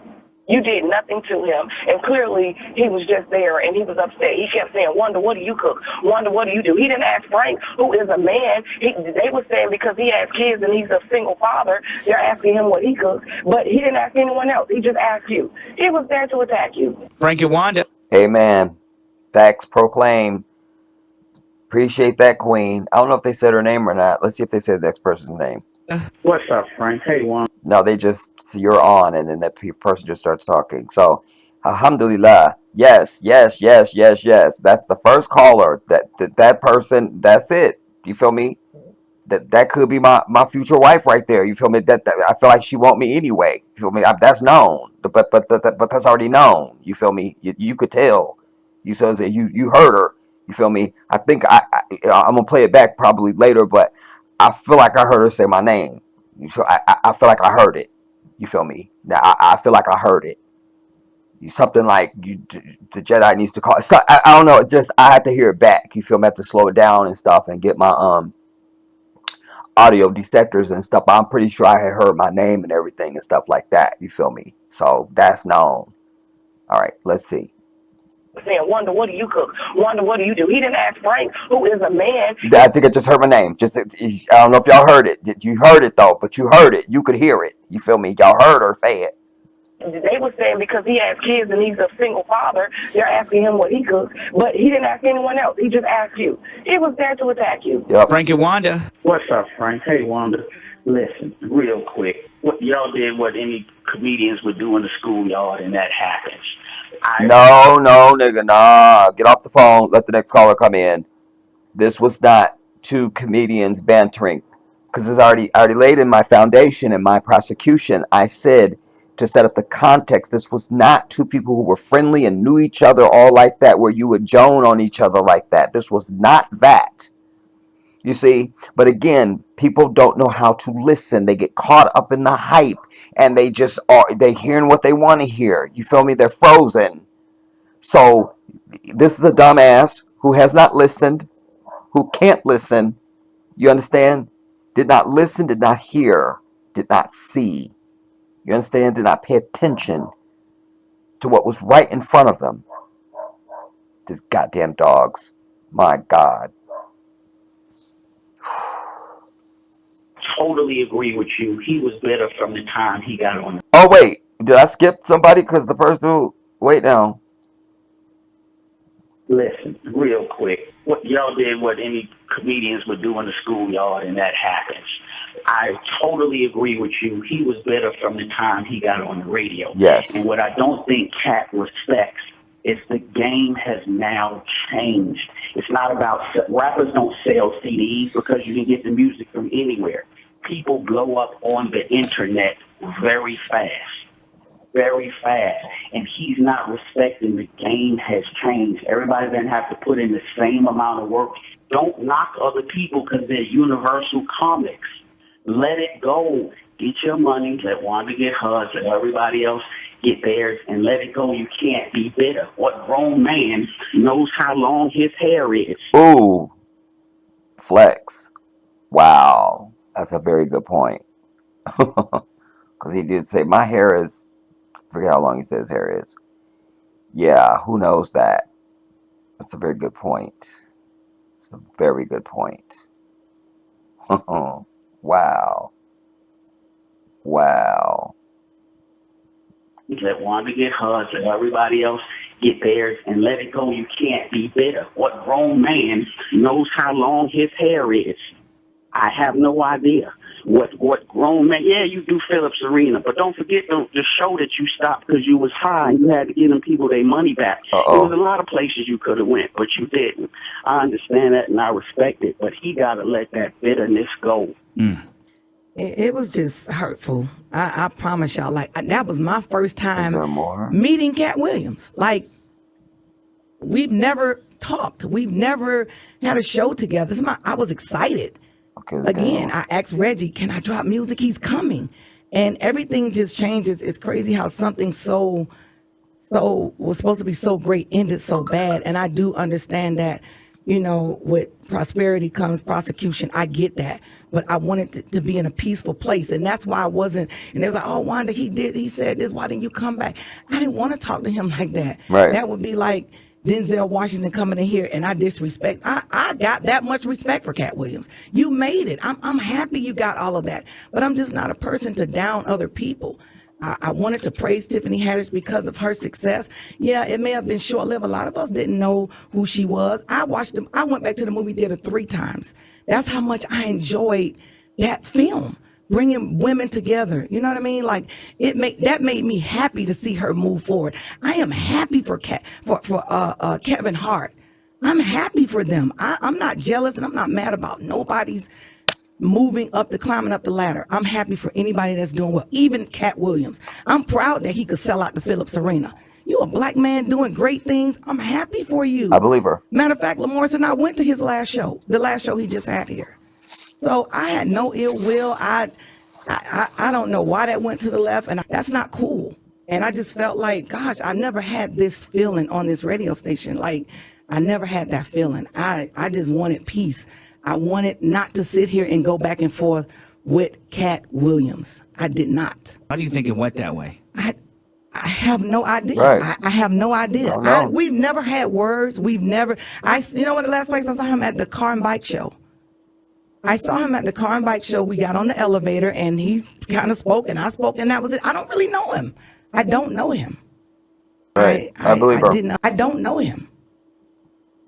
You did nothing to him, and clearly he was just there, and he was upset. He kept saying, Wanda, what do you cook? Wanda, what do you do? He didn't ask Frank, who is a man. They were saying because he has kids and he's a single father, they're asking him what he cooks, but he didn't ask anyone else. He just asked you. He was there to attack you. Frank and Wanda. Amen. Facts proclaimed. Appreciate that, Queen. I don't know if they said her name or not. Let's see if they said the next person's name. What's up, Frank? Hey, Juan. No, they just see you're on, and then that person just starts talking. So, alhamdulillah. Yes, yes, yes, yes, yes. That's the first caller. That person. That's it. You feel me? That could be my future wife right there. You feel me? That I feel like she want me anyway. You feel me? That's known. But that's already known. You feel me? You could tell. You so you heard her. You feel me? I think I'm gonna play it back probably later, but I feel like I heard her say my name. You feel, I feel like I heard it. You feel me? Now I feel like I heard it. Something like the Jedi needs to call. So, I don't know. Just I had to hear it back. You feel me? I had to slow it down and stuff and get my audio detectors and stuff. I'm pretty sure I had heard my name and everything and stuff like that. You feel me? So that's known. All right. Let's see. Saying, Wanda, what do you cook? Wanda, what do you do? He didn't ask Frank, who is a man. I think I just heard my name. I don't know if y'all heard it. You heard it though, but you heard it. You could hear it. You feel me? Y'all heard her say it. They were saying because he has kids and he's a single father, they're asking him what he cooks, but he didn't ask anyone else. He just asked you. He was there to attack you. Yep. Frank and Wanda. What's up, Frank? Hey, Wanda. Listen, real quick. What y'all did, what any comedians would do in the schoolyard, and that happens. No, nigga, nah. Get off the phone. Let the next caller come in. This was not two comedians bantering, because it's already laid in my foundation and my prosecution. I said to set up the context. This was not two people who were friendly and knew each other all like that, where you would joan on each other like that. This was not that. You see, but again, people don't know how to listen. They get caught up in the hype, and they hearing what they want to hear. You feel me? They're frozen. So this is a dumbass who has not listened, who can't listen. You understand? Did not listen, did not hear, did not see. You understand? Did not pay attention to what was right in front of them. These goddamn dogs. My God. Totally agree with you. He was better from the time he got on. Oh, wait. Did I skip somebody? Because the first dude... Wait now. Listen, real quick. What y'all did, what any comedians would do in the schoolyard, and that happens. I totally agree with you. He was better from the time he got on the radio. Yes. And what I don't think Katt respects is the game has now changed. It's not about... Rappers don't sell CDs because you can get the music from anywhere. People blow up on the internet very fast. Very fast. And he's not respecting the game has changed. Everybody doesn't have to put in the same amount of work. Don't knock other people because they're universal comics. Let it go. Get your money. Let Wanda get hers. Let everybody else get theirs. And let it go. You can't be bitter. What grown man knows how long his hair is? Ooh. Flex. Wow. That's a very good point. Because he did say, my hair is... I forget how long he says his hair is. Yeah, who knows that? That's a very good point. It's a very good point. Wow. Wow. Let Wanda get hers. Let everybody else get theirs. And let it go. You can't be bitter. What grown man knows how long his hair is? I have no idea. What grown man? Yeah, you do Phillips Arena, but don't forget the show that you stopped because you was high and you had to give them people their money back. There was a lot of places you could have went, but you didn't. I understand that and I respect it, but he got to let that bitterness go. It was just hurtful. I promise y'all. Like, that was my first time meeting Katt Williams. Like, we've never talked. We've never had a show together. I was excited. Again, I asked Reggie, can I drop music? He's coming. And everything just changes. It's crazy how something was supposed to be so great ended so bad. And I do understand that with prosperity comes prosecution. I get that. But I wanted to be in a peaceful place. And that's why I wasn't. And they was like, oh, Wanda, he said this. Why didn't you come back? I didn't want to talk to him like that. Right. That would be like Denzel Washington coming in here and I disrespect. I got that much respect for Katt Williams. You made it. I'm happy you got all of that. But I'm just not a person to down other people. I wanted to praise Tiffany Haddish because of her success. Yeah, it may have been short-lived. A lot of us didn't know who she was. I went back to the movie theater 3 times. That's how much I enjoyed that film, bringing women together. You know what I mean? Like that made me happy to see her move forward. I am happy for Kevin Hart. I'm happy for them. I'm not jealous and I'm not mad about nobody's climbing up the ladder. I'm happy for anybody that's doing well, even Katt Williams. I'm proud that he could sell out the Phillips Arena. You a black man doing great things. I'm happy for you. I believe her. Matter of fact, Lamorris and I went to his last show, the last show he just had here. So I had no ill will. I don't know why that went to the left, and that's not cool. And I just felt like, gosh, I never had this feeling on this radio station. Like, I never had that feeling. I just wanted peace. I wanted not to sit here and go back and forth with Katt Williams. I did not. Why do you think it went that way? I have no idea. Right. I have no idea. Don't know. We've never had words. You know what, the last place I saw him at the car and bike show. I saw him at the car and bike show. We got on the elevator and he kind of spoke and I spoke and that was it. I don't really know him. I don't know him. Right. I believe her. I don't know him.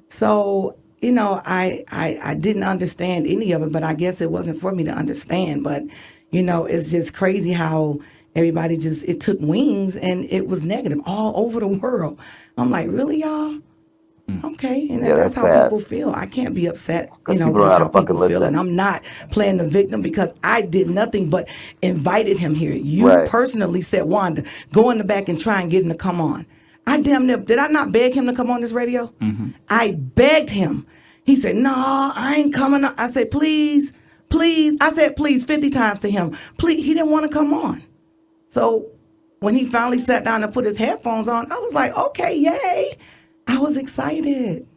So, I didn't understand any of it, but I guess it wasn't for me to understand. But, it's just crazy how everybody it took wings and it was negative all over the world. I'm like, really, y'all? Okay, and Yeah, that's that's how sad. people feel. I can't be upset, People that's don't know how to how fucking people feel. listen. And I'm not playing the victim because I did nothing but invited him here. You Right. personally said, Wanda, go in the back and try and get him to come on. Did I not beg him to come on this radio? Mm-hmm. I begged him. He said, no, I ain't coming on. I said, please. I said, please, 50 times to him. Please, he didn't want to come on. So when he finally sat down and put his headphones on, I was like, okay, yay. I was excited.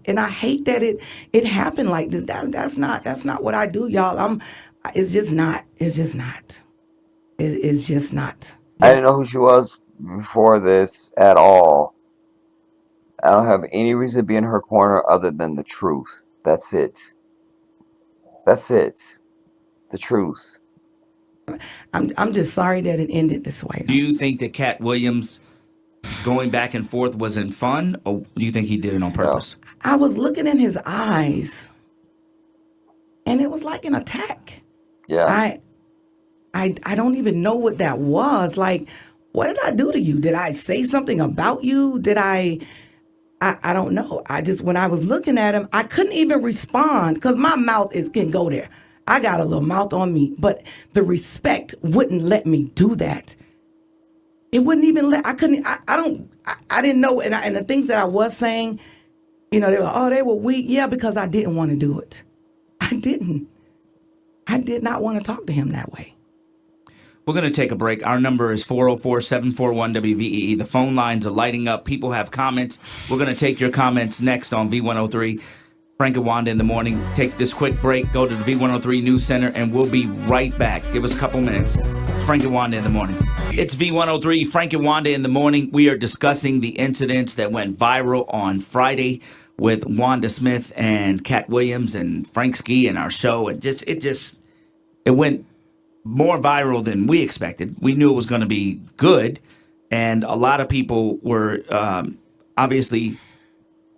And I hate that it happened like this. That's not what I do, y'all. It's just not. It's just not. I didn't know who she was before this at all. I don't have any reason to be in her corner other than the truth. That's it. The truth. I'm just sorry that it ended this way. Do you think that Katt Williams going back and forth wasn't fun, or do you think he did it on purpose? I was looking in his eyes, and it was like an attack. Yeah. I don't even know what that was. Like, what did I do to you? Did I say something about you? Did I don't know. When I was looking at him, I couldn't even respond because my mouth can go there. I got a little mouth on me, but the respect wouldn't let me do that. It wouldn't even I didn't know. And the things that I was saying, they were like, oh, they were weak. Yeah, because I didn't want to do it. I didn't. I did not want to talk to him that way. We're going to take a break. Our number is 404-741-WVEE. The phone lines are lighting up. People have comments. We're going to take your comments next on V103. Frank and Wanda in the morning. Take this quick break. Go to the V103 News Center, and we'll be right back. Give us a couple minutes. Frank and Wanda in the morning. It's V103, Frank and Wanda in the morning. We are discussing the incidents that went viral on Friday with Wanda Smith and Katt Williams and Frank Ski in our show. It went more viral than we expected. We knew it was going to be good, and a lot of people were obviously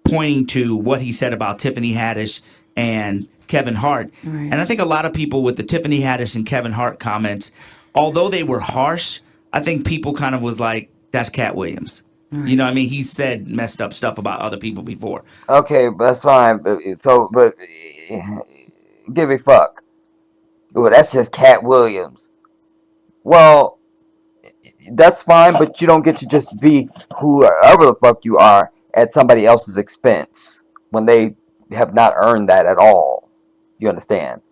pointing to what he said about Tiffany Haddish and Kevin Hart. Right. And I think a lot of people with the Tiffany Haddish and Kevin Hart comments, although they were harsh, I think people kind of was like, that's Katt Williams. Right. You know what I mean? He said messed up stuff about other people before. Okay, that's fine. But give a fuck. Well, that's just Katt Williams. Well, that's fine, but you don't get to just be whoever the fuck you are at somebody else's expense when they have not earned that at all. You understand?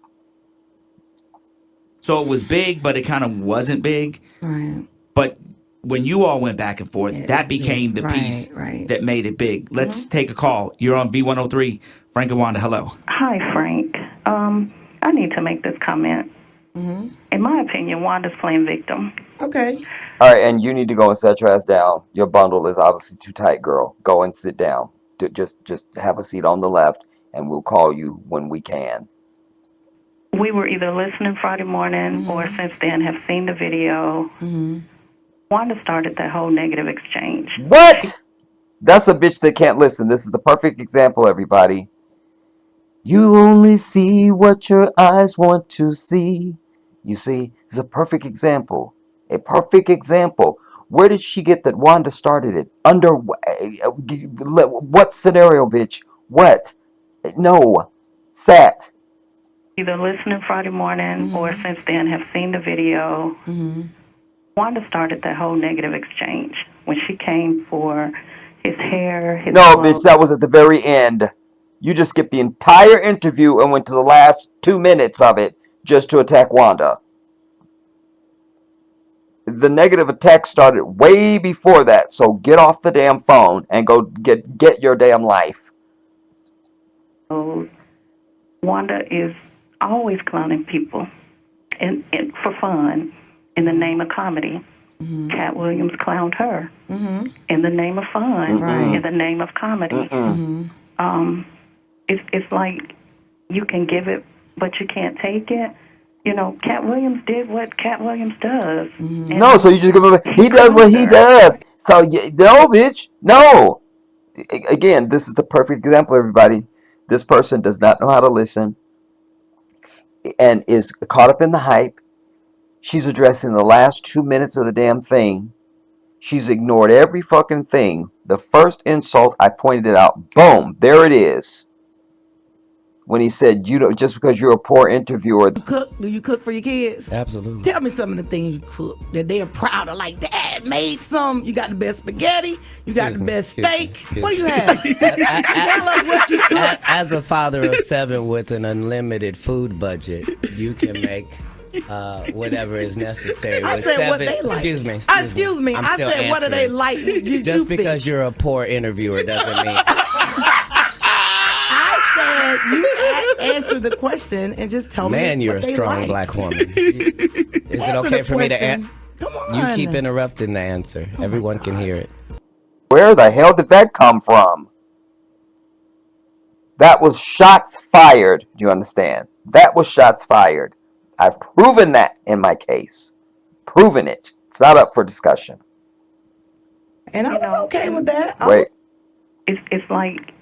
So it was big, but it kind of wasn't big. Right. But when you all went back and forth, Yeah, that became the piece right. that made it big. Let's take a call. You're on V103. Frank and Wanda, hello. Hi, Frank. I need to make this comment. In my opinion, Wanda's playing victim. Okay. All right, and you need to go and set your ass down. Your bundle is obviously too tight, girl. Go and sit down. Just have a seat on the left, and we'll call you when we can. We were either listening Friday morning or since then have seen the video. Wanda started that whole negative exchange. What? That's a bitch that can't listen. This is the perfect example, everybody. You only see what your eyes want to see. You see, it's a perfect example. A perfect example. Where did she get that Wanda started it? Under what scenario, bitch? What? No. Sat. Either listening Friday morning or since then have seen the video. Wanda started that whole negative exchange when she came for his hair, his No, clothes. bitch, that was at the very end. You just skipped the entire interview and went to the last 2 minutes of it just to attack Wanda. The negative attack started way before that, so get off the damn phone and go get your damn life. Wanda is always clowning people and for fun in the name of comedy. Katt Williams clowned her in the name of fun, in the name of comedy. It's like you can give it, but you can't take it. You know, Katt Williams did what Katt Williams does. No, so you just give him. He does what he does. So no, bitch, no. Again, this is the perfect example, everybody. This person does not know how to listen and is caught up in the hype. She's addressing the last 2 minutes of the damn thing. She's ignored every fucking thing. The first insult, I pointed it out. Boom, there it is. When he said, "You don't just because you're a poor interviewer." Do you cook for your kids? Absolutely. Tell me some of the things you cook that they are proud of. Like, Dad made some. You got the best spaghetti. You got the best steak. What do you have? Tell us what you cook. As a father of 7 with an unlimited food budget, you can make whatever is necessary. I With said 7, what they like. Excuse me. I'm I still said what do they answering. like? Just because you're a poor interviewer doesn't mean. I said you answer the question and just tell me. Man, you're a what they strong like. black woman. Is it Answer okay the for me to question. Come on. You keep interrupting the answer. Everyone can hear it. Where the hell did that come from? That was shots fired. Do you understand? That was shots fired. I've proven that in my case. Proven it. It's not up for discussion. And I was okay with that. Wait. It's like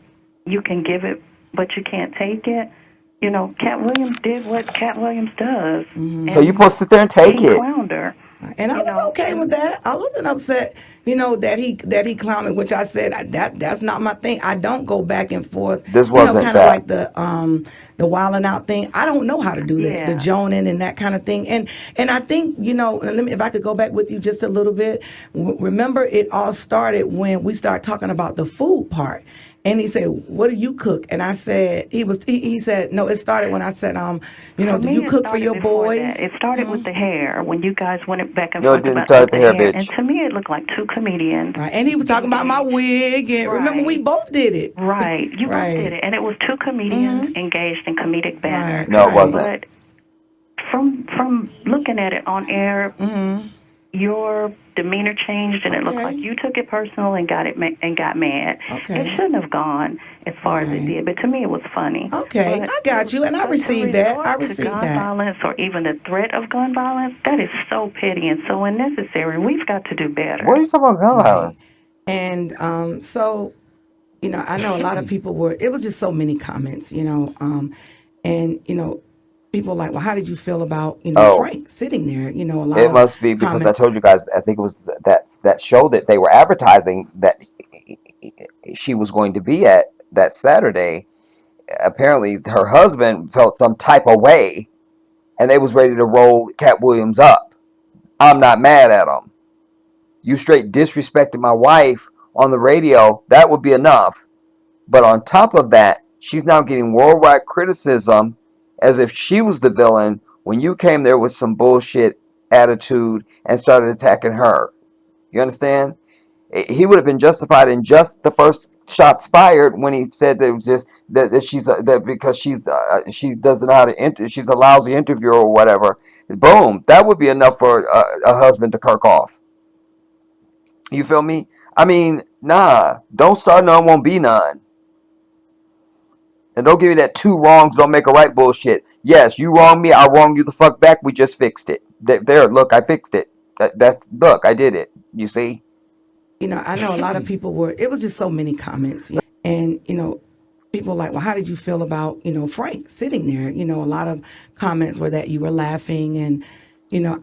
you can give it, but you can't take it. You know, Katt Williams did what Katt Williams does. So you're supposed to sit there and take he it. clowned her. And I was okay with that. I wasn't upset, that he clowned me, which I said that's not my thing. I don't go back and forth. This wasn't kind of that. like the wilding out thing. I don't know how to do that, the joning and that kind of thing. And I think if I could go back with you just a little bit. Remember, it all started when we started talking about the food part. And he said, "What do you cook?" And I said, he said, no, it started when I said, do you cook for your boys? It started with the hair when you guys went back and No, it forth didn't about start the the hair, hair. bitch. And to me, it looked like 2 comedians. Right. And he was talking about my wig. And remember, we both did it. Right. You both did it. And it was 2 comedians engaged in comedic banter. Right. No, it wasn't. But from looking at it on air, your demeanor changed, and it looked like you took it personal and got mad. Okay. It shouldn't have gone as far as it did, but to me, it was funny. Okay, But I got you, and I received that. I received gun that. violence, or even the threat of gun violence, that is so petty and so unnecessary. We've got to do better. What are you talking about gun violence? And so, I know a lot of people it was just so many comments, and, people like, well, how did you feel about, Frank sitting there? A lot It of must be because I comments. told you guys, I think it was that show that they were advertising that she was going to be at that Saturday. Apparently her husband felt some type of way and they was ready to roll Katt Williams up. I'm not mad at him. You straight disrespected my wife on the radio. That would be enough. But on top of that, she's now getting worldwide criticism as if she was the villain when you came there with some bullshit attitude and started attacking her. You understand? He would have been justified in just the first shots fired when he said that it was just that she's that because she doesn't know how to she's a lousy interviewer or whatever. Boom, that would be enough for a husband to kirk off. You feel me? I mean, nah, don't start none, won't be none. And don't give me that two wrongs don't make a right bullshit. Yes, you wrong me, I wrong you the fuck back. We just fixed it. There, look, I fixed it. That's look, I did it. You see? I know a lot of people were. It was just so many comments, and people like, well, how did you feel about Frank sitting there? A lot of comments were that you were laughing, and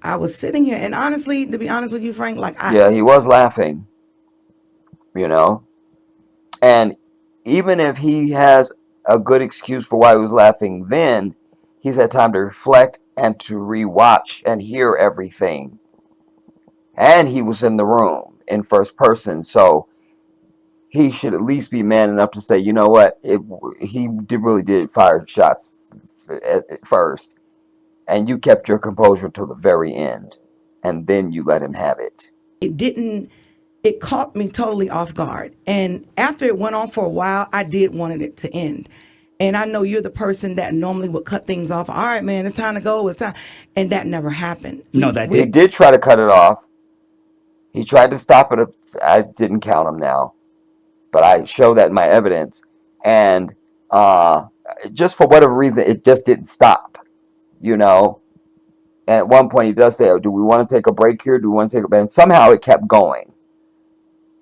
I was sitting here, and honestly, to be honest with you, Frank, yeah, he was laughing. And even if he has a good excuse for why he was laughing then, he's had time to reflect and to rewatch and hear everything. And he was in the room in first person, so he should at least be man enough to say, you know what, he really did fire shots at first, and you kept your composure until the very end, and then you let him have it. It caught me totally off guard. And after it went on for a while, I did wanted it to end. And I know you're the person that normally would cut things off. All right, man, it's time to go. It's time. And that never happened. No, that He did. did try to cut it off. He tried to stop it. I didn't count him now, but I show that in my evidence. And just for whatever reason, it just didn't stop, And at one point, he does say, oh, do we want to take a break here? Do we want to take a break? And somehow it kept going.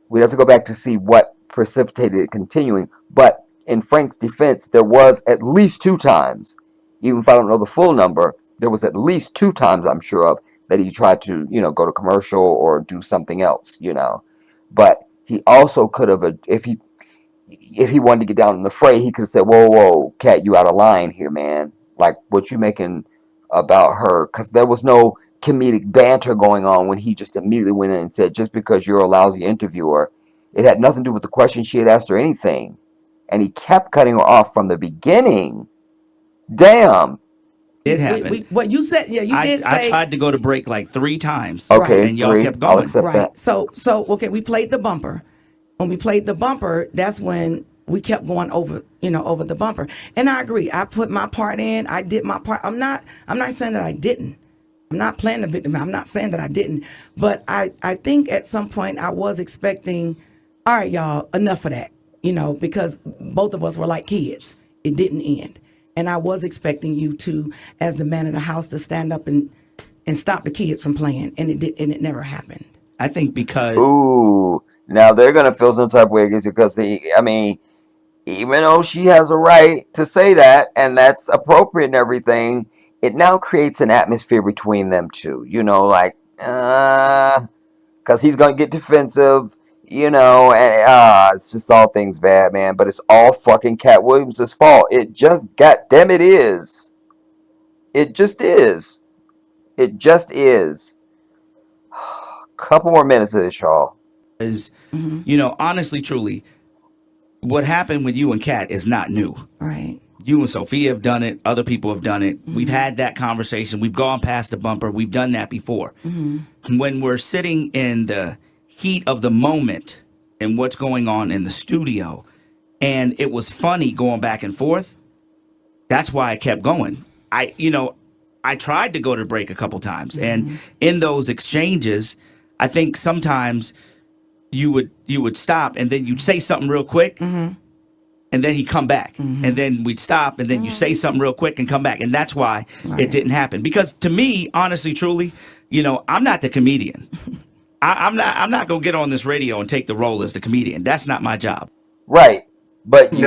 We'd have to go back to see what precipitated it continuing. But in Frank's defense, there was at least 2 times, even if I don't know the full number, there was at least 2 times I'm sure of that he tried to, go to commercial or do something else, But he also could have, if he wanted to get down in the fray, he could have said, whoa, Katt, you out of line here, man. Like, what you making about her? Because there was no comedic banter going on when he just immediately went in and said, just because you're a lousy interviewer, it had nothing to do with the question she had asked or anything. And he kept cutting her off from the beginning. Damn. It happened. What you said, yeah, you did say. I tried to go to break like 3 times. Okay, and y'all 3. kept going. I'll accept Right. that. So okay, we played the bumper. When we played the bumper, that's when we kept going over, over the bumper. And I agree. I put my part in. I did my part. I'm not saying that I didn't. I'm not playing the victim. I'm not saying that I didn't. But I think at some point I was expecting, all right, y'all, enough of that, because both of us were like kids. It didn't end. And I was expecting you to, as the man of the house, to stand up and stop the kids from playing. And it never happened. I think because... Ooh. Now they're going to feel some type of way because even though she has a right to say that, and that's appropriate and everything, it now creates an atmosphere between them two, because he's going to get defensive, and it's just all things bad, man. But it's all fucking Katt Williams' fault. It just, goddamn it is. It just is. It just is. Couple more minutes of this, y'all. Is, honestly, truly, what happened with you and Katt is not new. Right. You and Sophia have done it. Other people have done it. Mm-hmm. We've had that conversation. We've gone past the bumper. We've done that before. Mm-hmm. When we're sitting in the heat of the moment and what's going on in the studio, and it was funny going back and forth, that's why I kept going. I tried to go to break a couple times. Mm-hmm. And in those exchanges, I think sometimes you would stop and then you'd say something real quick, mm-hmm. and then he'd come back, mm-hmm. and then we'd stop and then you say something real quick and come back, and that's why it didn't happen. Because to me, honestly, truly, I'm not the comedian. I'm not gonna get on this radio and take the role as the comedian. That's not my job. Right, but Katt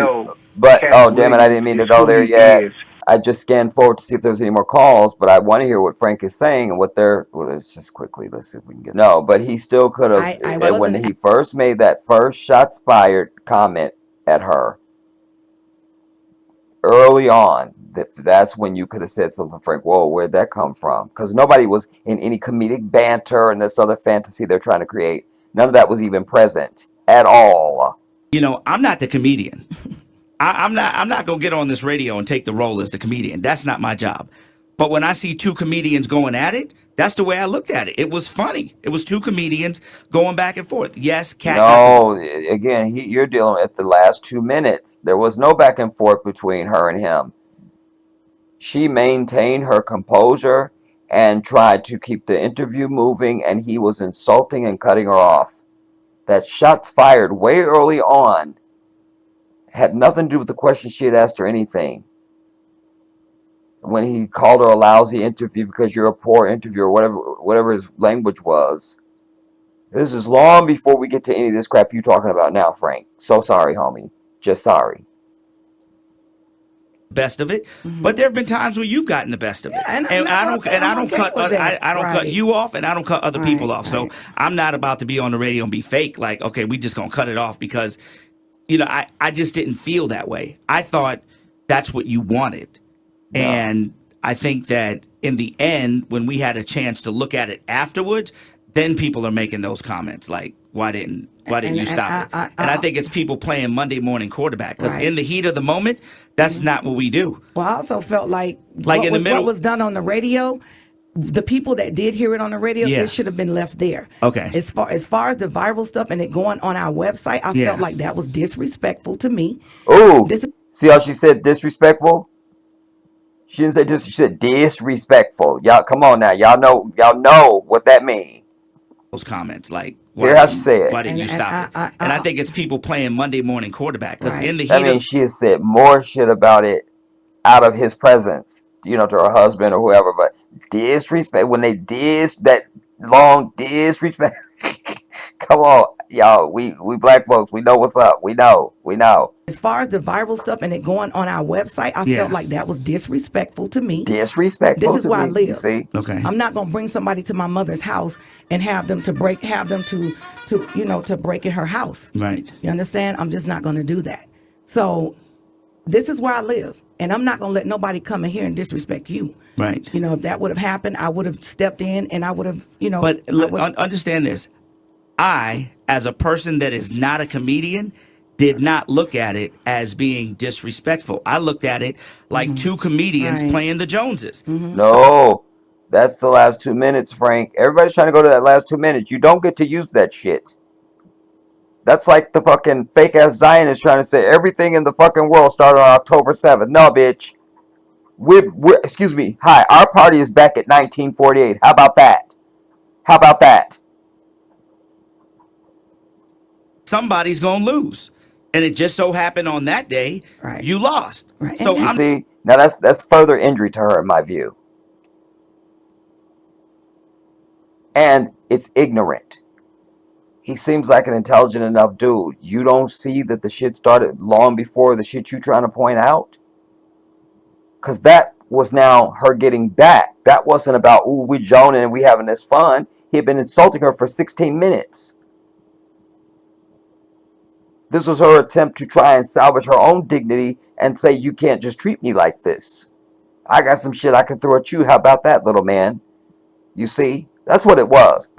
damn it, I didn't mean to go there yet. I just scanned forward to see if there was any more calls, but I want to hear what Frank is saying and what they're. Well, let's just quickly, let's see if we can get. No, but he still could have. When he first made that first shots fired comment at her early on, that's when you could have said something, Frank. Whoa, where'd that come from? Because nobody was in any comedic banter and this other fantasy they're trying to create. None of that was even present at all. I'm not the comedian. I'm not gonna get on this radio and take the role as the comedian. That's not my job. But when I see 2 comedians going at it, That's the way I looked at it. It was funny. It was two comedians going back and forth. Yes, Cat got the No, again, you're dealing at the last 2 minutes. There was no back and forth between her and him. She maintained her composure and tried to keep the interview moving, and he was insulting and cutting her off. That shots fired way early on had nothing to do with the question she had asked or anything. When he called her a lousy interview because you're a poor interviewer, whatever his language was. This is long before we get to any of this crap you talking about now, Frank. So sorry, homie. Just sorry. best of it, but there have been times where you've gotten the best of it, and I don't okay cut with that. I don't cut Right. you off, and I don't cut other people off. So right. I'm not about to be on the radio and be fake. Like, okay, we just gonna cut it off because, I just didn't feel that way. I thought that's what you wanted, and I think that in the end, when we had a chance to look at it afterwards, then people are making those comments like, why didn't you stop it? And I think it's people playing Monday morning quarterback because Right. in the heat of the moment, that's not what we do. Well, I also felt like Like in the middle- what was done on the radio, the people that did hear it on the radio, Yeah. it should have been left there. Okay. As far as the viral stuff and it going on our website, I Yeah. felt like that was disrespectful to me. Ooh, This see how she said disrespectful? She didn't say dis. She said disrespectful. Y'all, come on now. Y'all know what that means. Those comments like, Hear how she said. why didn't you And- stop and it? And I think it's people playing Monday morning quarterback because Right. in the That heat means of she has said more shit about it out of his presence, to her husband or whoever. But disrespect, when they that long disrespect. Come on, y'all. We black folks. We know what's up. We know. as far as the viral stuff and it going on our website, I Yeah. felt like that was disrespectful to me. Disrespectful. This is to where I me, live. you see? Okay. I'm not gonna bring somebody to my mother's house and have them to break in her house. right. You understand? I'm just not gonna do that. So this is where I live, and I'm not gonna let nobody come in here and disrespect you. Right. If that would have happened, I would have stepped in and I would have, But I would- understand this. I, as a person that is not a comedian, did not look at it as being disrespectful. I looked at it like two comedians Right. playing the Joneses. No, that's the last 2 minutes, Frank. Everybody's trying to go to that last 2 minutes. You don't get to use that shit. That's like the fucking fake ass Zionist trying to say everything in the fucking world started on October 7th. No, bitch. We're excuse me. Hi, our party is back at 1948. How about that? Somebody's gonna lose, and it just so happened on that day Right. you lost. Right. So You I'm see? Now that's further injury to her in my view. And it's ignorant. He seems like an intelligent enough dude. You don't see that the shit started long before the shit you trying to point out? Because that was now her getting back. That wasn't about, ooh, we joning and we having this fun. He had been insulting her for 16 minutes. This was her attempt to try and salvage her own dignity and say, you can't just treat me like this. I got some shit I can throw at you. How about that, little man? You see? That's what it was.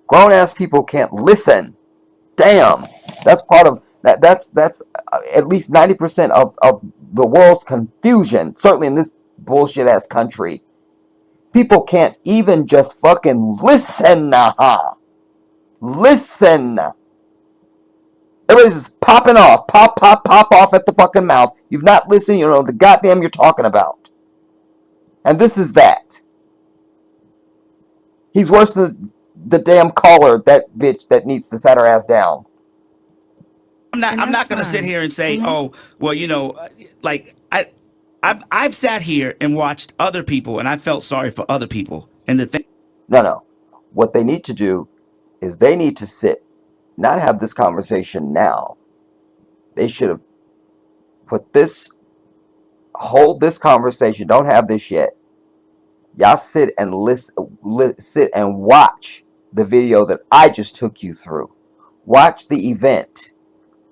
Grown ass people can't listen. Damn. That's part of that. That's at least 90% of the world's confusion. Certainly in this bullshit ass country. People can't even just fucking listen. Listen. Everybody's just popping off. Pop off at the fucking mouth. You've not listened. You don't know the goddamn you're talking about. And this is that. He's worse than the damn caller, that bitch that needs to set her ass down. I'm not going to sit here and say, oh, well, like I've sat here and watched other people, and I felt sorry for other people. And the thing, No. What they need to do is they need to sit, not have this conversation now. They should have hold this conversation. Don't have this yet. Y'all sit and sit and watch the video that I just took you through. Watch the event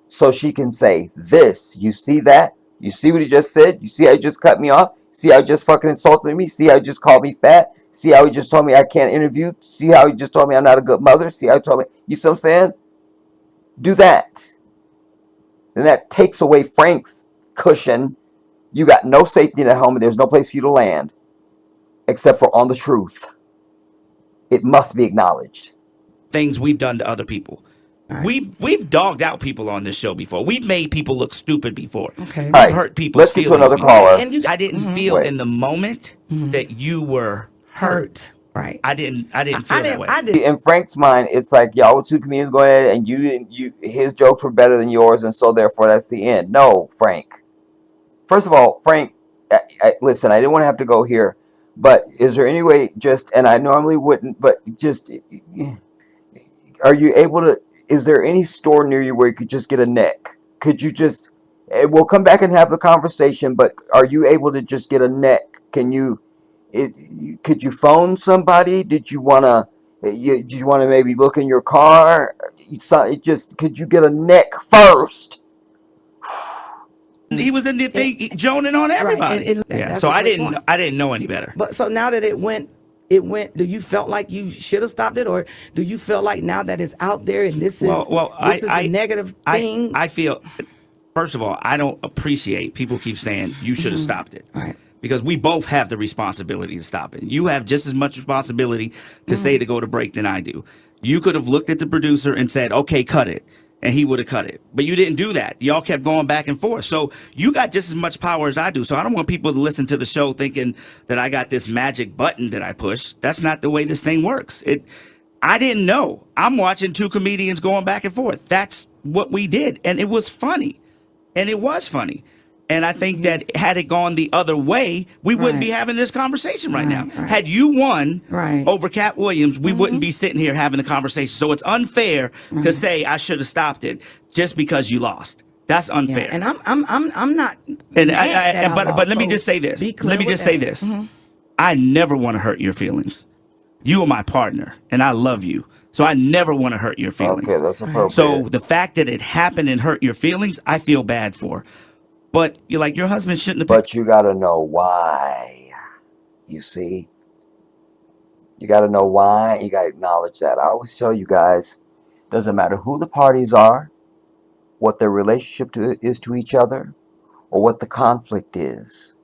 so she can say this. You see that? You see what he just said? You see how he just cut me off? See how he just fucking insulted me? See how he just called me fat? See how he just told me I can't interview? See how he just told me I'm not a good mother? See how he told me? You see what I'm saying? Do that. Then that takes away Frank's cushion. You got no safety net home and there's no place for you to land. except for on the truth. It must be acknowledged. Things we've done to other people. We've dogged out people on this show before. We've made people look stupid before. Okay. We've All right, hurt people's let's get to feelings another before. caller. And you, I didn't feel Wait. in the moment that you were hurt. Right. I didn't feel that way. I did. In Frank's mind, it's like y'all were two comedians going at it, and his jokes were better than yours, and so therefore that's the end. No, Frank. First of all, Frank, listen, I didn't want to have to go here, but is there any way and I normally wouldn't, but just, are you able to, is there any store near you where you could just get a neck? Could you just, we'll come back and have the conversation, but are you able to just get a neck? Could you phone somebody? Did you want to maybe look in your car? Could you get a neck first? He was in the thing, joning on everybody. and Yeah. that's So a I great didn't point. know any better. But so now that it went. Do you felt like you should have stopped it, or do you feel like now that it's out there and this is a negative thing? I feel, first of all, I don't appreciate people keep saying you should have stopped it. Right. Because we both have the responsibility to stop it. You have just as much responsibility to say to go to break than I do. You could have looked at the producer and said, okay, cut it. And he would have cut it. But you didn't do that. Y'all kept going back and forth. So you got just as much power as I do. So I don't want people to listen to the show thinking that I got this magic button that I push. That's not the way this thing works. I didn't know. I'm watching two comedians going back and forth. That's what we did. And it was funny. And it was funny. And I think that had it gone the other way, we wouldn't be having this conversation right now. Right. Had you won over Katt Williams, we Mm-hmm. wouldn't be sitting here having the conversation. So it's unfair to say I should have stopped it just because you lost. That's unfair. Yeah, and I'm not. And but let me just say this. Let me just say this. I never want to hurt your feelings. You are my partner, and I love you. So I never want to hurt your feelings. Okay, that's appropriate. So the fact that it happened and hurt your feelings, I feel bad for. But you're like, your husband shouldn't have. But you got to know why. You see? You got to know why. You got to acknowledge that. I always tell you guys, doesn't matter who the parties are, what their relationship is to each other, or what the conflict is.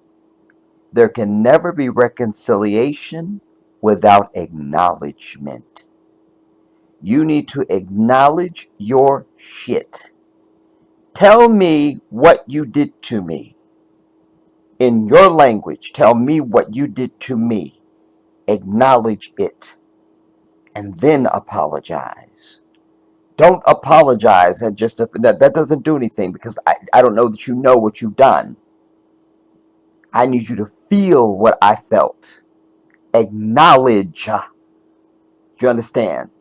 There can never be reconciliation without acknowledgement. You need to acknowledge your shit. Tell me what you did to me. In your language, tell me what you did to me. Acknowledge it. And then apologize. Don't apologize and that doesn't do anything, because I don't know that you know what you've done. I need you to feel what I felt. Acknowledge. Do you understand?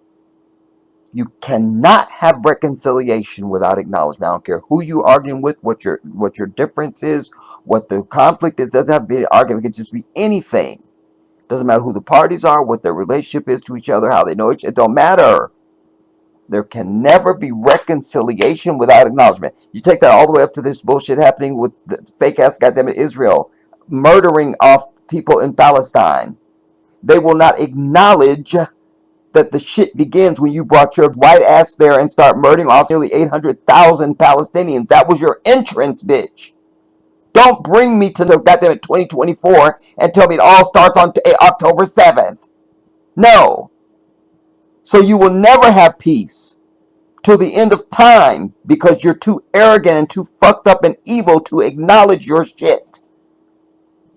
You cannot have reconciliation without acknowledgement. I don't care who you're arguing with, what your difference is, what the conflict is. It doesn't have to be an argument. It can just be anything. Doesn't matter who the parties are, what their relationship is to each other, how they know each other. It don't matter. There can never be reconciliation without acknowledgement. You take that all the way up to this bullshit happening with the fake ass goddamn Israel murdering off people in Palestine. They will not acknowledge that the shit begins when you brought your white ass there and start murdering off nearly 800,000 Palestinians. That was your entrance, bitch. Don't bring me to the goddamn 2024 and tell me it all starts on October 7th. No. So you will never have peace till the end of time, because you're too arrogant and too fucked up and evil to acknowledge your shit.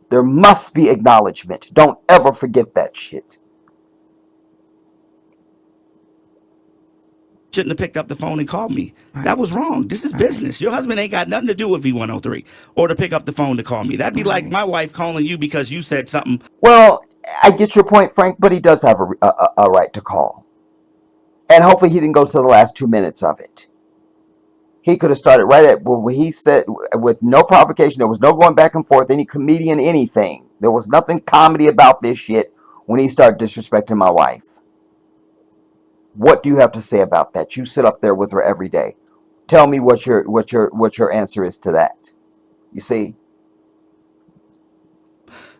There must be acknowledgement. Don't ever forget that shit. Shouldn't have picked up the phone and called me. That was wrong. This is business. Your husband ain't got nothing to do with V103 or to pick up the phone to call me. That'd be like my wife calling you because you said something. Well, I get your point, Frank, but he does have a right to call. And hopefully he didn't go to the last 2 minutes of it. He could have started right at when he said, with no provocation, there was no going back and forth, any comedian, anything. There was nothing comedy about this shit when he started disrespecting my wife. What do you have to say about that? You sit up there with her every day. Tell me what your answer is to that. You see?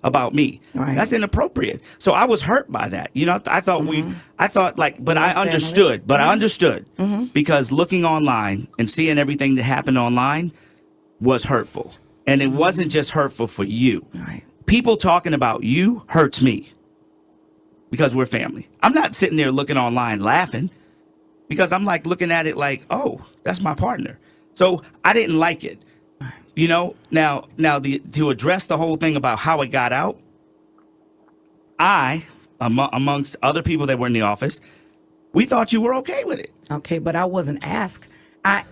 About me. Right. That's inappropriate. So I was hurt by that. You know, I thought I understood, because looking online and seeing everything that happened online was hurtful. And it wasn't just hurtful for you. Right. people talking about you hurts me because we're family. I'm not sitting there looking online laughing because I'm like looking at it like, oh, that's my partner. So I didn't like it. You know, now to address the whole thing about how it got out, amongst other people that were in the office, we thought you were okay with it. Okay, but I wasn't asked. I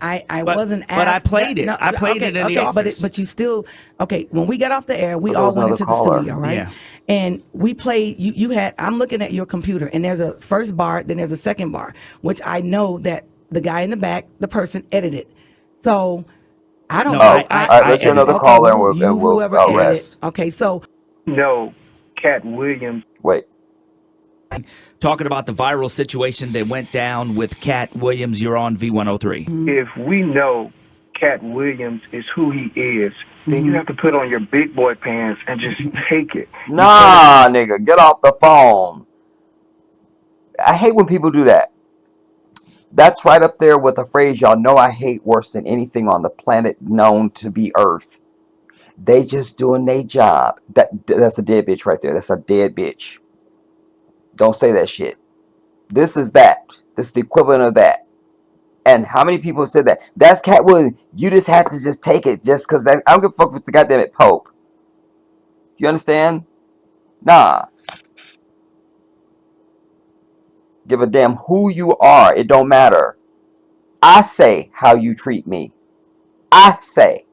But- wasn't asked. but I played it. No, I played it in the office. But you still, okay, when we got off the air, we But there all was went another into the caller. studio, right? Yeah. And we played, you had, I'm looking at your computer, and there's a first bar, then there's a second bar, which I know that the guy in the back, the person edited. So I don't No, know. I- All right, let's hear another Okay, caller, you, and we'll whoever I'll edited. rest. Okay, so No, Katt Williams. Wait. Talking about the viral situation that went down with Katt Williams, you're on V103. If we know Katt Williams is who he is, then you have to put on your big boy pants and just take it. Nah, nigga, get off the phone. I hate when people do that. That's right up there with a phrase y'all know I hate worse than anything on the planet known to be Earth. They just doing their job. That's a dead bitch right there. That's a dead bitch. Don't say that shit. This is that. This is the equivalent of that. And how many people have said that? That's Katt Williams. You just have to just take it just because I don't give a fuck if it's the goddamn it Pope. You understand? Nah. Give a damn who you are. It don't matter. I say how you treat me. I say.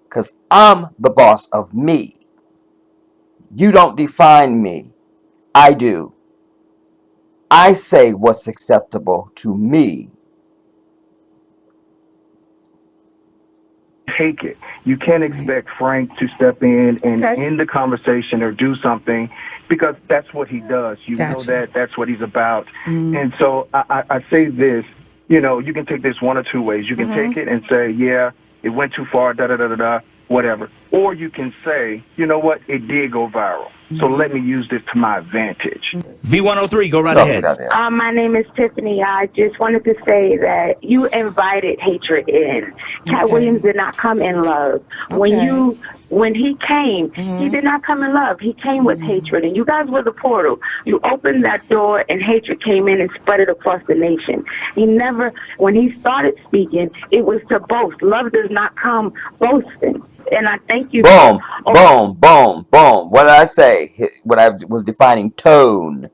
Because I'm the boss of me. You don't define me. I do. I say what's acceptable to me. Take it. You can't expect Frank to step in and Okay. end the conversation or do something because that's what he does. You know Gotcha. that's what he's about. And so I say this, you know, you can take this one or two ways. You can take it and say, yeah, it went too far, da-da-da-da-da, whatever. Or you can say, you know what, it did go viral. So let me use this to my advantage. V103, go right No, ahead. goddamn. My name is Tiffany. I just wanted to say that you invited hatred in. Katt Williams did not come in love. When he came, he did not come in love. He came with hatred, and you guys were the portal. You opened that door, and hatred came in and spread it across the nation. He never, when he started speaking, it was to boast. Love does not come boasting. And I thank you. Boom, boom, boom, boom. What did I say? When I was defining tone.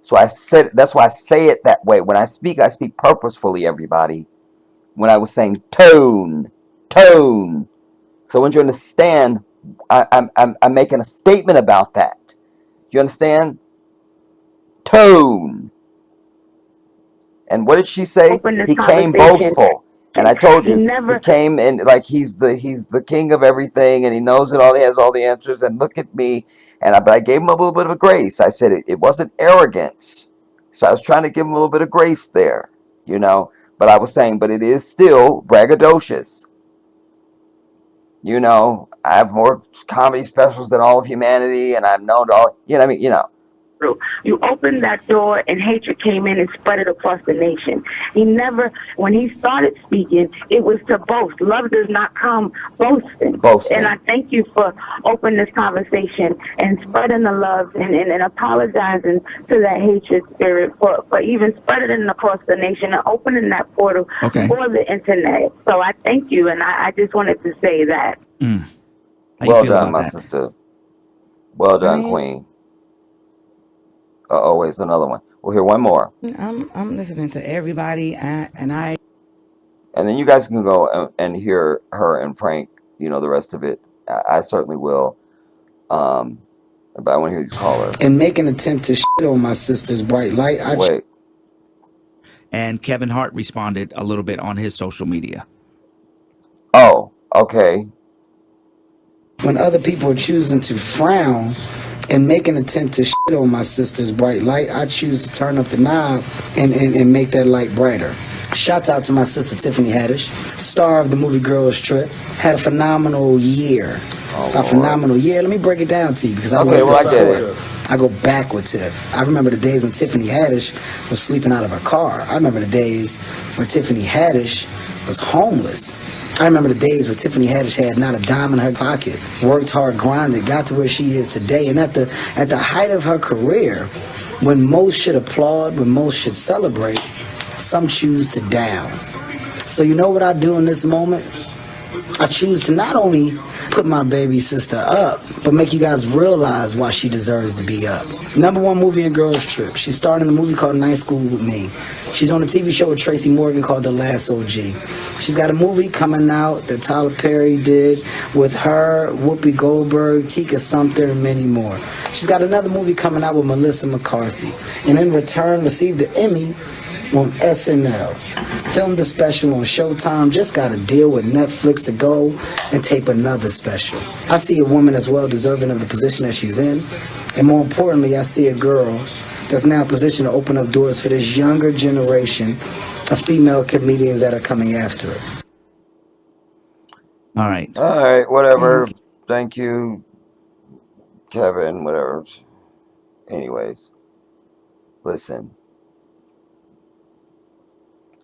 So I said, that's why I say it that way. When I speak purposefully, everybody. When I was saying tone. So when you understand, I'm making a statement about that. You understand? Tone. And what did she say? Open this He came conversation. boastful. And I told you, He he came in like he's the king of everything, and he knows it all. He has all the answers. And look at me. But I gave him a little bit of a grace. I said it wasn't arrogance. So I was trying to give him a little bit of grace there, you know. But I was saying, but it is still braggadocious. You know, I have more comedy specials than all of humanity, and I've known all. You know what I mean? You know. You opened that door, and hatred came in and spread it across the nation. He never, when he started speaking, it was to boast. Love does not come boasting. And I thank you for opening this conversation and spreading the love and apologizing to that hatred spirit for even spreading it across the nation and opening that portal for the internet. So I thank you, and I just wanted to say that. Well done, my sister. Well done, Queen. Wait, another one. We'll hear one more. I'm listening to everybody, and then you guys can go and hear her and Frank. You know the rest of it. I certainly will. But I want to hear these callers. And make an attempt to shit on my sister's bright light. Wait. And Kevin Hart responded a little bit on his social media. Oh, okay. When other people are choosing to frown and make an attempt to shit on my sister's bright light, I choose to turn up the knob and make that light brighter. Shouts out to my sister Tiffany Haddish, star of the movie Girls Trip. Had a phenomenal year. Phenomenal year. Let me break it down to you because I I go back with Tiff. I remember the days when Tiffany Haddish was sleeping out of her car. I remember the days when Tiffany Haddish was homeless. I remember the days where Tiffany Haddish had not a dime in her pocket, worked hard, grinded, got to where she is today. And at the height of her career, when most should applaud, when most should celebrate, some choose to down. So you know what I do in this moment? I choose to not only put my baby sister up, but make you guys realize why she deserves to be up. #1 movie in Girls Trip. She's starring in a movie called Night School with Me. She's on a TV show with Tracy Morgan called The Last OG. She's got a movie coming out that Tyler Perry did with her, Whoopi Goldberg, Tika Sumpter, and many more. She's got another movie coming out with Melissa McCarthy. And in return, received the Emmy on SNL. Filmed a special on Showtime, just got a deal with Netflix to go and tape another special. I see a woman that's well deserving of the position that she's in, and more importantly, I see a girl that's now positioned to open up doors for this younger generation of female comedians that are coming after her. All right. All right, whatever. Thank you, Kevin, whatever. Anyways, listen.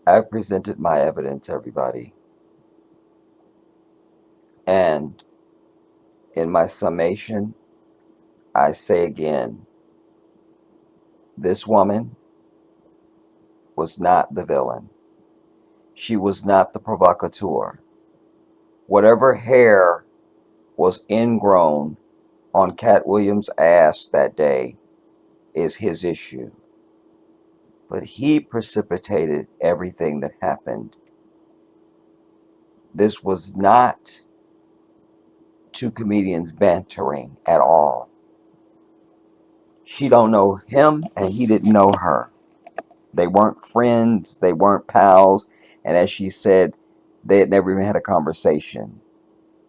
I presented my evidence, everybody. And in my summation, I say again, this woman was not the villain. She was not the provocateur. Whatever hair was ingrown on Katt Williams' ass that day is his issue. But he precipitated everything that happened. This was not two comedians bantering at all. She don't know him and he didn't know her. They weren't friends, they weren't pals, and as she said, they had never even had a conversation.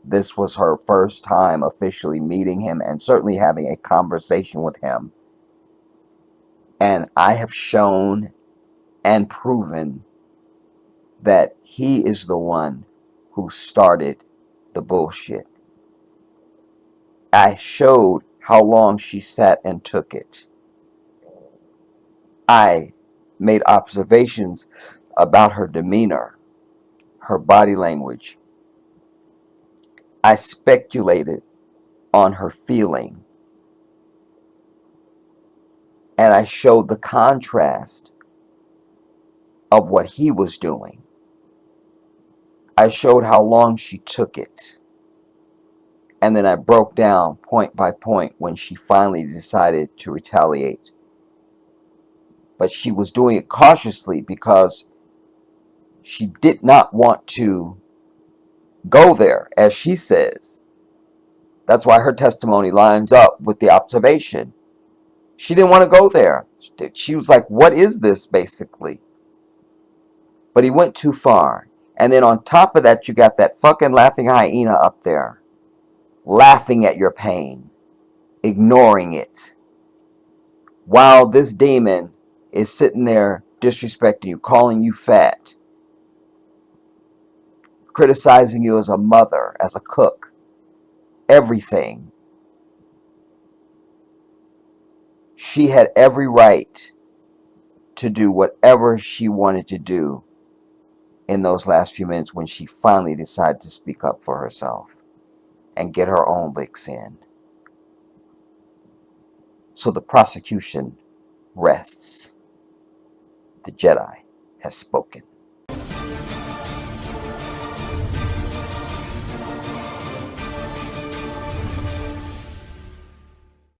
This was her first time officially meeting him and certainly having a conversation with him. And I have shown and proven that he is the one who started the bullshit. I showed how long she sat and took it. I made observations about her demeanor, her body language. I speculated on her feeling. And I showed the contrast of what he was doing. I showed how long she took it. And then I broke down point by point when she finally decided to retaliate. But she was doing it cautiously because she did not want to go there, as she says. That's why her testimony lines up with the observation. She didn't want to go there. She was like, what is this, basically? But he went too far. And then on top of that, you got that fucking laughing hyena up there, laughing at your pain, ignoring it, while this demon is sitting there disrespecting you, calling you fat, criticizing you as a mother, as a cook, everything. She had every right to do whatever she wanted to do in those last few minutes when she finally decided to speak up for herself and get her own licks in. So the prosecution rests. The Jedi has spoken.